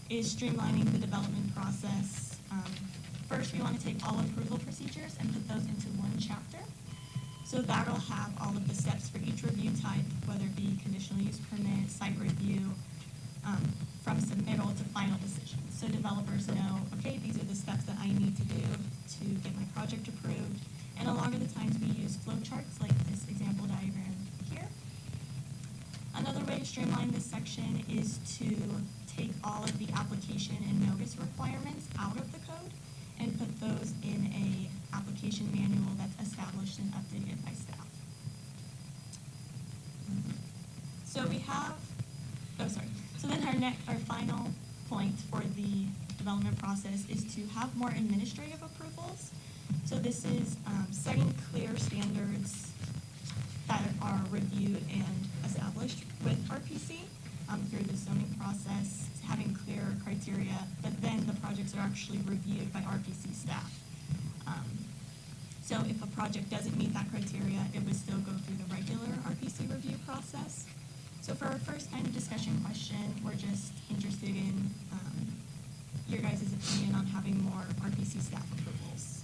is streamlining the development process. First, we want to take all approval procedures and put those into one chapter. So that'll have all of the steps for each review type, whether it be conditional use permit, site review from submittal to final decision. So developers know, okay, these are the steps that I need to do to get my project approved. And a lot of the times we use flow charts like this example diagram here. Another way to streamline this section is to take all of the application and notice requirements out of the code and put those in a application manual that's established and updated by staff. So we have, so then our final point for the development process is to have more administrative approvals. So this is setting clear standards that are reviewed and established with RPC through the zoning process, having clear criteria, but then the projects are actually reviewed by RPC staff. So if a project doesn't meet that criteria, it would still go through the regular RPC review process. So for our first kind of discussion question, we're just interested in your guys' opinion on having more RPC staff approvals.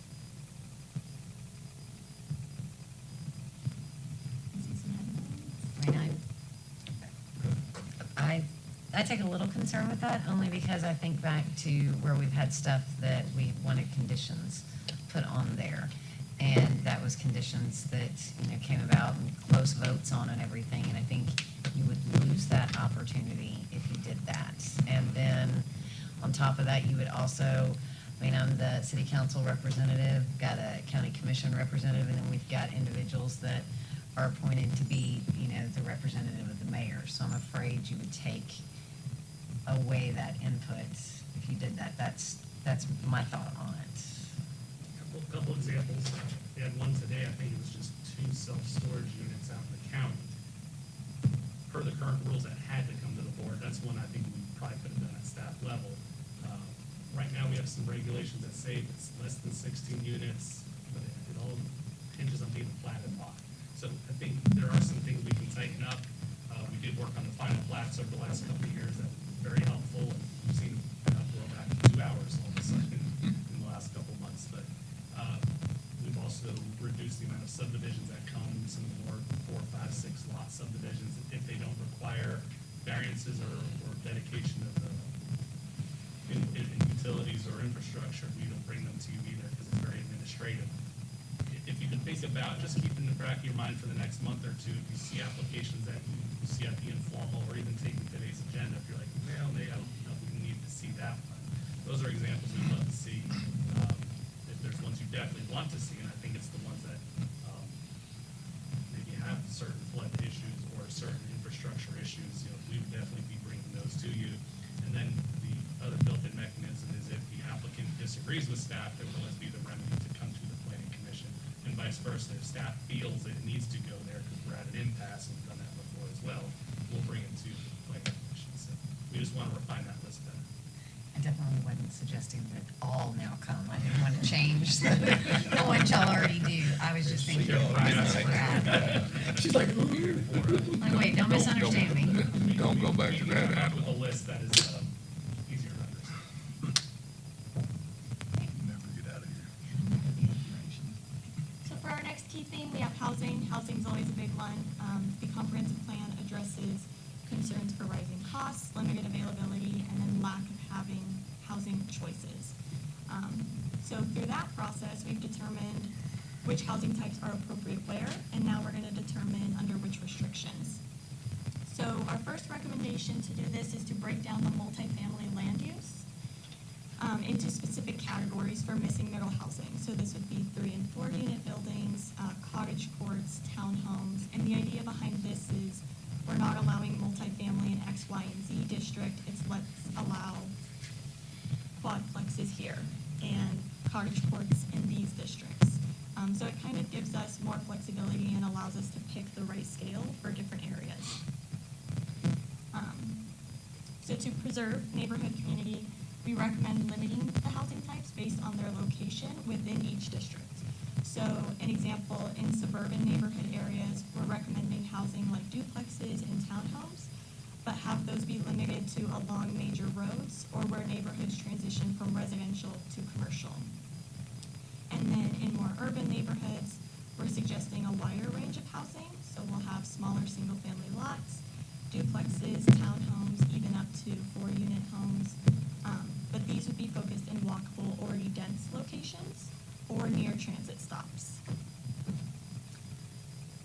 I mean, I take a little concern with that, only because I think back to where we've had stuff that we wanted conditions put on there. And that was conditions that, came about and close votes on and everything, and I think you would lose that opportunity if you did that. And then, on top of that, you would also, I'm the city council representative, got a county commission representative, and then we've got individuals that are appointed to be, the representative of the mayor. So I'm afraid you would take away that input if you did that. That's my thought on it. Couple examples. We had one today, I think it was just 2 self-storage units out in the county. Per the current rules, that had to come to the board. That's one I think we probably could have done at staff level. Right now, we have some regulations that say if it's less than 16 units, but it all hinges on being a platted lot. So I think there are some things we can tighten up. We did work on the final plats over the last couple of years. That was very helpful. And we've seen it grow back to 2 hours all of a sudden in the last couple of months. But we've also reduced the amount of subdivisions that come, some of the more 4, 5, 6 lot subdivisions. If they don't require variances or dedication of the in utilities or infrastructure, we don't bring them to you either because it's very administrative. If you can think about, just keep in the back of your mind for the next month or two, if you see applications that you see at the informal or even taking today's agenda, if you're like, well, I don't know if we need to see that one. Those are examples we'd love to see. If there's ones you definitely want to see, and I think it's the ones that maybe have certain flood issues or certain infrastructure issues, we would definitely be bringing those to you. And then the other built-in mechanism is if the applicant disagrees with staff, there will always be the remedy to come to the planning commission, and vice versa. If staff feels it needs to go there because we're at an impasse, and we've done that before as well, we'll bring it to the planning commission. So we just want to refine that list better. I definitely wasn't suggesting that all now come. I didn't want to change the one y'all already do. I was just thinking the process we're at. She's like, Like, wait, don't misunderstand me. Don't go back to that. Come up with a list that is easier to understand. Never get out of here. So for our next key theme, we have housing. Housing's always a big one. The comprehensive plan addresses concerns for rising costs, limited availability, and then lack of having housing choices. So through that process, we've determined which housing types are appropriate where, and now we're going to determine under which restrictions. So our first recommendation to do this is to break down the multifamily land use into specific categories for missing middle housing. So this would be 3 and 4 unit buildings, cottage courts, townhomes, and the idea behind this is we're not allowing multifamily in X, Y, and Z district. It's let's allow quadplexes here and cottage courts in these districts. So it kind of gives us more flexibility and allows us to pick the right scale for different areas. So to preserve neighborhood community, we recommend limiting the housing types based on their location within each district. So an example, in suburban neighborhood areas, we're recommending housing like duplexes and townhomes, but have those be limited to along major roads or where neighborhoods transition from residential to commercial. And then in more urban neighborhoods, we're suggesting a wider range of housing. So we'll have smaller single-family lots, duplexes, 2 to 4 unit homes. But these would be focused in walkable, already dense locations or near transit stops.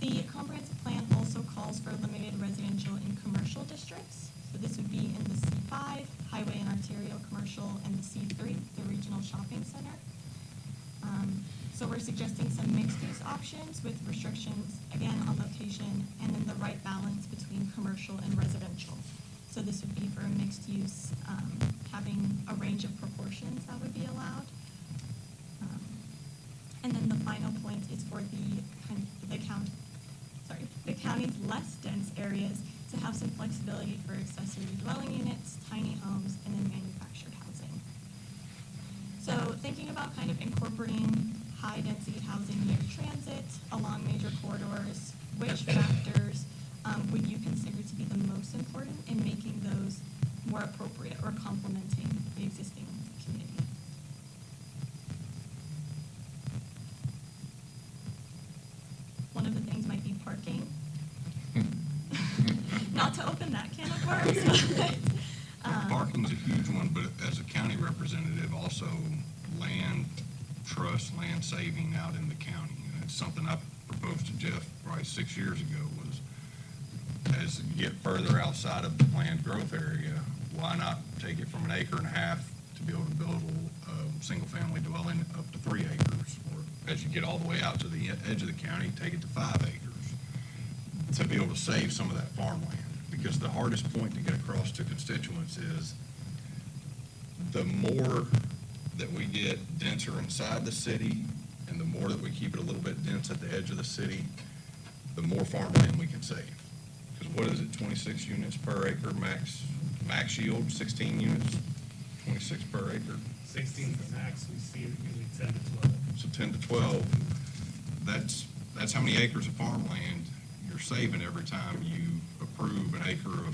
The comprehensive plan also calls for limited residential and commercial districts. So this would be in the C5, highway and arterial commercial, and the C3, the regional shopping center. So we're suggesting some mixed-use options with restrictions, again, on location, and then the right balance between commercial and residential. So this would be for a mixed use, having a range of proportions that would be allowed. And then the final point is for the county's less dense areas to have some flexibility for accessory dwelling units, tiny homes, and then manufactured housing. So thinking about kind of incorporating high-density housing near transit along major corridors, which factors would you consider to be the most important in making those more appropriate or complementing the existing community? One of the things might be parking. Not to open that can of worms, but, Parking's a huge one, but as a county representative, also land trust, land saving out in the county. And it's something I proposed to Jeff probably 6 years ago was, as you get further outside of the planned growth area, why not take it from 1.5 acres to be able to build a single-family dwelling up to 3 acres? Or as you get all the way out to the edge of the county, take it to 5 acres to be able to save some of that farmland. Because the hardest point to get across to constituents is the more that we get denser inside the city and the more that we keep it a little bit dense at the edge of the city, the more farmland we can save. Because what is it, 26 units per acre max yield, 16 units, 26 per acre? 16 is the max, we see it usually 10 to 12. So 10 to 12, that's how many acres of farmland you're saving every time you approve an acre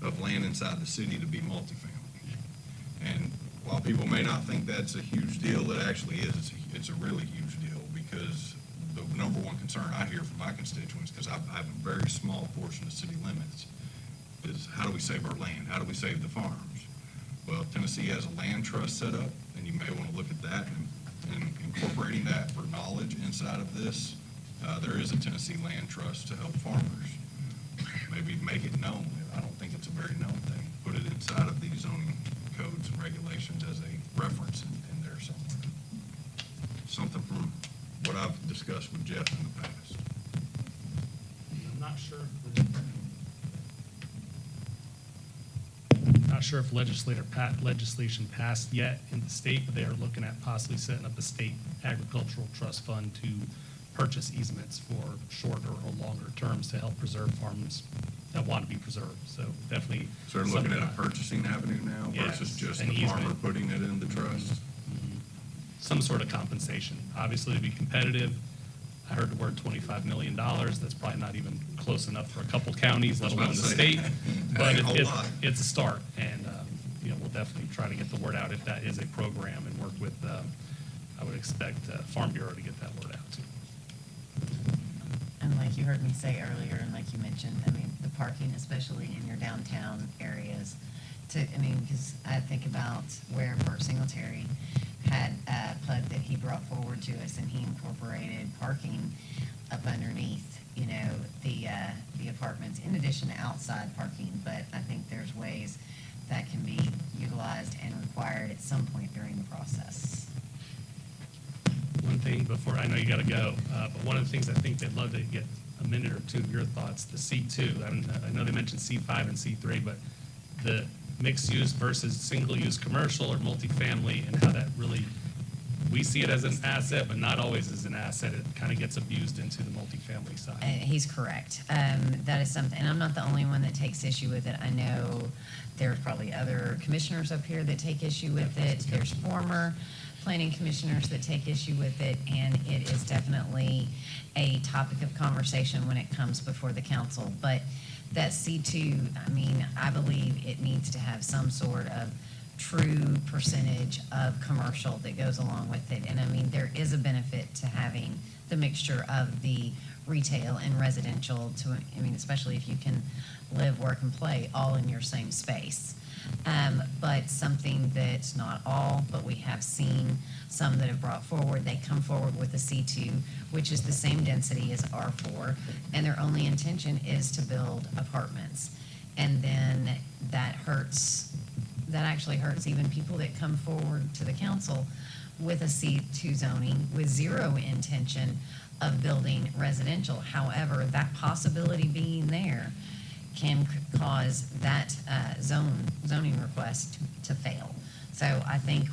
of land inside the city to be multifamily. And while people may not think that's a huge deal, it actually is. It's a really huge deal because the number one concern I hear from my constituents, because I have a very small portion of city limits, is how do we save our land? How do we save the farms? Well, Tennessee has a land trust set up, and you may want to look at that and incorporating that for knowledge inside of this. There is a Tennessee land trust to help farmers. Maybe make it known. I don't think it's a very known thing. Put it inside of these zoning codes and regulations as a reference in there somewhere. Something from what I've discussed with Jeff in the past. I'm not sure if legislation passed yet in the state, but they are looking at possibly setting up a state agricultural trust fund to purchase easements for shorter or longer terms to help preserve farms that want to be preserved. So definitely. So they're looking at a purchasing avenue now versus just an the farmer easement. putting it in the trust? Some sort of compensation, obviously to be competitive. I heard the word $25 million. That's probably not even close enough for a couple counties, let alone the state. But it's a start, and we'll definitely try to get the word out if that is a program and work with. I would expect Farm Bureau to get that word out too. And like you heard me say earlier, and like you mentioned, I mean, the parking, especially in your downtown areas, because I think about where Bert Singletary had a plug that he brought forward to us, and he incorporated parking up underneath, the apartments, in addition to outside parking. But I think there's ways that can be utilized and required at some point during the process. One thing before, I know you gotta go, but one of the things I think they'd love to get a minute or two of your thoughts, the C2. I know they mentioned C5 and C3, but the mixed use versus single use commercial or multifamily, and how that really, we see it as an asset, but not always as an asset. It kind of gets abused into the multifamily side. He's correct. That is something, and I'm not the only one that takes issue with it. I know there's probably other commissioners up here that take issue with it. There's former planning commissioners that take issue with it, and it is definitely a topic of conversation when it comes before the council. But that C2, I believe it needs to have some sort of true percentage of commercial that goes along with it. And there is a benefit to having the mixture of the retail and residential to, I mean, especially if you can live, work, and play all in your same space. But something that's not all, but we have seen some that have brought forward, they come forward with a C2, which is the same density as R4, and their only intention is to build apartments. And then that actually hurts even people that come forward to the council with a C2 zoning with zero intention of building residential. However, that possibility being there can cause that zoning request to fail. So I think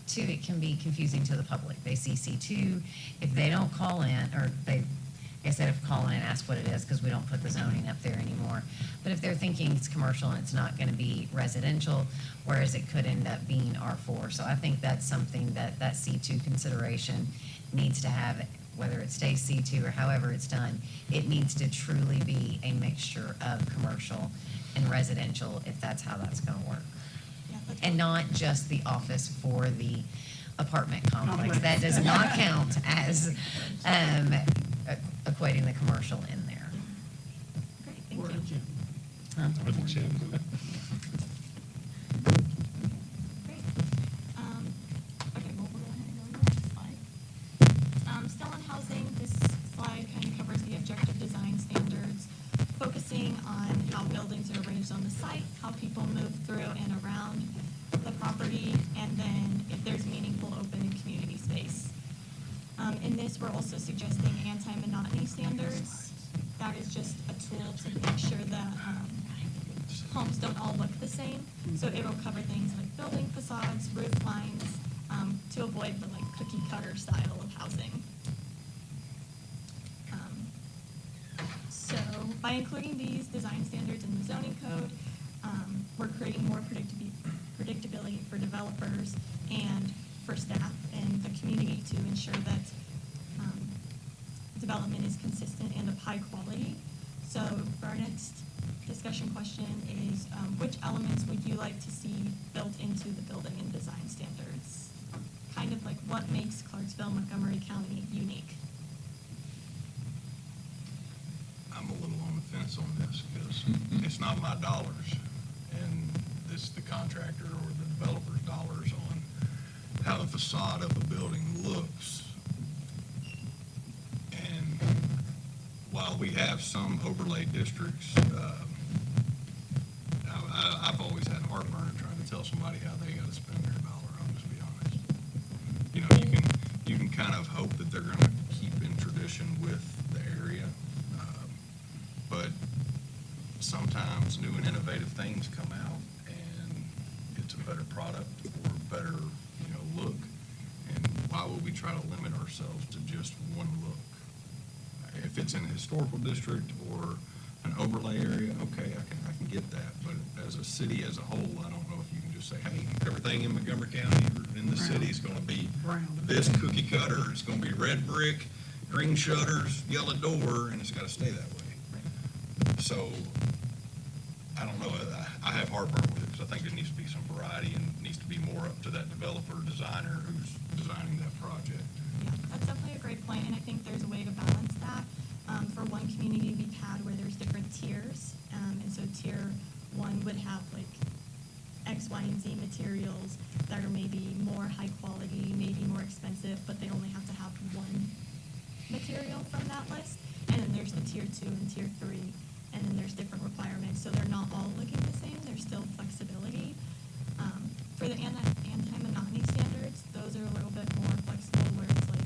two, it can be confusing to the public. They see C2, if they don't call in, or they, instead of calling and ask what it is, because we don't put the zoning up there anymore. But if they're thinking it's commercial and it's not going to be residential, whereas it could end up being R4. So I think that's something that C2 consideration needs to have, whether it stays C2 or however it's done, it needs to truly be a mixture of commercial and residential, if that's how that's going to work. And not just the office for the apartment complex. That does not count as equating the commercial in there. Great, thank Or you. a gym. Huh? Or the gym. Great. Okay, well, we'll go ahead and go to the next slide. Still on housing, this slide kind of covers the objective design standards, focusing on how buildings are arranged on the site, how people move through and around the property, and then if there's meaningful open and community space. In this, we're also suggesting anti-monotony standards. That is just a tool to make sure that homes don't all look the same. So it'll cover things like building facades, roof lines, to avoid the like cookie cutter style of housing. So by including these design standards in the zoning code, we're creating more predictability for developers and for staff and the community to ensure that development is consistent and of high quality. So for our next discussion question is, which elements would you like to see built into the building and design standards? Kind of like what makes Clarksville, Montgomery County unique? I'm a little on the fence on this because it's not my dollars, and it's the contractor or the developer's dollars on how the facade of a building looks. And while we have some overlay districts, I've always had heartburn trying to tell somebody how they got to spend their dollar. I'll just be honest. You know, you can kind of hope that they're going to keep in tradition with the area. But sometimes new and innovative things come out, and it's a better product or a better, look. And why would we try to limit ourselves to just one look? If it's in a historical district or an overlay area, okay, I can get that. But as a city as a whole, I don't know if you can just say, hey, everything in Montgomery County or in the city is going to be this cookie cutter. It's going to be red brick, green shutters, yellow door, and it's got to stay that way. So, I don't know, I have heartburn with it, because I think there needs to be some variety and it needs to be more up to that developer, designer who's designing that project. Yeah, that's definitely a great point, and I think there's a way to balance that. For one community we've had where there's different tiers, and so tier 1 would have like X, Y, and Z materials that are maybe more high quality, maybe more expensive, but they only have to have one material from that list. And then there's the tier 2 and tier 3, and then there's different requirements, so they're not all looking the same, there's still flexibility. For the anti-monotony standards, those are a little bit more flexible, where it's like,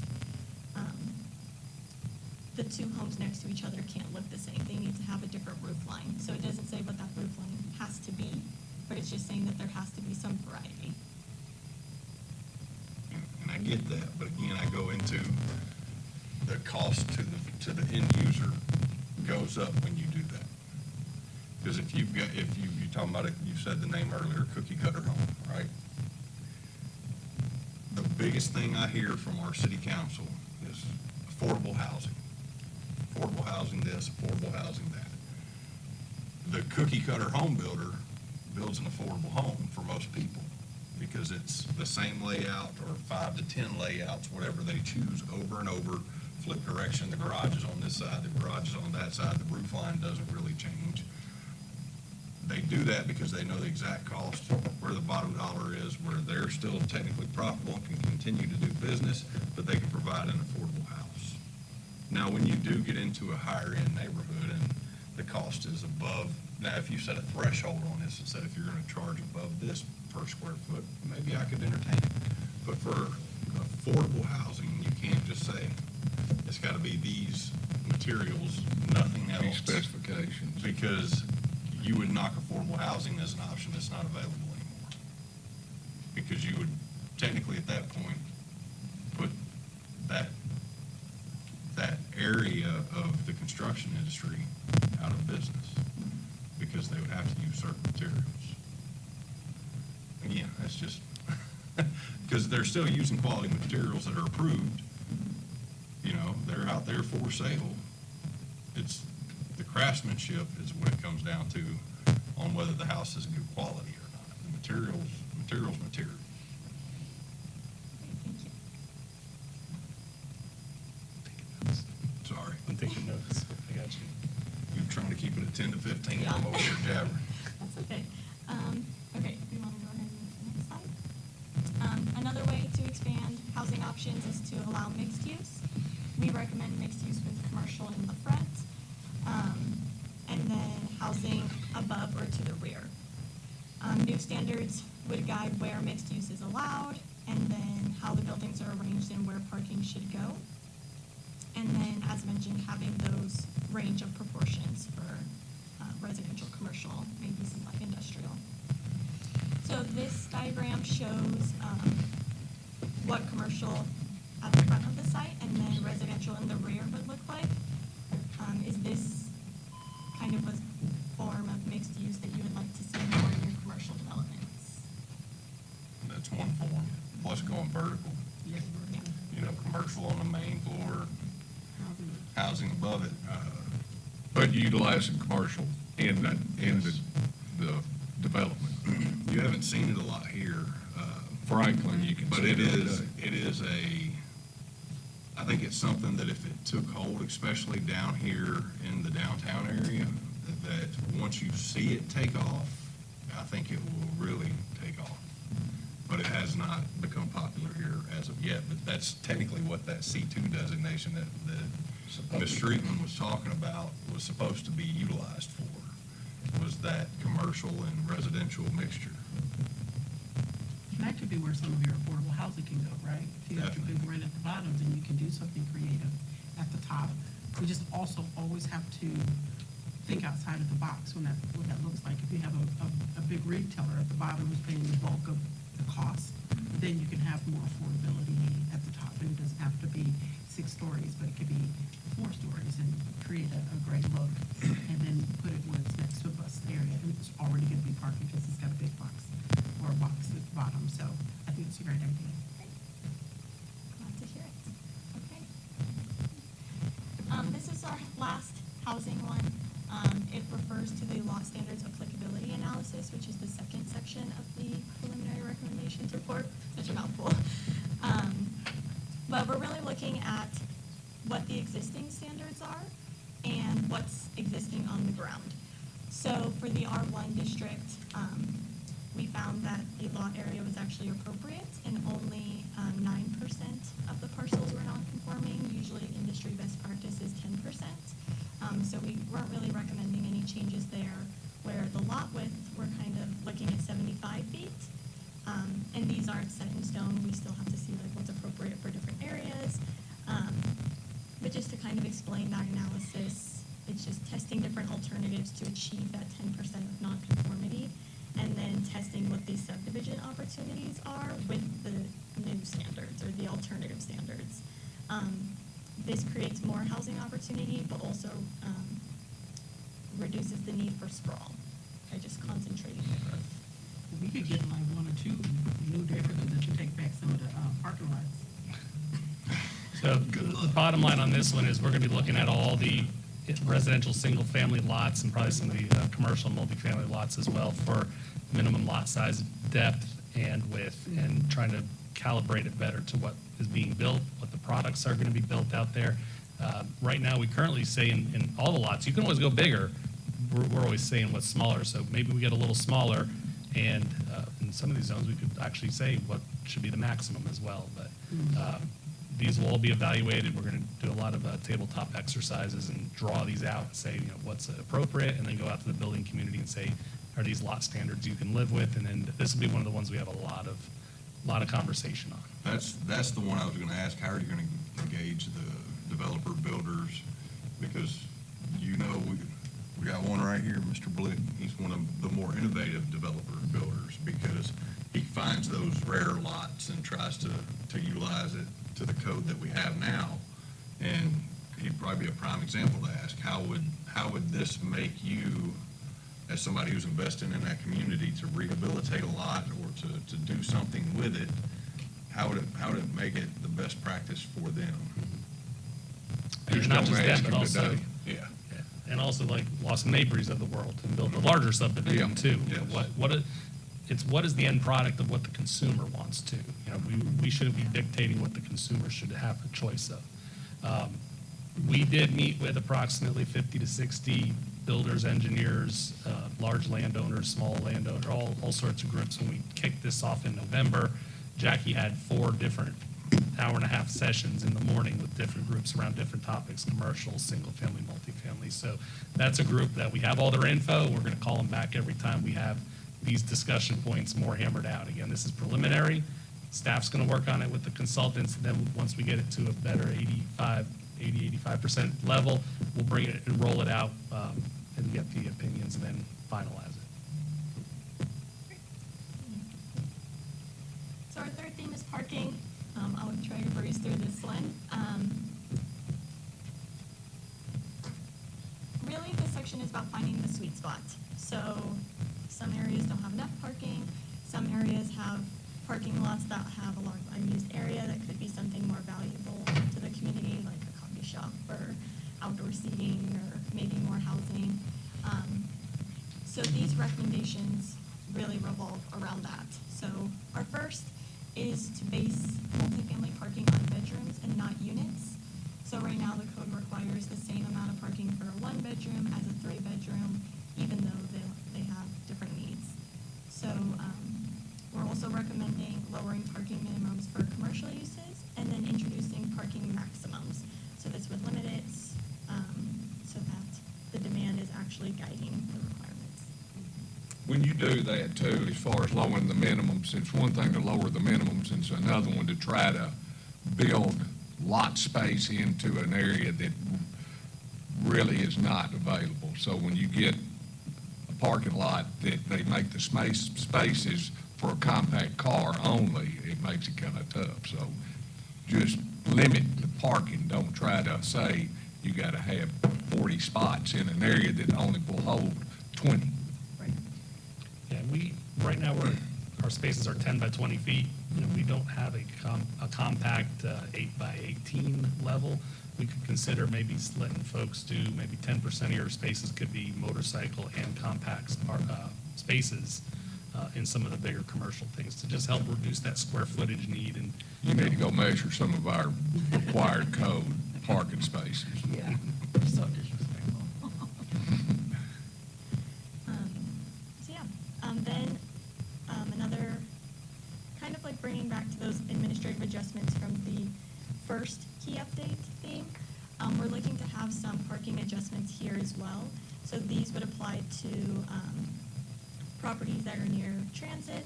the two homes next to each other can't look the same, they need to have a different roof line. So it doesn't say what that roof line has to be, but it's just saying that there has to be some variety. And I get that, but again, I go into the cost to the end user goes up when you do that. Because if you're talking about it, you said the name earlier, cookie cutter home, right? The biggest thing I hear from our city council is affordable housing. Affordable housing this, affordable housing that. The cookie cutter home builder builds an affordable home for most people because it's the same layout or 5 to 10 layouts, whatever they choose, over and over flip direction, the garage is on this side, the garage is on that side, the roof line doesn't really change. They do that because they know the exact cost, where the bottom dollar is, where they're still technically profitable and can continue to do business, but they can provide an affordable house. Now, when you do get into a higher-end neighborhood and the cost is above, now, if you set a threshold on this and said if you're gonna charge above this per square foot, maybe I could entertain it. But for affordable housing, you can't just say, it's gotta be these materials, nothing else. These specifications. Because you would knock affordable housing as an option that's not available anymore. Because you would technically at that point put that area of the construction industry out of business because they would have to use certain materials. Again, that's just, because they're still using quality materials that are approved. You know, they're out there for sale. It's, the craftsmanship is what it comes down to on whether the house is good quality or not. The materials. Sorry. I'm taking notes. I got you. You're trying to keep it at 10 to 15, I'm over here jabbering. That's okay. Okay, we want to go ahead and move to the next slide. Another way to expand housing options is to allow mixed use. We recommend mixed use with commercial in the front, and then housing above or to the rear. New standards would guide where mixed use is allowed, and then how the buildings are arranged and where parking should go. And then, as mentioned, having those range of proportions for residential, commercial, maybe some like industrial. So this diagram shows what commercial at the front of the site and then residential in the rear would look like. Is this kind of a form of mixed use that you would like to see more in your commercial developments? That's one form, plus going vertical. Yeah. You know, commercial on the main floor, housing above it. But utilizing commercial in the development. You haven't seen it a lot here. Franklin, you can But see it it every is, day. I think it's something that if it took hold, especially down here in the downtown area, that once you see it take off, I think it will really take off. But it has not become popular here as of yet, but that's technically what that C2 designation that Ms. Streetman was talking about was supposed to be utilized for, was that commercial and residential mixture. And that could be where some of your affordable housing can go, right? If you have your big rent at the bottom, then you can do something creative at the top. We just also always have to think outside of the box when what that looks like. If you have a big retailer at the bottom who's paying the bulk of the cost, then you can have more affordability at the top. And it doesn't have to be 6 stories, but it could be 4 stories and create a great look. And then put it where it's next to a bus area, and it's already gonna be parking because it's got a big box or a box at the bottom. So I think it's a great idea. Glad to hear it. Okay. This is our last housing one. It refers to the lot standards applicability analysis, which is the second section of the preliminary recommendations report. Such a mouthful. But we're really looking at what the existing standards are and what's existing on the ground. So for the R1 district, we found that the lot area was actually appropriate and only 9% of the parcels were non-conforming. Usually industry best practice is 10%. So we weren't really recommending any changes there, where the lot width, we're kind of looking at 75 feet. And these aren't set in stone. We still have to see like what's appropriate for different areas. But just to kind of explain that analysis, it's just testing different alternatives to achieve that 10% of non-conformity, and then testing what these subdivision opportunities are with the new standards or the alternative standards. This creates more housing opportunity, but also reduces the need for sprawl by just concentrating the growth. We could get like 1 or 2 new neighborhoods that should take back some of the parking lots. So the bottom line on this one is we're gonna be looking at all the residential single-family lots and probably some of the commercial multifamily lots as well for minimum lot size, depth, and width, and trying to calibrate it better to what is being built, what the products are gonna be built out there. Right now, we currently say in all the lots, you can always go bigger. We're always saying what's smaller, so maybe we get a little smaller, and in some of these zones, we could actually say what should be the maximum as well, but these will all be evaluated. We're gonna do a lot of tabletop exercises and draw these out and say, what's appropriate, and then go out to the building community and say, are these lot standards you can live with? And then this will be one of the ones we have a lot of conversation on. That's the one I was gonna ask, how are you gonna engage the developer builders? Because, we got one right here, Mr. Blick, he's one of the more innovative developer builders, because he finds those rare lots and tries to utilize it to the code that we have now. And he'd probably be a prime example to ask, how would this make you, as somebody who's investing in that community, to rehabilitate a lot or to do something with it, how would it make it the best practice for them? And not just them, but Ask him also, today. Yeah. and also like Lawson Mabry's of the world, and build a larger subdivision Yeah. too. Yes. What is the end product of what the consumer wants to? We shouldn't be dictating what the consumer should have a choice of. We did meet with approximately 50 to 60 builders, engineers, large landowners, small landowners, all sorts of groups. When we kicked this off in November, Jackie had 4 different hour-and-a-half sessions in the morning with different groups around different topics, commercial, single-family, multifamily. So that's a group that we have all their info. We're going to call them back every time we have these discussion points more hammered out. Again, this is preliminary. Staff's going to work on it with the consultants. Then once we get it to a better 85% level, we'll bring it and roll it out and get the opinions and then finalize it. So our third theme is parking. I'll try to breeze through this one. Really, this section is about finding the sweet spot. So some areas don't have enough parking. Some areas have parking lots that have a large unused area that could be something more valuable to the community, like a coffee shop or outdoor seating or maybe more housing. So these recommendations really revolve around that. So our first is to base multifamily parking on bedrooms and not units. So right now, the code requires the same amount of parking for a 1-bedroom as a 3-bedroom, even though they have different needs. So we're also recommending lowering parking minimums for commercial uses and then introducing parking maximums. So this would limit it so that the demand is actually guiding the requirements. When you do that too, as far as lowering the minimums, it's one thing to lower the minimums, and it's another one to try to build lot space into an area that really is not available. So when you get a parking lot that they make the spaces for a compact car only, it makes it kind of tough. So just limit the parking. Don't try to say you got to have 40 spots in an area that only will hold 20. Yeah, right now, our spaces are 10 by 20 feet. We don't have a compact 8 by 18 level. We could consider maybe letting folks do maybe 10% of your spaces could be motorcycle and compact spaces in some of the bigger commercial things to just help reduce that square footage need. And You need to go measure some of our required code parking spaces. Yeah. So disrespectful. Then another, kind of like bringing back to those administrative adjustments from the first key update theme, we're looking to have some parking adjustments here as well. So these would apply to properties that are near transit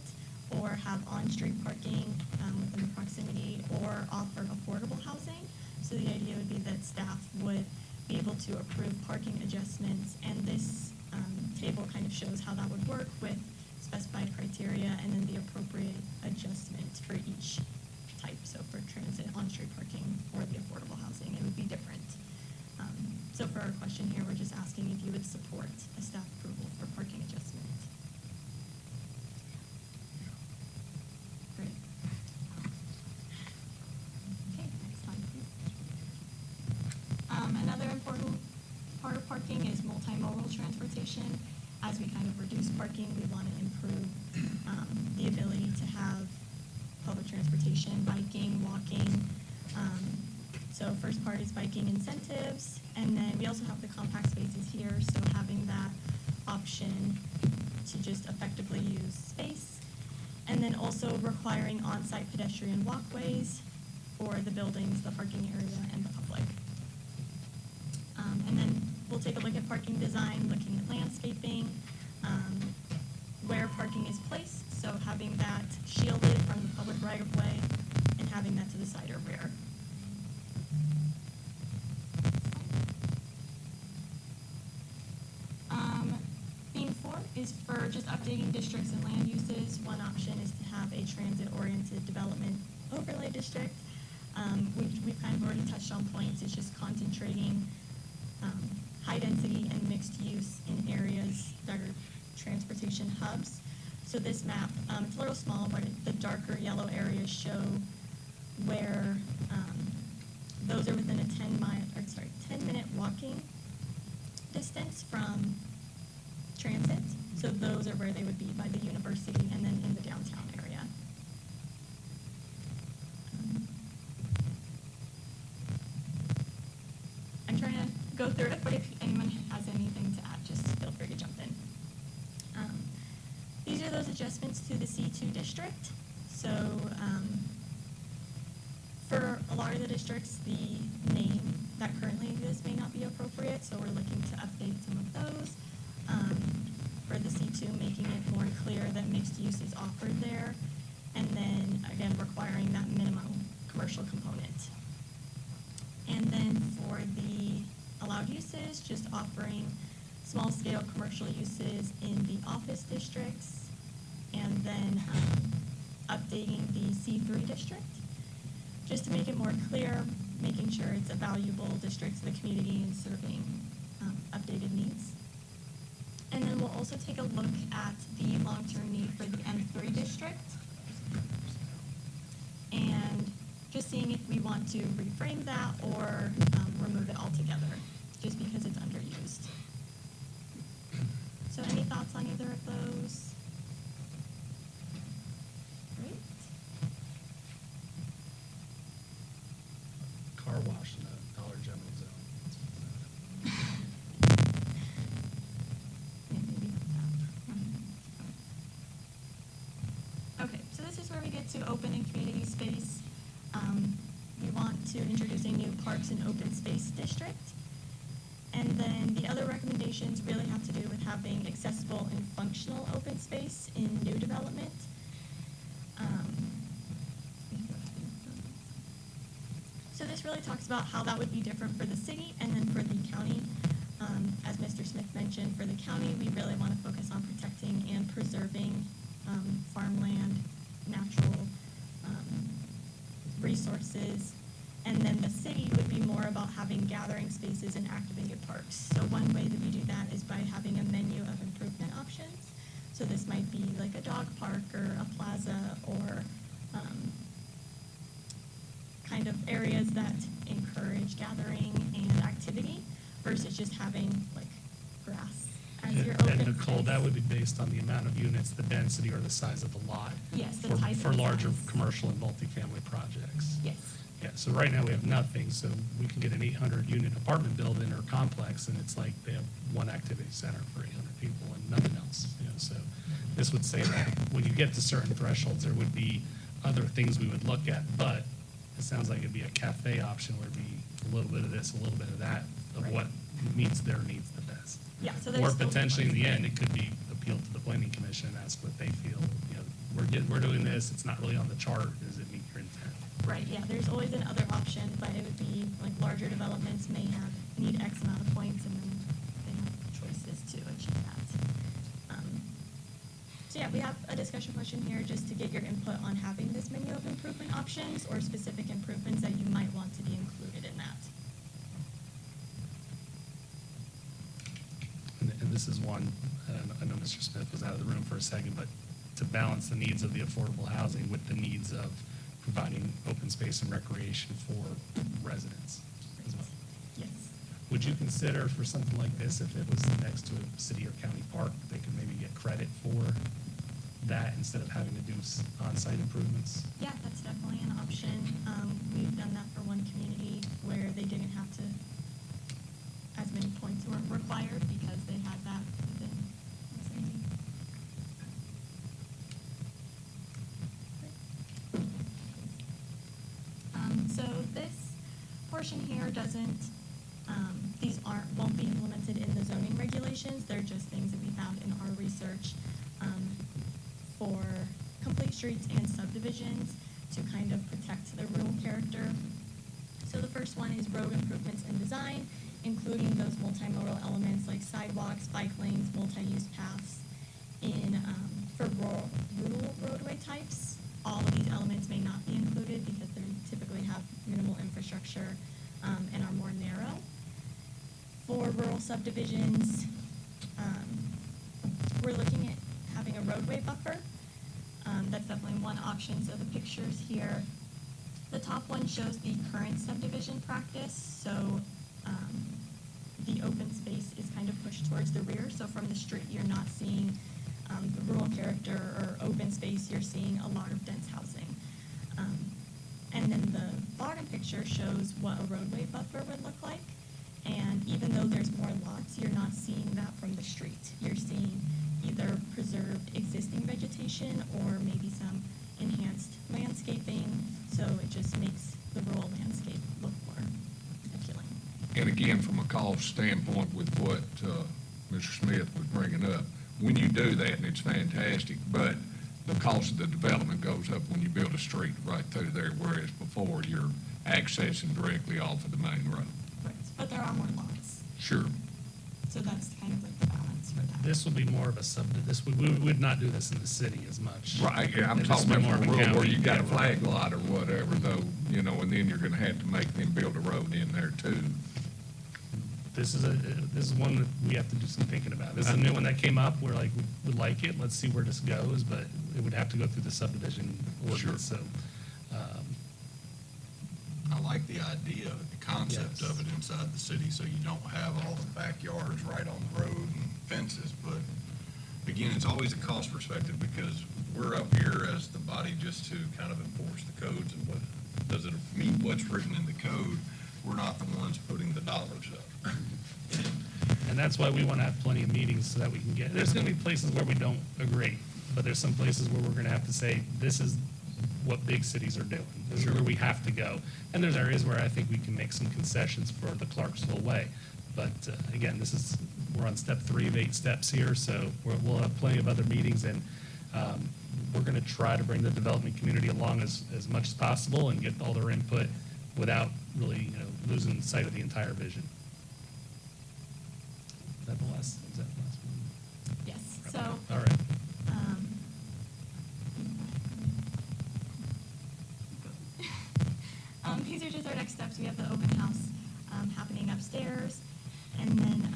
or have on-street parking within the proximity or offer affordable housing. So the idea would be that staff would be able to approve parking adjustments, and this table kind of shows how that would work with specified criteria and then the appropriate adjustment for each type. So for transit, on-street parking, or the affordable housing, it would be different. So for our question here, we're just asking if you would support a staff approval for parking adjustment. Great. Okay, next slide, please. Another important part of parking is multimodal transportation. As we kind of reduce parking, we want to improve the ability to have public transportation, biking, walking, walking. So first part is biking incentives, and then we also have the compact spaces here, so having that option to just effectively use space. And then also requiring on-site pedestrian walkways for the buildings, the parking area, and the public. And then we'll take a look at parking design, looking at landscaping, where parking is placed, so having that shielded from the public right-of-way and having that to the side or rear. Theme 4 is for just updating districts and land uses. One option is to have a transit-oriented development overlay district. We've kind of already touched on points. It's just concentrating high density and mixed use in areas that are transportation hubs. So this map, it's a little small, but the darker yellow areas show where those are within a 10-minute walking distance from transit. So those are where they would be by the university and then in the downtown area. I'm trying to go through it, but if anyone has anything to add, just feel free to jump in. These are those adjustments to the C2 district. So for a lot of the districts, the name that currently exists may not be appropriate, so we're looking to update some of those. For the C2, making it more clear that mixed use is offered there, and then again requiring that minimum commercial component. And then for the allowed uses, just offering small-scale commercial uses in the office districts, and then updating the C3 district, just to make it more clear, making sure it's a valuable district to the community and serving updated needs. And then we'll also take a look at the long-term need for the M3 district, and just seeing if we want to reframe that or remove it altogether, just because it's underused. So any thoughts on either of those? Great. Car wash in the Dollar General zone. Yeah, maybe that. Okay, so this is where we get to open and community space. We want to introduce a new parks and open space district. And then the other recommendations really have to do with having accessible and functional open space in new development. So this really talks about how that would be different for the city and then for the county. As Mr. Smith mentioned, for the county, we really want to focus on protecting and preserving farmland, natural resources. And then the city would be more about having gathering spaces and activated parks. So one way that we do that is by having a menu of improvement options. So this might be like a dog park or a plaza or kind of areas that encourage gathering and activity versus just having like grass as your open And Nicole, space. that would be based on the amount of units, the density, or the size of the lot. Yes, the for- type For and larger size. commercial and multifamily projects. Yes. Yeah, so right now we have nothing, so we can get an 800-unit apartment building or complex, and it's like they have one activity center for 800 people and nothing else, so this would say that when you get to certain thresholds, there would be other things we would look at, but it sounds like it'd be a cafe option where it'd be a little bit of this, a little bit of that, of Right. what meets their needs the best. Yeah, so Or there's still potentially in the end, it could be appeal to the planning commission and ask what they feel, we're doing this, it's not really on the chart, does it meet your intent? Right, yeah, there's always another option, but it would be like larger developments need X amount of points, and then they have choices to achieve that. So yeah, we have a discussion question here just to get your input on having this menu of improvement options or specific improvements that you might want to be included in that. And this is one, I know Mr. Smith was out of the room for a second, but to balance the needs of the affordable housing with the needs of providing open space and recreation for residents as well. Yes. Would you consider for something like this, if it was next to a city or county park, they could maybe get credit for that instead of having to do on-site improvements? Yeah, that's definitely an option. We've done that for one community where they didn't have to, as many points weren't required because they had that within vicinity. So this portion here doesn't, won't be implemented in the zoning regulations. They're just things that we found in our research for complete streets and subdivisions to kind of protect the rural character. So the first one is road improvements and design, including those multimodal elements like sidewalks, bike lanes, multi-use paths. For rural roadway types, all of these elements may not be included because they typically have minimal infrastructure and are more narrow. For rural subdivisions, we're looking at having a roadway buffer. That's definitely one option. So the pictures here, the top one shows the current subdivision practice. So the open space is kind of pushed towards the rear. So from the street, you're not seeing the rural character or open space. You're seeing a lot of dense housing. And then the bottom picture shows what a roadway buffer would look like. And even though there's more lots, you're not seeing that from the street. You're seeing either preserved existing vegetation or maybe some enhanced landscaping. So it just makes the rural landscape look more appealing. And again, from a cost standpoint with what Mr. Smith was bringing up, when you do that, and it's fantastic, but the cost of the development goes up when you build a street right through there, whereas before you're accessing directly off of the main road. Right. But there are more lots. Sure. So that's kind of like the balance for that. This will be more of we would not do this in the city as much. Right, yeah, I'm This talking would be about more of a rural where county, you got a yeah, flag lot or whatever though, and then you're gonna have to make them build a road in there too. This is one that we have to do some thinking about. This is a new one that came up. We're like, we would like it. Let's see where this goes, but it would have to go through the subdivision ordinance, so. I like the idea, the concept Yes. of it inside the city, so you don't have all the backyards right on the road and fences, but again, it's always a cost perspective, because we're up here as the body just to kind of enforce the codes and what, does it meet what's written in the code? We're not the ones putting the dollars up. And that's why we want to have plenty of meetings so that we can there's going to be places where we don't agree, but there's some places where we're going to have to say, this is what big cities are doing. This is where we have to go. And there's areas where I think we can make some concessions for the Clarksville way. But again, we're on step 3 of 8 steps here, so we'll have plenty of other meetings, and we're going to try to bring the development community along as much as possible and get all their input without really losing sight of the entire vision. Is that the last one? Yes, so. All right. These are just our next steps. We have the open house happening upstairs. And then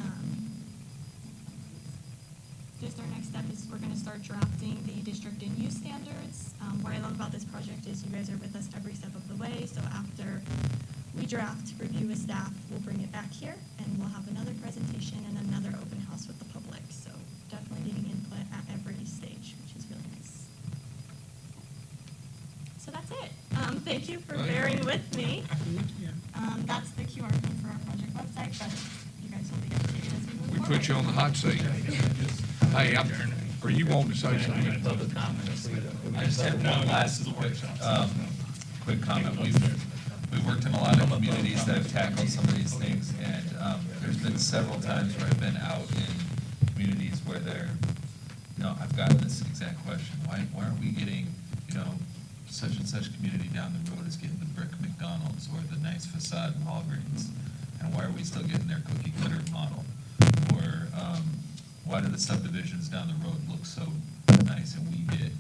just our next step is we're going to start drafting the district and use standards. What I love about this project is you guys are with us every step of the way. So after we draft, review with staff, we'll bring it back here, and we'll have another presentation and another open house with the public. So definitely getting input at every stage, which is really nice. So that's it. Thank you for bearing with me. That's the QR code for our project website, but you guys will be updated as we move We forward. put you on the hot seat. Hey, are you wanting to say something? Public comments. I just have one last quick comment. We've worked in a lot of communities that have tackled some of these things, and there's been several times where I've been out in communities where I've gotten this exact question. Why aren't we getting, such and such community down the road is getting the brick McDonald's or the nice facade Walgreens? And why are we still getting their cookie cutter model? Or why do the subdivisions down the road look so nice and we get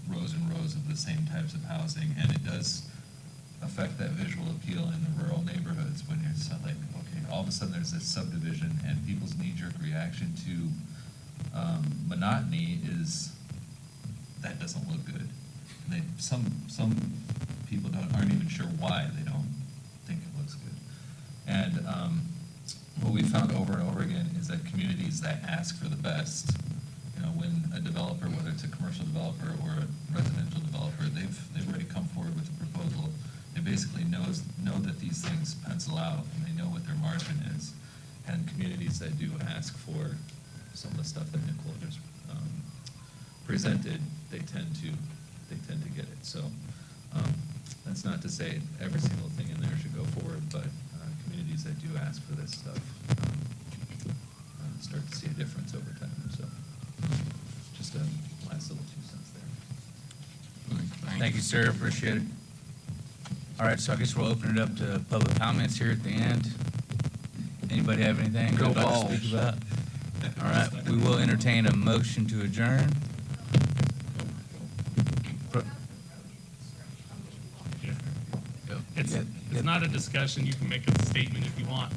rows and rows of the same types of housing? And it does affect that visual appeal in the rural neighborhoods when it's like, okay, all of a sudden there's this subdivision and people's knee-jerk reaction to monotony is, that doesn't look good. Some people aren't even sure why they don't think it looks good. And what we found over and over again is that communities that ask for the best, when a developer, whether it's a commercial developer or a residential developer, they've already come forward with a proposal. They basically know that these things pencil out, and they know what their margin is. And communities that do ask for some of the stuff that Nicole just presented, they tend to get it. So that's not to say every single thing in there should go forward, but communities that do ask for this stuff start to see a difference over time. So just a last little 2 cents there. Thank you, sir, appreciate it. All right, so I guess we'll open it up to public comments here at the end. Anybody have anything Go they'd like to Vols. speak about? All right, we will entertain a motion to adjourn. It's not a discussion. You can make a statement if you want.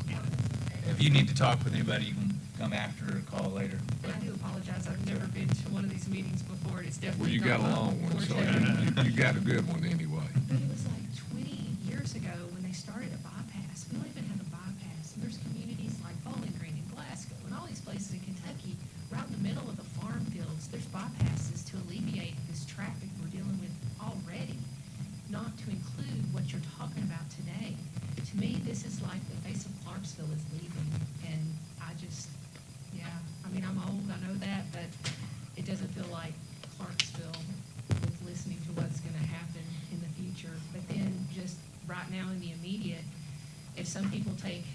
If you need to talk with anybody, you can come after or call later. I do apologize, I've never been to one of these meetings before, and it's Well, definitely you got a gone long well one, so before you got a good one anyway. But it was like 20 years ago when they started a bypass. We don't even have a bypass. And there's communities like Bowling Green and Glasgow and all these places in Kentucky, right in the middle of the farm fields. There's bypasses to alleviate this traffic we're dealing with already, not to include what you're talking about today. To me, this is like the face of Clarksville is leaving, and I just, yeah, I mean, I'm old, I know that, but it doesn't feel like Clarksville with listening to what's gonna happen in the future. But then just right now in the immediate, if some people take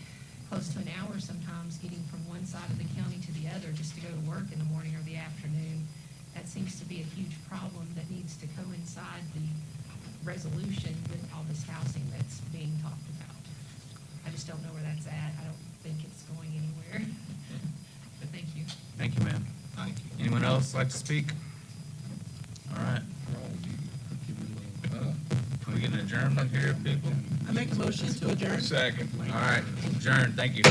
close to an hour sometimes getting from one side of the county to the other just to go to work in the morning or the afternoon, that seems to be a huge problem that needs to coincide the resolution with all this housing that's being talked about. I just don't know where that's at. I don't think it's going anywhere. But thank you. Thank you, ma'am. Thank you. Anyone else like to speak? All right. Can we get an adjournment here, people? I make a motion to adjourn. Second. All right, adjourn, thank you.